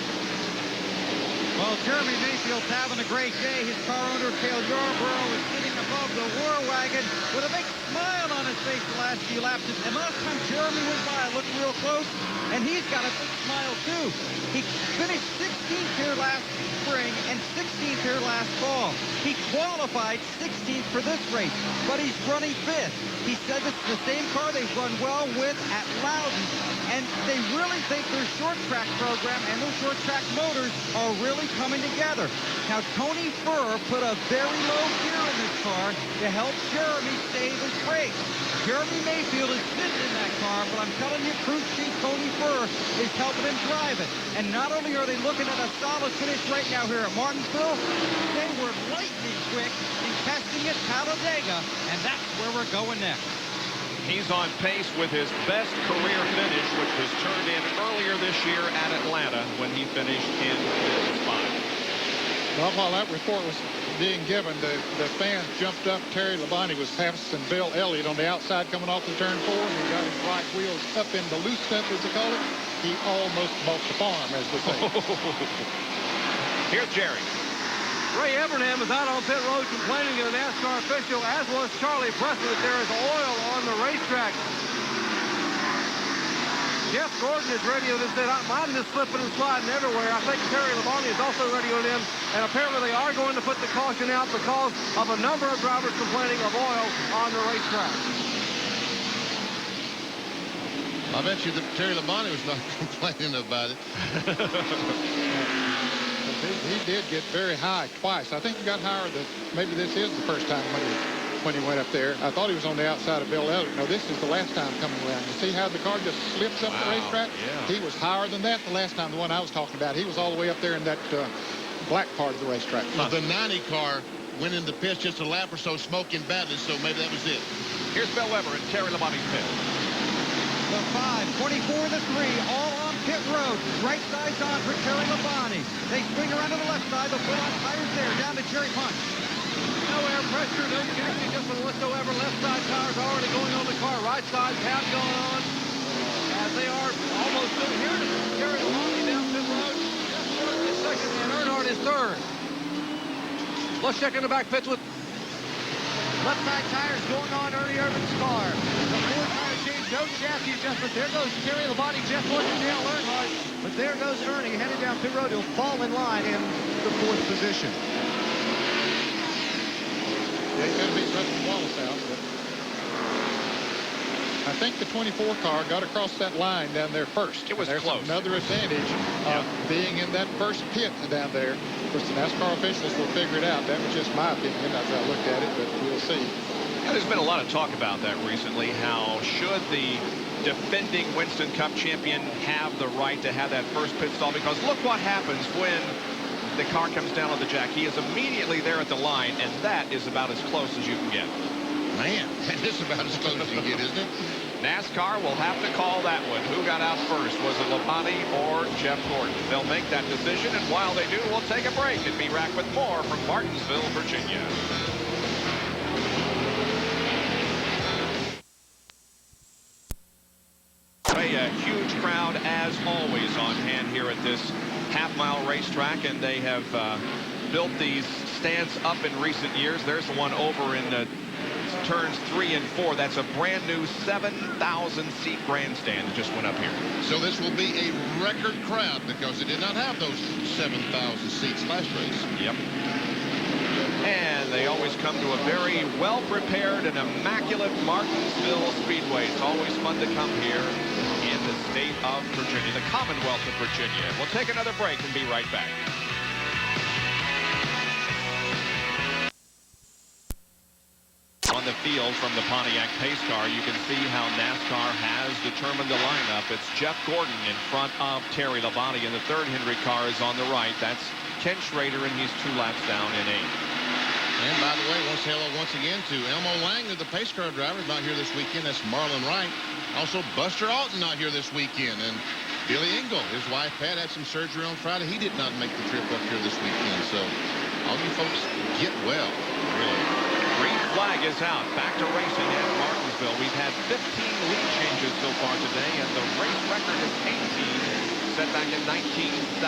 Well, Jeremy Mayfield's having a great day. His car owner, Cale Yarborough, is sitting above the war wagon with a big smile on his face the last few laps. And last time Jeremy went by, I looked real close, and he's got a big smile, too. He finished 16th here last spring and 16th here last fall. He qualified 16th for this race, but he's running 5th. He said this is the same car they've run well with at Loudon, and they really think their short track program and their short track motors are really coming together. Now, Tony Furr put a very low gear in this car to help Jeremy save his race. Jeremy Mayfield is sitting in that car, but I'm telling you, crew chief Tony Furr is helping him drive it. And not only are they looking at a solid finish right now here at Martinsville, they were lightning quick in testing at Talladega, and that's where we're going next. He's on pace with his best career finish, which was turned in earlier this year at Atlanta when he finished in 5th spot. Well, while that report was being given, the fans jumped up. Terry Labonte was passing Bill Elliott on the outside coming off the turn 4. He got his right wheels up in the loose step, as they call it. He almost bought the farm, as we say. Here's Jerry. Ray Evernham is out on pit road complaining to the NASCAR official, as was Charlie Preston, that there is oil on the racetrack. Jeff Gordon is radioed and said, mine is slipping and sliding everywhere. I think Terry Labonte is also radioed in, and apparently they are going to put the caution out because of a number of drivers complaining of oil on the racetrack. I bet you that Terry Labonte was not complaining about it. He did get very high twice. I think he got higher than maybe this is the first time when he went up there. I thought he was on the outside of Bill Elliott. No, this is the last time coming around. You see how the car just slips up the racetrack? Yeah. He was higher than that the last time, the one I was talking about. He was all the way up there in that black part of the racetrack. Well, the 90 car went in the pits just a lap or so, smoking badly, so maybe that was it. Here's Bill Weber and Terry Labonte's pit. The 5, 24, the 3, all on pit road. Right side's on for Terry Labonte. They swing around to the left side. They'll put on tires there, down to Jerry Punch. No air pressure, no checking adjustment whatsoever. Left side tires already going on the car. Right side have gone on. As they are almost through here to Terry Labonte down pit road. Jeff Gordon is second and Earnhardt is third. Let's check in the back pits with Left side tires going on Ernie Irvin's car. The 4 tire change, no chassis adjustment. There goes Terry Labonte, Jeff Gordon, and Dale Earnhardt. But there goes Ernie headed down pit road. He'll fall in line in the 4th position. Yeah, he's going to beat Rustin Wallace out. But I think the 24 car got across that line down there first. It was There's close. Another advantage of being in that first pit down there. Of course, the NASCAR officials will figure it out. That was just my opinion as I looked at it, but we'll see. Yeah, there's been a lot of talk about that recently. How should the defending Winston Cup champion have the right to have that first pit stall? Because look what happens when the car comes down on the jack. He is immediately there at the line, and that is about as close as you can get. Man, that is about as close as you get, isn't it? NASCAR will have to call that one. Who got out first? Was it Labonte or Jeff Gordon? They'll make that decision, and while they do, we'll take a break and be back with more from Martinsville, Virginia. this half-mile racetrack, and they have built these stands up in recent years. There's the one over in turns 3 and 4. That's a brand new 7,000-seat grandstand that just went up here. So this will be a record crowd because it did not have those 7,000 seats last race. Yep. And they always come to a very well-prepared and immaculate Martinsville Speedway. It's always fun to come here in the state of Virginia, the Commonwealth of Virginia. We'll take another break and be right back. On the field from the Pontiac pace car, you can see how NASCAR has determined the lineup. It's Jeff Gordon in front of Terry Labonte, and the third Hendrick car is on the right. That's Ken Schrader, and he's 2 laps down in 8th. And by the way, once hello once again to Elmo Langner, the pace car driver, not here this weekend. That's Marlon Wright. Also, Buster Alton not here this weekend. And Billy Engel, his wife Pat, had some surgery on Friday. He did not make the trip up here this weekend. So all you folks get well, really. Green flag is out. Back to racing at Martinsville. We've had 15 lead changes so far today, and the race record is 18, set back in 1979.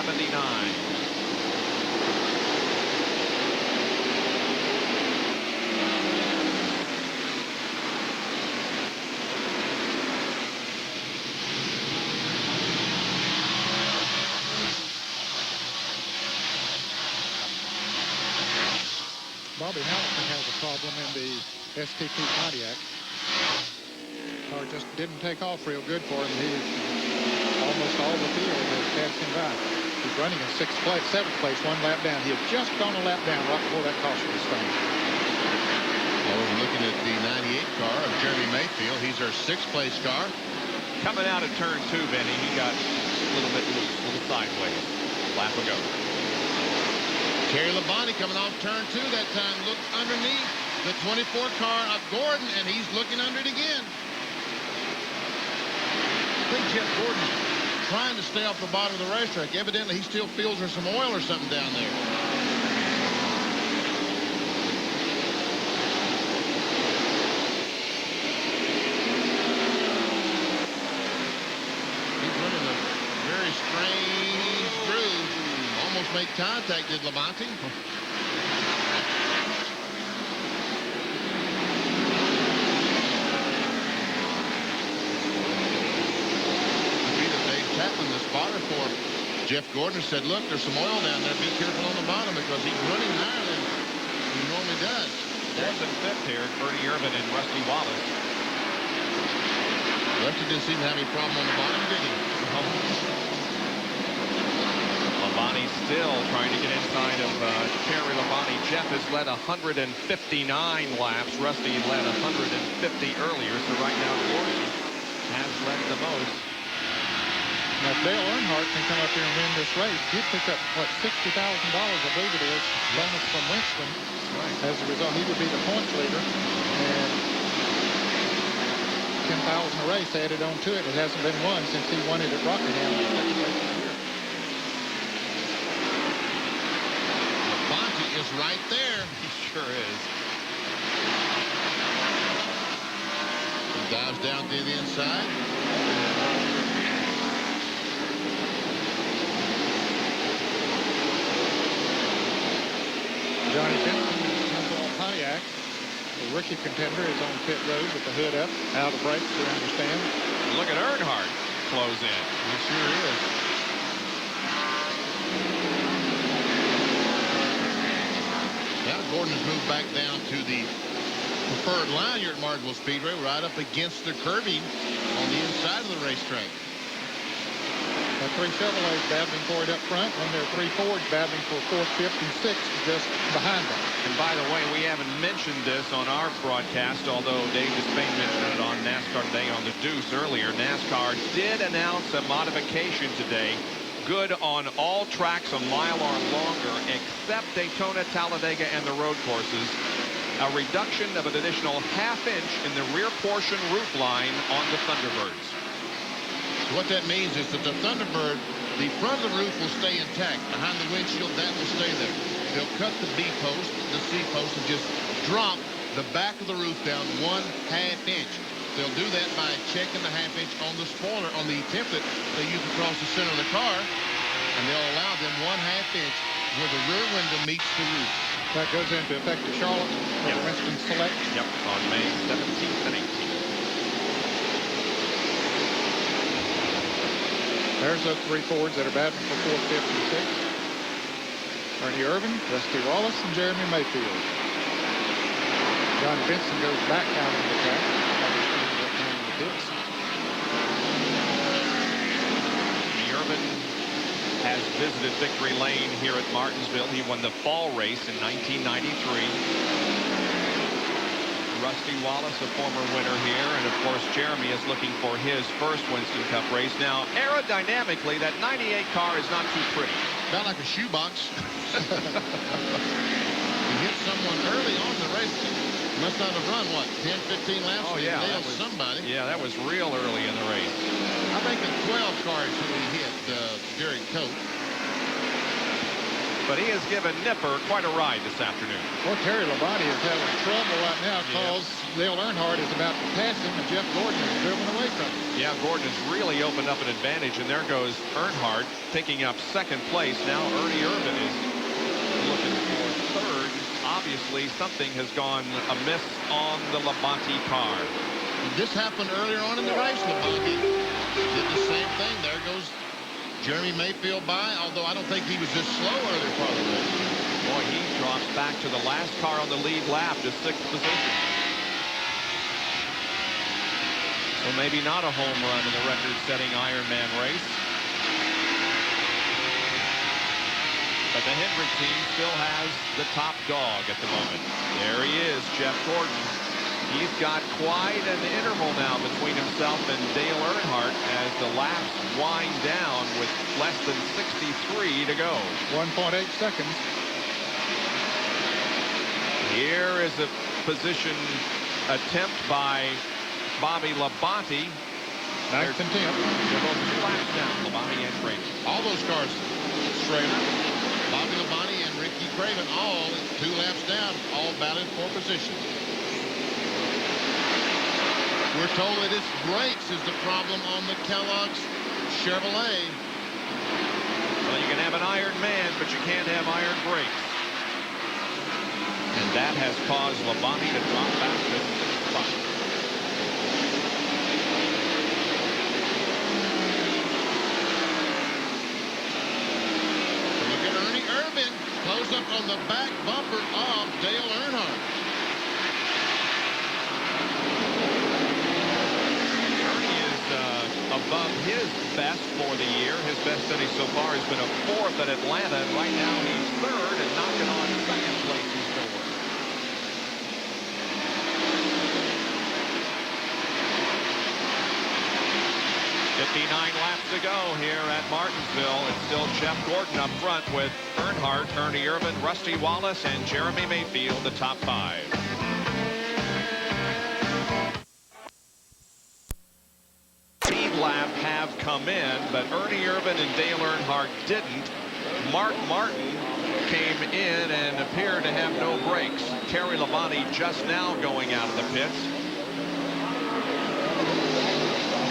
Bobby Hamilton has a problem in the STP Pontiac. Car just didn't take off real good for him. Almost all the field has passed him by. He's running in 7th place, 1 lap down. He had just gone a lap down right before that caution was thrown. Well, we're looking at the 98 car of Jeremy Mayfield. He's our 6th place car. Coming out of turn 2, Benny, he got a little bit loose, a little sideways. Lap ago. Terry Labonte coming off turn 2 that time, looked underneath the 24 car of Gordon, and he's looking under it again. I think Jeff Gordon's trying to stay off the bottom of the racetrack. Evidently, he still feels there's some oil or something down there. He's running a very strange groove. Almost make contact, did Labonte. The spotter for Jeff Gordon said, look, there's some oil down there. Be careful on the bottom because he's running higher than he normally does. 4th and 5th here, Bernie Irvin and Rusty Wallace. Rusty didn't seem to have any problem on the bottom, did he? Labonte still trying to get inside of Terry Labonte. Jeff has led 159 laps. Rusty led 150 earlier. So right now, Gordon has led the most. Now, if Dale Earnhardt can come up here and win this race, he'd pick up, what, $60,000, I believe it is, bonus from Winston. Right. As a result, he would be the points leader. And 10,000 a race added on to it. It hasn't been won since he won it at Rockingham. Labonte is right there. He sure is. He dives down to the inside. Johnny Benson, Pontiac, the rookie contender, is on pit road with the hood up, out of brakes, we understand. Look at Earnhardt close in. He sure is. Now Gordon has moved back down to the preferred line here at Martinsville Speedway, right up against the curbing on the inside of the racetrack. The 3 Chevrolets battling for it up front, and there are 3 Fords battling for 4th, 5th, and 6th just behind them. And by the way, we haven't mentioned this on our broadcast, although Dave Despain mentioned it on NASCAR Today on the Deuce earlier. NASCAR did announce a modification today, good on all tracks a mile or longer, except Daytona, Talladega, and the road courses. A reduction of an additional ½ inch in the rear portion roof line on the Thunderbirds. What that means is that the Thunderbird, the front of the roof will stay intact. Behind the windshield, that will stay there. They'll cut the B post, the C post, and just drop the back of the roof down ½ inch. They'll do that by checking the ½ inch on the spoiler, on the template they use across the center of the car. and they'll allow them 1/2 inch where the rear window meets the roof. That goes into effect at Charlotte with the Winston Select. Yep, on May 17th and 18th. There's those 3 Fords that are batting for 4th, 5th, and 6th. Ernie Irvin, Rusty Wallace, and Jeremy Mayfield. John Benson goes back out on the track. Irvin has visited victory lane here at Martinsville. He won the fall race in 1993. Rusty Wallace, a former winner here, and of course Jeremy is looking for his first Winston Cup race. Now, aerodynamically, that 98 car is not too pretty. About like a shoebox. He hit someone early on the race. Must not have run, what, 10, 15 laps? Oh, yeah. Nailed somebody. Yeah, that was real early in the race. I think in 12 cars he hit Jerry Cope. But he has given Nipper quite a ride this afternoon. Well, Terry Labonte is having trouble right now because Dale Earnhardt is about to pass him, and Jeff Gordon is driven away from him. Yeah, Gordon has really opened up an advantage, and there goes Earnhardt picking up 2nd place. Now Ernie Irvin is looking for 3rd. Obviously, something has gone amiss on the Labonte car. This happened earlier on in the race. Labonte did the same thing. There goes Jeremy Mayfield by, although I don't think he was this slow earlier part of the race. Boy, he drops back to the last car on the lead lap to 6th position. So maybe not a home run in the record-setting Ironman race. But the Hendrick team still has the top dog at the moment. There he is, Jeff Gordon. He's got quite an interval now between himself and Dale Earnhardt as the laps wind down with less than 63 to go. 1.8 seconds. Here is a position attempt by Bobby Labonte. 9th and 10th. They're both 2 laps down, Labonte and Craven. All those cars, Schrader, Bobby Labonte, and Ricky Craven, all 2 laps down, all battling for position. We're told that it's brakes is the problem on the Kellogg's Chevrolet. Well, you can have an Iron Man, but you can't have iron brakes. And that has caused Labonte to drop back to 6th spot. Look at Ernie Irvin close up on the back bumper of Dale Earnhardt. Above his best for the year. His best finish so far has been a 4th at Atlanta, and right now he's 3rd and knocking on 2nd place's door. "59 laps to go here at Martinsville. It's still Jeff Gordon up front with Earnhardt, Ernie Irvin, Rusty Wallace, and Jeremy Mayfield, the top 5. Lap have come in, but Ernie Irvin and Dale Earnhardt didn't. Mark Martin came in and appeared to have no brakes. Terry Labonte just now going out of the pits.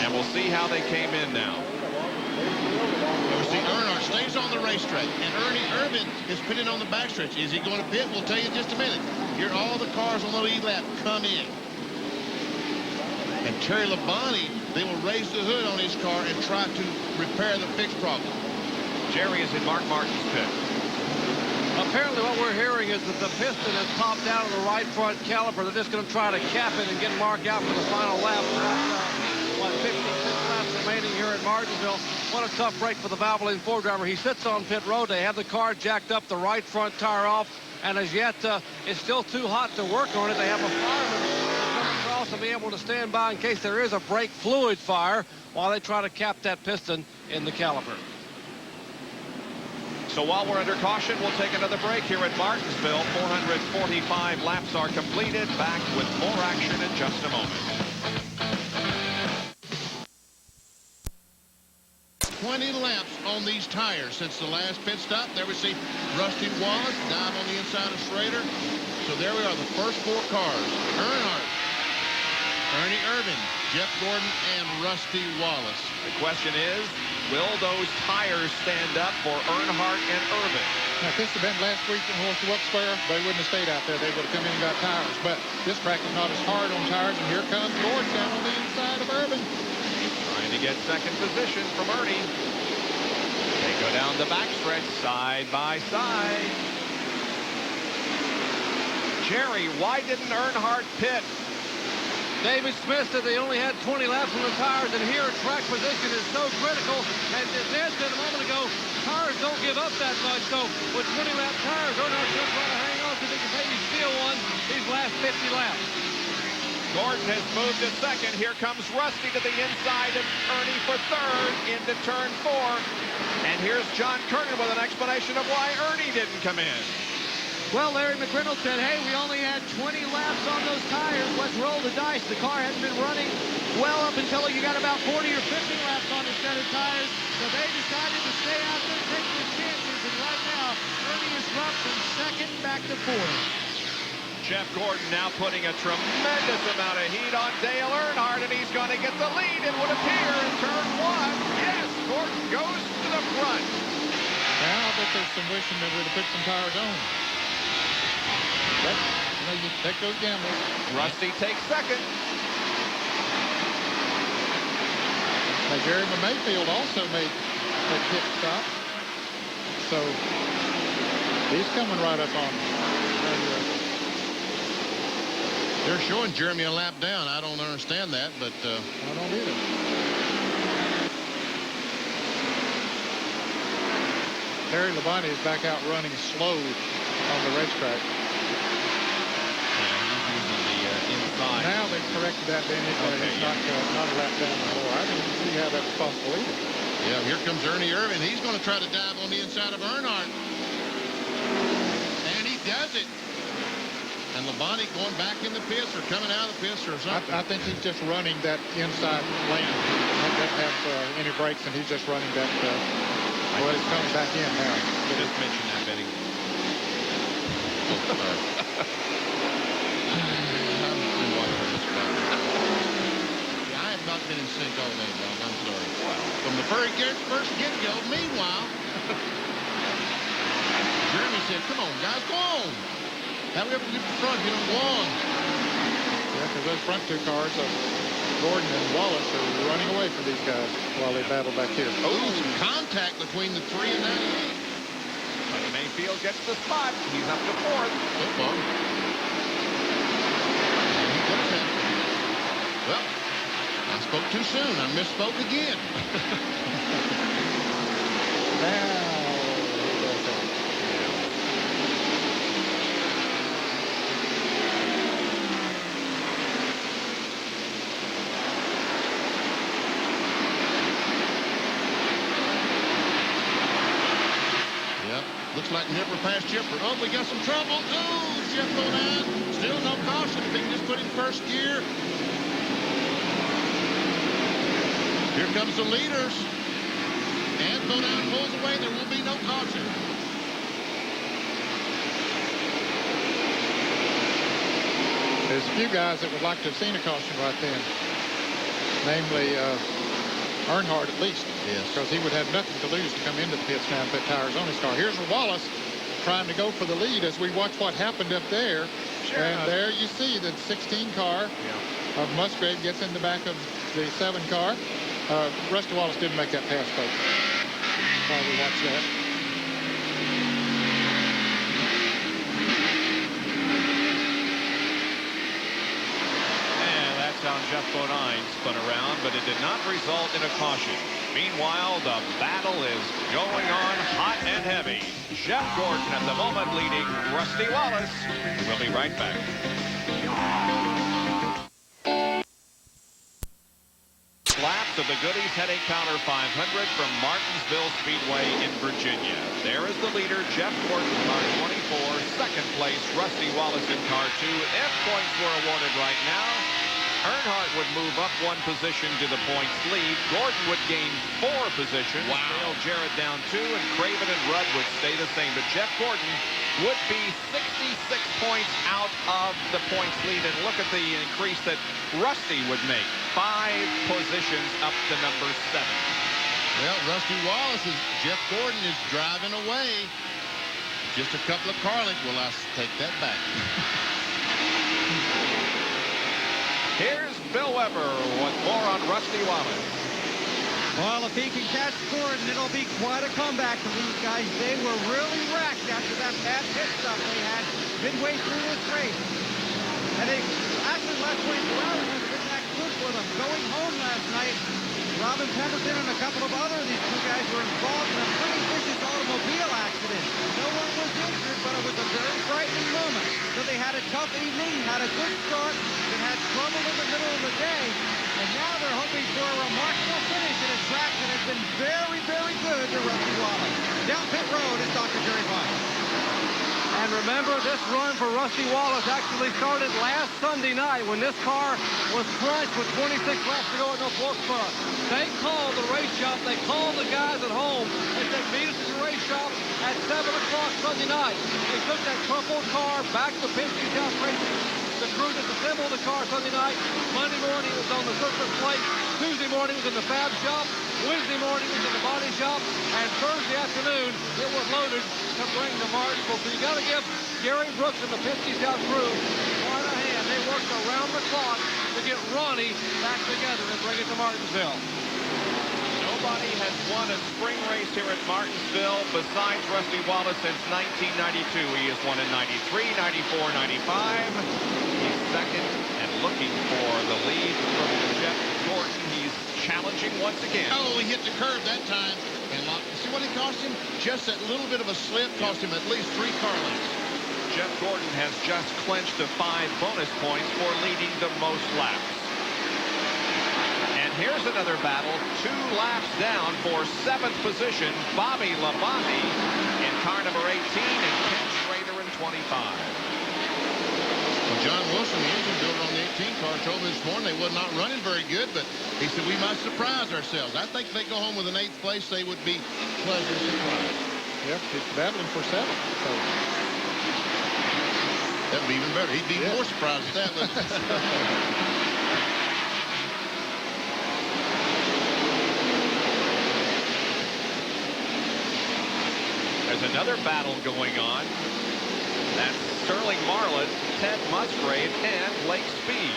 And we'll see how they came in now. You see Earnhardt stays on the racetrack, and Ernie Irvin is pitting on the backstretch. Is he going to pit? We'll tell you in just a minute. Here all the cars on the lead lap come in. And Terry Labonte, they will raise the hood on his car and try to repair the fixed problem. Jerry is in Mark Martin's pit. Apparently what we're hearing is that the piston has popped out of the right front caliper. They're just going to try to cap it and get Mark out for the final lap. What, 56 laps remaining here at Martinsville. What a tough break for the Valvoline Ford driver. He sits on pit road. They have the car jacked up, the right front tire off, and as yet it's still too hot to work on it. They have a fireman to be able to stand by in case there is a brake fluid fire while they try to cap that piston in the caliper. So while we're under caution, we'll take another break here at Martinsville. 445 laps are completed. Back with more action in just a moment. 20 laps on these tires since the last pit stop. There we see Rusty Wallace dive on the inside of Schrader. So there we are, the first 4 cars. Earnhardt Ernie Irvin, Jeff Gordon, and Rusty Wallace. The question is, will those tires stand up for Earnhardt and Irvin? Now, if this had been last week in Wilkes-Barre, they wouldn't have stayed out there. They would have come in and got tires. But this track is not as hard on tires, and here comes Gordon down on the inside of Irvin. Trying to get second position from Ernie. They go down the backstretch side by side. Jerry, why didn't Earnhardt pit? David Smith said they only had 20 laps on the tires, and here track position is so critical. As Ned said a moment ago, tires don't give up that much. So with 20-lap tires, Earnhardt just trying to hang on to the maybe steal one these last 50 laps. Gordon has moved to second. Here comes Rusty to the inside of Ernie for third into turn 4. And here's John Kernan with an explanation of why Ernie didn't come in. Well, Larry McReynolds said, hey, we only had 20 laps on those tires. Let's roll the dice. The car hadn't been running well up until you got about 40 or 50 laps on the set of tires. So they decided to stay out there, take their chances. And right now, Ernie is dropped from second back to fourth. Jeff Gordon now putting a tremendous amount of heat on Dale Earnhardt, and he's going to get the lead, it would appear, in turn 1. Yes, Gordon goes to the front. Now, I bet there's some wishing that we'd have put some tires on. But, you know, you take those gambles. Rusty takes second. Now, Jerry Mayfield also made a pit stop. So, he's coming right up on. They're showing Jeremy a lap down. I don't understand that, but I don't either. Terry Labonte is back out running slow on the racetrack. Inside. Now they've corrected that, Danny. He's not a lap down before. I didn't see how that was possible either. yeah, here comes Ernie Irvin. He's going to try to dive on the inside of Earnhardt. And he does it. And Labonte going back in the pits or coming out of the pits or something. I think he's just running that inside lane. He doesn't have any brakes, and he's just running that. Well, he's coming back in now. Just mention that, Benny. I have not been in sync all day, Bob. I'm sorry. From the very first get-go, meanwhile, Jeremy said, come on, guys, go on. How we ever get to front if you don't go on? Yeah, because those front two cars, Gordon and Wallace, are running away from these guys while they battle back here. Oh, some contact between the 3 and 98. But Mayfield gets the spot. He's up to fourth. So far. Well, I spoke too soon. I misspoke again. Now, looks like Nipper past Chipper. Oh, we got some trouble. Oh, Chip Bodine. Still no caution. If he can just put in first gear. Here comes the leaders. And Bodine pulls away. There will be no caution. There's a few guys that would like to have seen a caution right then. Namely, Earnhardt at least. Yes. Because he would have nothing to lose to come into the pits now and put tires on his car. Here's Wallace trying to go for the lead as we watch what happened up there. Sure. And there you see the 16 car of Musgrave gets in the back of the 7 car. Rusty Wallace didn't make that pass, folks. While we watch that. And that's how Jeff Bodine spun around, but it did not result in a caution. Meanwhile, the battle is going on hot and heavy. Jeff Gordon at the moment leading Rusty Wallace. We'll be right back. Laps of the Goody's headache powder 500 from Martinsville Speedway in Virginia. There is the leader, Jeff Gordon, car 24. Second place, Rusty Wallace in car 2. If points were awarded right now, Earnhardt would move up 1 position to the points lead. Gordon would gain 4 positions. Wow. Dale Jarrett down 2, and Craven and Rudd would stay the same. But Jeff Gordon would be 66 points out of the points lead. And look at the increase that Rusty would make. 5 positions up to number 7. Well, Rusty Wallace is, Jeff Gordon is driving away. Just a couple of car lengths. Well, I take that back. Here's Bill Weber with more on Rusty Wallace. Well, if he can catch Gordon, it'll be quite a comeback for these guys. They were really wrecked after that bad pit stop they had midway through this race. And they actually last 24 hours has been that good for them. Going home last night, Robin Pemberton and a couple of other of these two guys were involved in a pretty vicious automobile accident. No one was injured, but it was a very frightening moment. So they had a tough evening, had a good start, then had trouble in the middle of the day. And now they're hoping for a remarkable finish in a track that has been very, very good to Rusty Wallace. Down pit road is Dr. Jerry Fox. And remember, this run for Rusty Wallace actually started last Sunday night when this car was crushed with 26 laps to go at no fork spot. They called the race shop. They called the guys at home. They said, meet us at the race shop at 7 o'clock Sunday night. They took that crumpled car back to Penske House Racing. The crew disassembled the car Sunday night. Monday morning it was on the surface plate. Tuesday morning it was in the fab shop. Wednesday morning it was in the body shop. And Thursday afternoon it was loaded to bring to Martinsville. So you got to give Gary Brooks and the Penske House crew quite a hand. They worked around the clock to get Ronnie back together and bring it to Martinsville. Nobody has won a spring race here at Martinsville besides Rusty Wallace since 1992. He has won in 93, 94, 95. He's second and looking for the lead from Jeff Gordon. He's challenging once again. Oh, he hit the curb that time. And see what it cost him? Just that little bit of a slip cost him at least 3 car lengths. Jeff Gordon has just clinched the 5 bonus points for leading the most laps. And here's another battle, 2 laps down for 7th position, Bobby Labonte in car number 18 and Ken Schrader in 25. Well, John Wilson, the engine builder on the 18 car, told me this morning they were not running very good, but he said we might surprise ourselves. I think if they go home with an 8th place, they would be pleasantly surprised. Yep, he's battling for 7th. So that would be even better. He'd be more surprised at that, wouldn't he? There's another battle going on. That's Sterling Marlin, Ted Musgrave, and Lake Speed.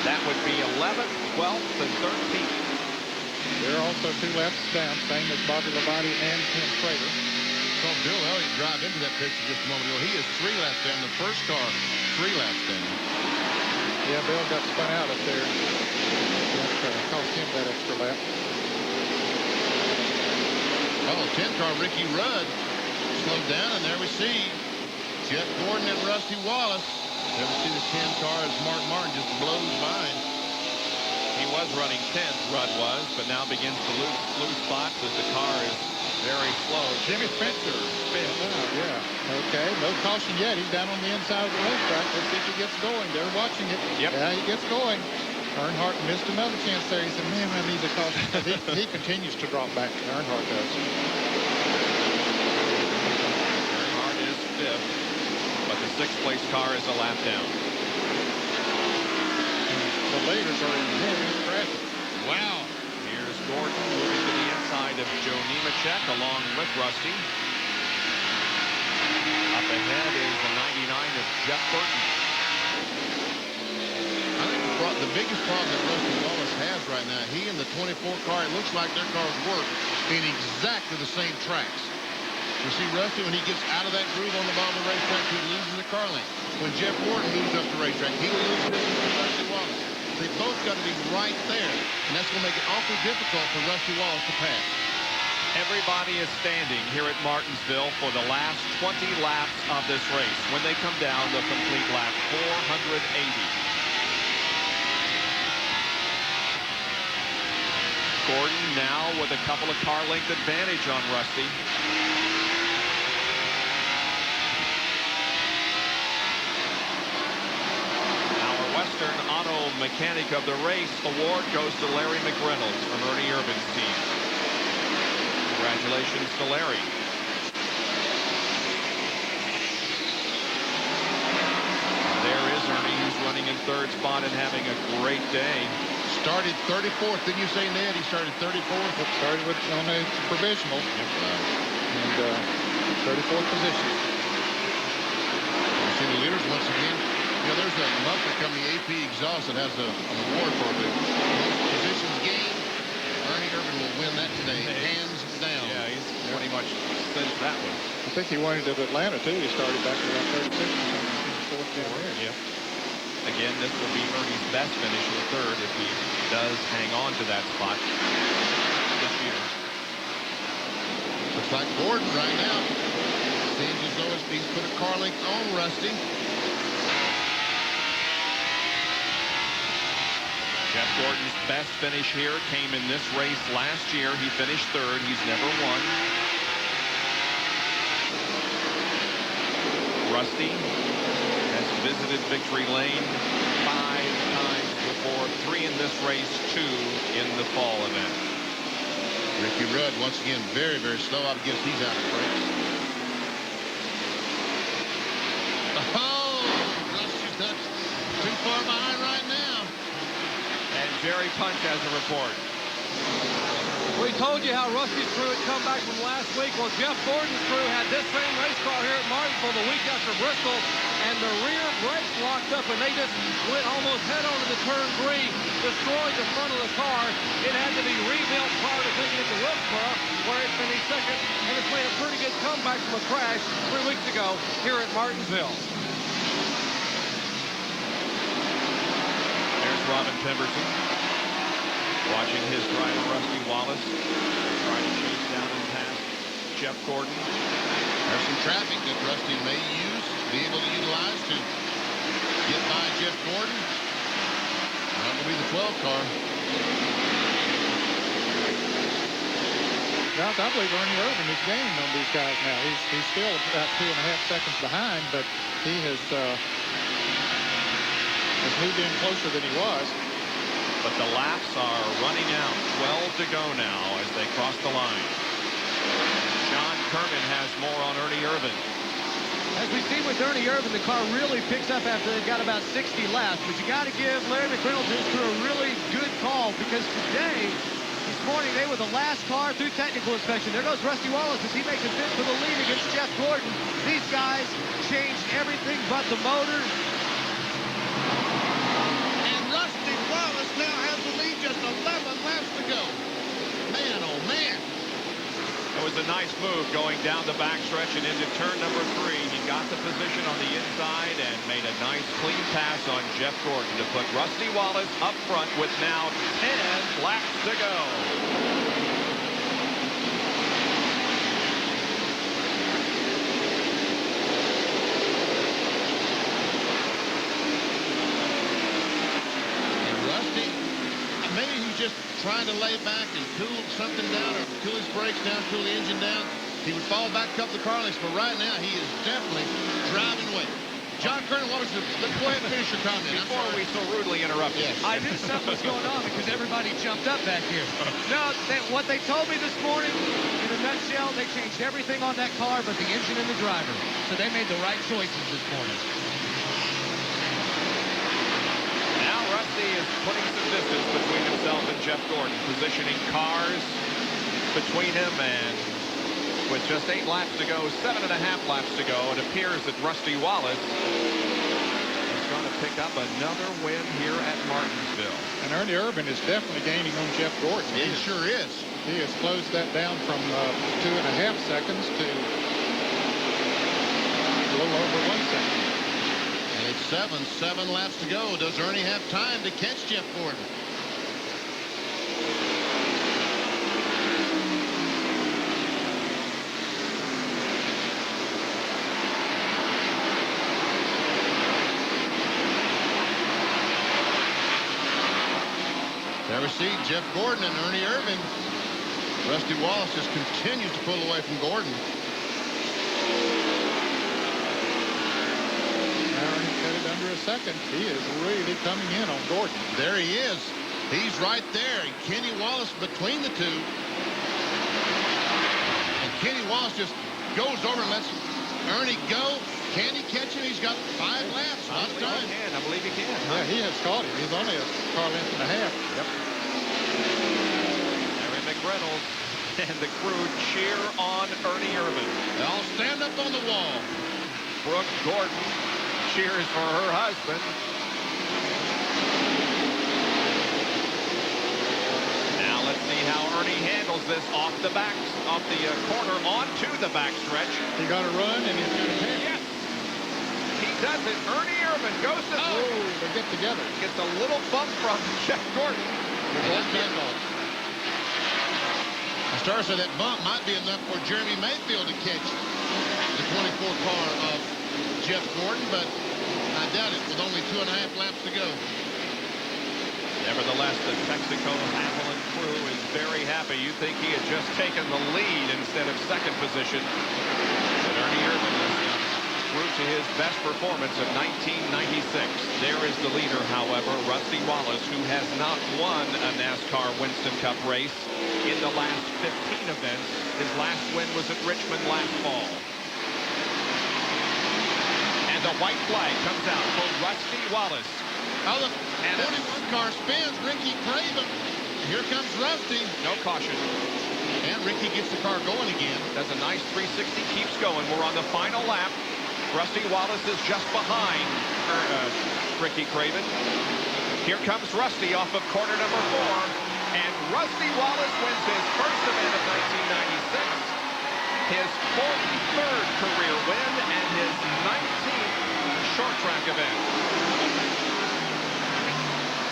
That would be 11th, 12th, and 13th. They're also 2 laps down, same as Bobby Labonte and Ken Schrader. So Bill Elliott drive into that picture just a moment ago. He is 3 laps down. The first car, 3 laps down. Yeah, Bill got spun out up there. That cost him that extra lap. Oh, 10 car Ricky Rudd slowed down, and there we see Jeff Gordon and Rusty Wallace. There we see the 10 car as Mark Martin just blows by him. He was running 10th, Rudd was, but now begins to lose spots as the car is very slow. Jimmy Spencer. Yeah. Okay, no caution yet. He's down on the inside of the racetrack. Let's see if he gets going. They're watching it. Yep. Yeah, he gets going. Earnhart missed another chance there. He said, man, I need a caution. he continues to drop back. Earnhardt does. Earnhardt is 5th, but the 6th place car is a lap down. The leaders are in heavy traffic. Wow. Here's Gordon moving to the inside of Joe Nemechek along with Rusty. Up ahead is the 99 of Jeff Burton. I think the biggest problem that Rusty Wallace has right now, he and the 24 car, it looks like their cars work in exactly the same tracks. You see Rusty, when he gets out of that groove on the bottom of the racetrack, he loses the car length. When Jeff Gordon moves up the racetrack, he loses Rusty Wallace. They both got to be right there, and that's going to make it awfully difficult for Rusty Wallace to pass. Everybody is standing here at Martinsville for the last 20 laps of this race. When they come down, the complete lap, 480. Gordon now with a couple of car length advantage on Rusty. Our Western Auto Mechanic of the Race award goes to Larry McReynolds from Ernie Irvin's team. Congratulations to Larry. third spot and having a great day. Started 34th. Didn't you say, Ned? He started 34th? Started with on a provisional. And 34th position. You see the leaders once again. You know, there's a muffler coming, AP Exhaust, that has an award for the most positions gained. Ernie Irvin will win that today, hands down. Yeah, he's pretty much cinched that one. I think he won it at Atlanta, too. He started back at about 36 in the fourth career. Yep. Again, this will be Ernie's best finish in the third if he does hang on to that spot this year. Looks like Gordon right now. Seems as though he's put a car length on Rusty. Jeff Gordon's best finish here came in this race last year. He finished third. He's never won. Rusty has visited victory lane 5 times before, 3 in this race, 2 in the fall event. Ricky Rudd, once again, very, very slow. I guess he's out of brakes. Oh, Rusty's not too far behind right now. And Jerry Punch has a report. We told you how Rusty's crew had come back from last week. Well, Jeff Gordon's crew had this same race car here at Martinsville the week after Bristol, and the rear brakes locked up, and they just went almost head on to the turn 3, destroyed the front of the car. It had to be rebuilt prior to taking it to Wilkesboro, where it finished second, and it's made a pretty good comeback from a crash 3 weeks ago here at Martinsville. There's Robin Pemberton watching his driver, Rusty Wallace, try to chase down and pass Jeff Gordon. There's some traffic that Rusty may use, be able to utilize to get by Jeff Gordon. That will be the 12 car. Guys, I believe Ernie Irvin is gaining on these guys now. He's still about 2.5 seconds behind, but he has moved in closer than he was. But the laps are running out. 12 to go now as they cross the line. John Kerman has more on Ernie Irvin. As we've seen with Ernie Irvin, the car really picks up after they've got about 60 laps. But you got to give Larry McReynolds and his crew a really good call, because today, this morning, they were the last car through technical inspection. There goes Rusty Wallace as he makes a bid for the lead against Jeff Gordon. These guys changed everything but the motor. Now has the lead, just 11 laps to go. Man, oh man. It was a nice move going down the backstretch and into turn number 3. He got the position on the inside and made a nice clean pass on Jeff Gordon to put Rusty Wallace up front with now 10 laps to go. Just trying to lay back and cool something down, or cool his brakes down, cool the engine down. He would fall back a couple of car lengths, but right now he is definitely driving away. John Kernan, what was the go ahead and finish your comment? Before we so rudely interrupted. Yes. I knew something was going on because everybody jumped up back here. No, what they told me this morning, in a nutshell, they changed everything on that car but the engine and the driver. So they made the right choices this morning. Rusty is putting some distance between himself and Jeff Gordon, positioning cars between him, and with just 8 laps to go, 7.5 laps to go, it appears that Rusty Wallace is going to pick up another win here at Martinsville. And Ernie Irvin is definitely gaining on Jeff Gordon. It sure is. He has closed that down from 2.5 seconds to a little over 1 second. It's 7 laps to go. Does Ernie have time to catch Jeff Gordon? There we see Jeff Gordon and Ernie Irvin. Rusty Wallace just continues to pull away from Gordon. Under a second. He is really coming in on Gordon. There he is. He's right there. And Kenny Wallace between the two. And Kenny Wallace just goes over and lets Ernie go. Can he catch him? He's got 5 laps. A lot of time. I believe he can. Yeah, he has caught him. He's only a car length and a half. Yep. Larry McReynolds and the crew cheer on Ernie Irvan. They all stand up on the wall. Brooke Gordon cheers for her husband. Now let's see how Ernie handles this off the corner onto the backstretch. He got a run and he's going to pass. Yes. He does it. Ernie Irvan goes to they get together. Gets a little bump from Jeff Gordon. I started to say that bump might be enough for Jeremy Mayfield to catch the 24 car of Jeff Gordon, but I doubt it with only 2.5 laps to go. Nevertheless, the Texaco Haviland crew is very happy. You think he had just taken the lead instead of second position. But Ernie Irvan grew to his best performance of 1996. There is the leader, however, Rusty Wallace, who has not won a NASCAR Winston Cup race in the last 15 events. His last win was at Richmond last fall. And the white flag comes out for Rusty Wallace. Oh, the 41 car spins. Ricky Craven. Here comes Rusty. No caution. And Ricky gets the car going again. Does a nice 360, keeps going. We're on the final lap. Rusty Wallace is just behind Ricky Craven. Here comes Rusty off of corner number 4. And Rusty Wallace wins his first event of 1996. His 43rd career win and his 19th short track event.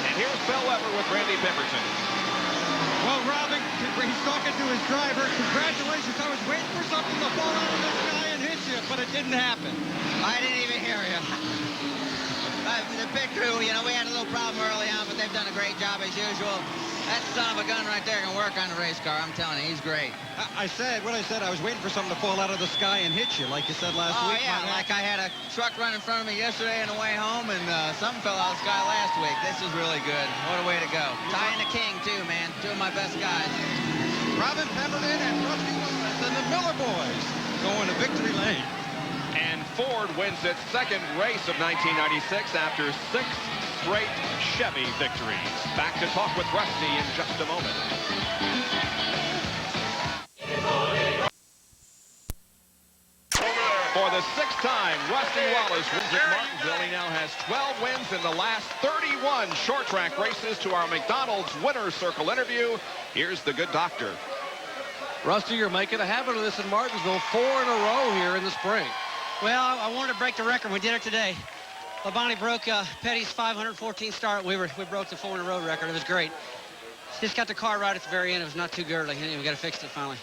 And here's Bill Weber with Randy Pemberton. Well, Robin, he's talking to his driver. Congratulations. I was waiting for something to fall out of the sky and hit you, but it didn't happen. I didn't even hear you. The pit crew, you know, we had a little problem early on, but they've done a great job as usual. That son of a gun right there can work on the race car. I'm telling you, he's great. I said I was waiting for something to fall out of the sky and hit you, like you said last week. Oh, yeah, like I had a truck run in front of me yesterday on the way home, and something fell out of the sky last week. This is really good. What a way to go. Ty and the King, too, man. 2 of my best guys. Robin Pemberton and Rusty Wallace and the Miller boys going to victory lane. And Ford wins its second race of 1996 after 6 straight Chevy victories. Back to talk with Rusty in just a moment. For the 6th time, Rusty Wallace wins at Martinsville. He now has 12 wins in the last 31 short track races. To our McDonald's Winner's Circle interview, here's the good doctor. Rusty, you're making a habit of this in Martinsville, 4 in a row here in the spring. Well, I wanted to break the record. We did it today. Labonte broke Petty's 514 start. We broke the 4 in a row record. It was great. Just got the car right at the very end. It was not too girly. We got to fix it finally.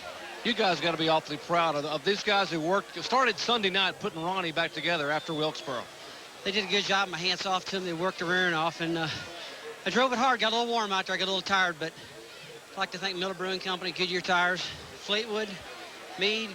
You guys got to be awfully proud of these guys who started Sunday night putting Ronnie back together after Wilkesboro. They did a good job. My hands off to them. They worked the rear off, and I drove it hard. Got a little warm out there. I got a little tired, but I'd like to thank Miller Brewing Company, Goodyear Tires, Fleetwood, Meade,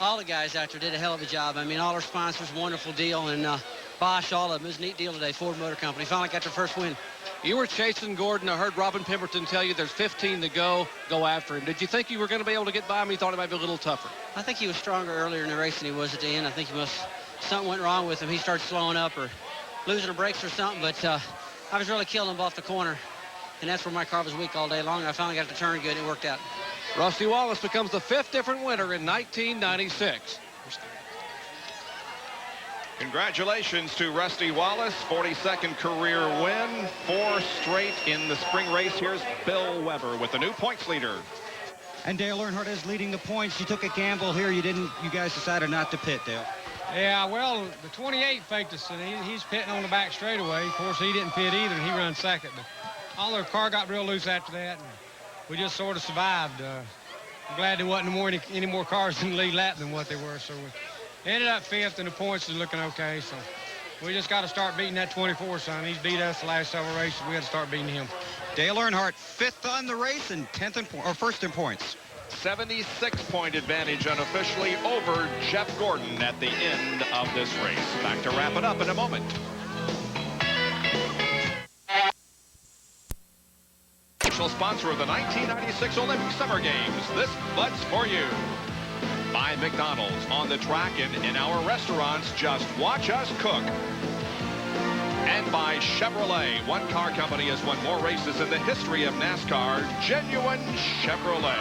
all the guys out there did a hell of a job. I mean, all our sponsors, wonderful deal, and Bosch, all of them. It was a neat deal today. Ford Motor Company finally got their first win. You were chasing Gordon. I heard Robin Pemberton tell you there's 15 to go. Go after him. Did you think you were going to be able to get by him? You thought it might be a little tougher? I think he was stronger earlier in the race than he was at the end. I think something went wrong with him. He started slowing up or losing the brakes or something, but I was really killing him off the corner, and that's where my car was weak all day long. I finally got the turn good. It worked out. Rusty Wallace becomes the 5th different winner in 1996. Congratulations to Rusty Wallace, 42nd career win, 4 straight in the spring race. Here's Bill Weber with the new points leader. And Dale Earnhardt is leading the points. You took a gamble here. You guys decided not to pit, Dale. Yeah, well, the 28 faked us, and he's pitting on the back straightaway. Of course, he didn't pit either, and he ran second. But all their car got real loose after that, and we just sort of survived. I'm glad there wasn't any more cars in the lead lap than what they were, so we ended up 5th, and the points is looking okay, so we just got to start beating that 24, son. He's beat us the last several races. We got to start beating him. Dale Earnhardt, 5th on the race and 1st in points. 76-point advantage unofficially over Jeff Gordon at the end of this race. Back to wrap it up in a moment. Official sponsor of the 1996 Olympic Summer Games. This Bud's for you. By McDonald's on the track and in our restaurants. Just watch us cook. And by Chevrolet. One car company has won more races in the history of NASCAR. Genuine Chevrolet.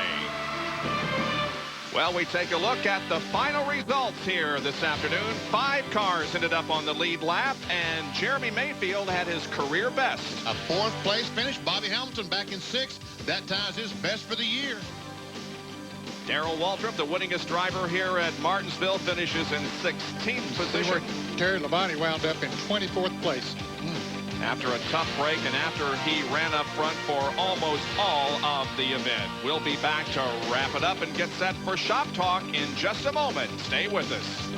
Well, we take a look at the final results here this afternoon. 5 cars ended up on the lead lap, and Jeremy Mayfield had his career best. A 4th place finish. Bobby Hamilton back in 6th. That ties his best for the year. Darrell Waltrip, the winningest driver here at Martinsville, finishes in 16th position. Terry Labonte wound up in 24th place. After a tough break and after he ran up front for almost all of the event. We'll be back to wrap it up and get set for Shop Talk in just a moment. Stay with us.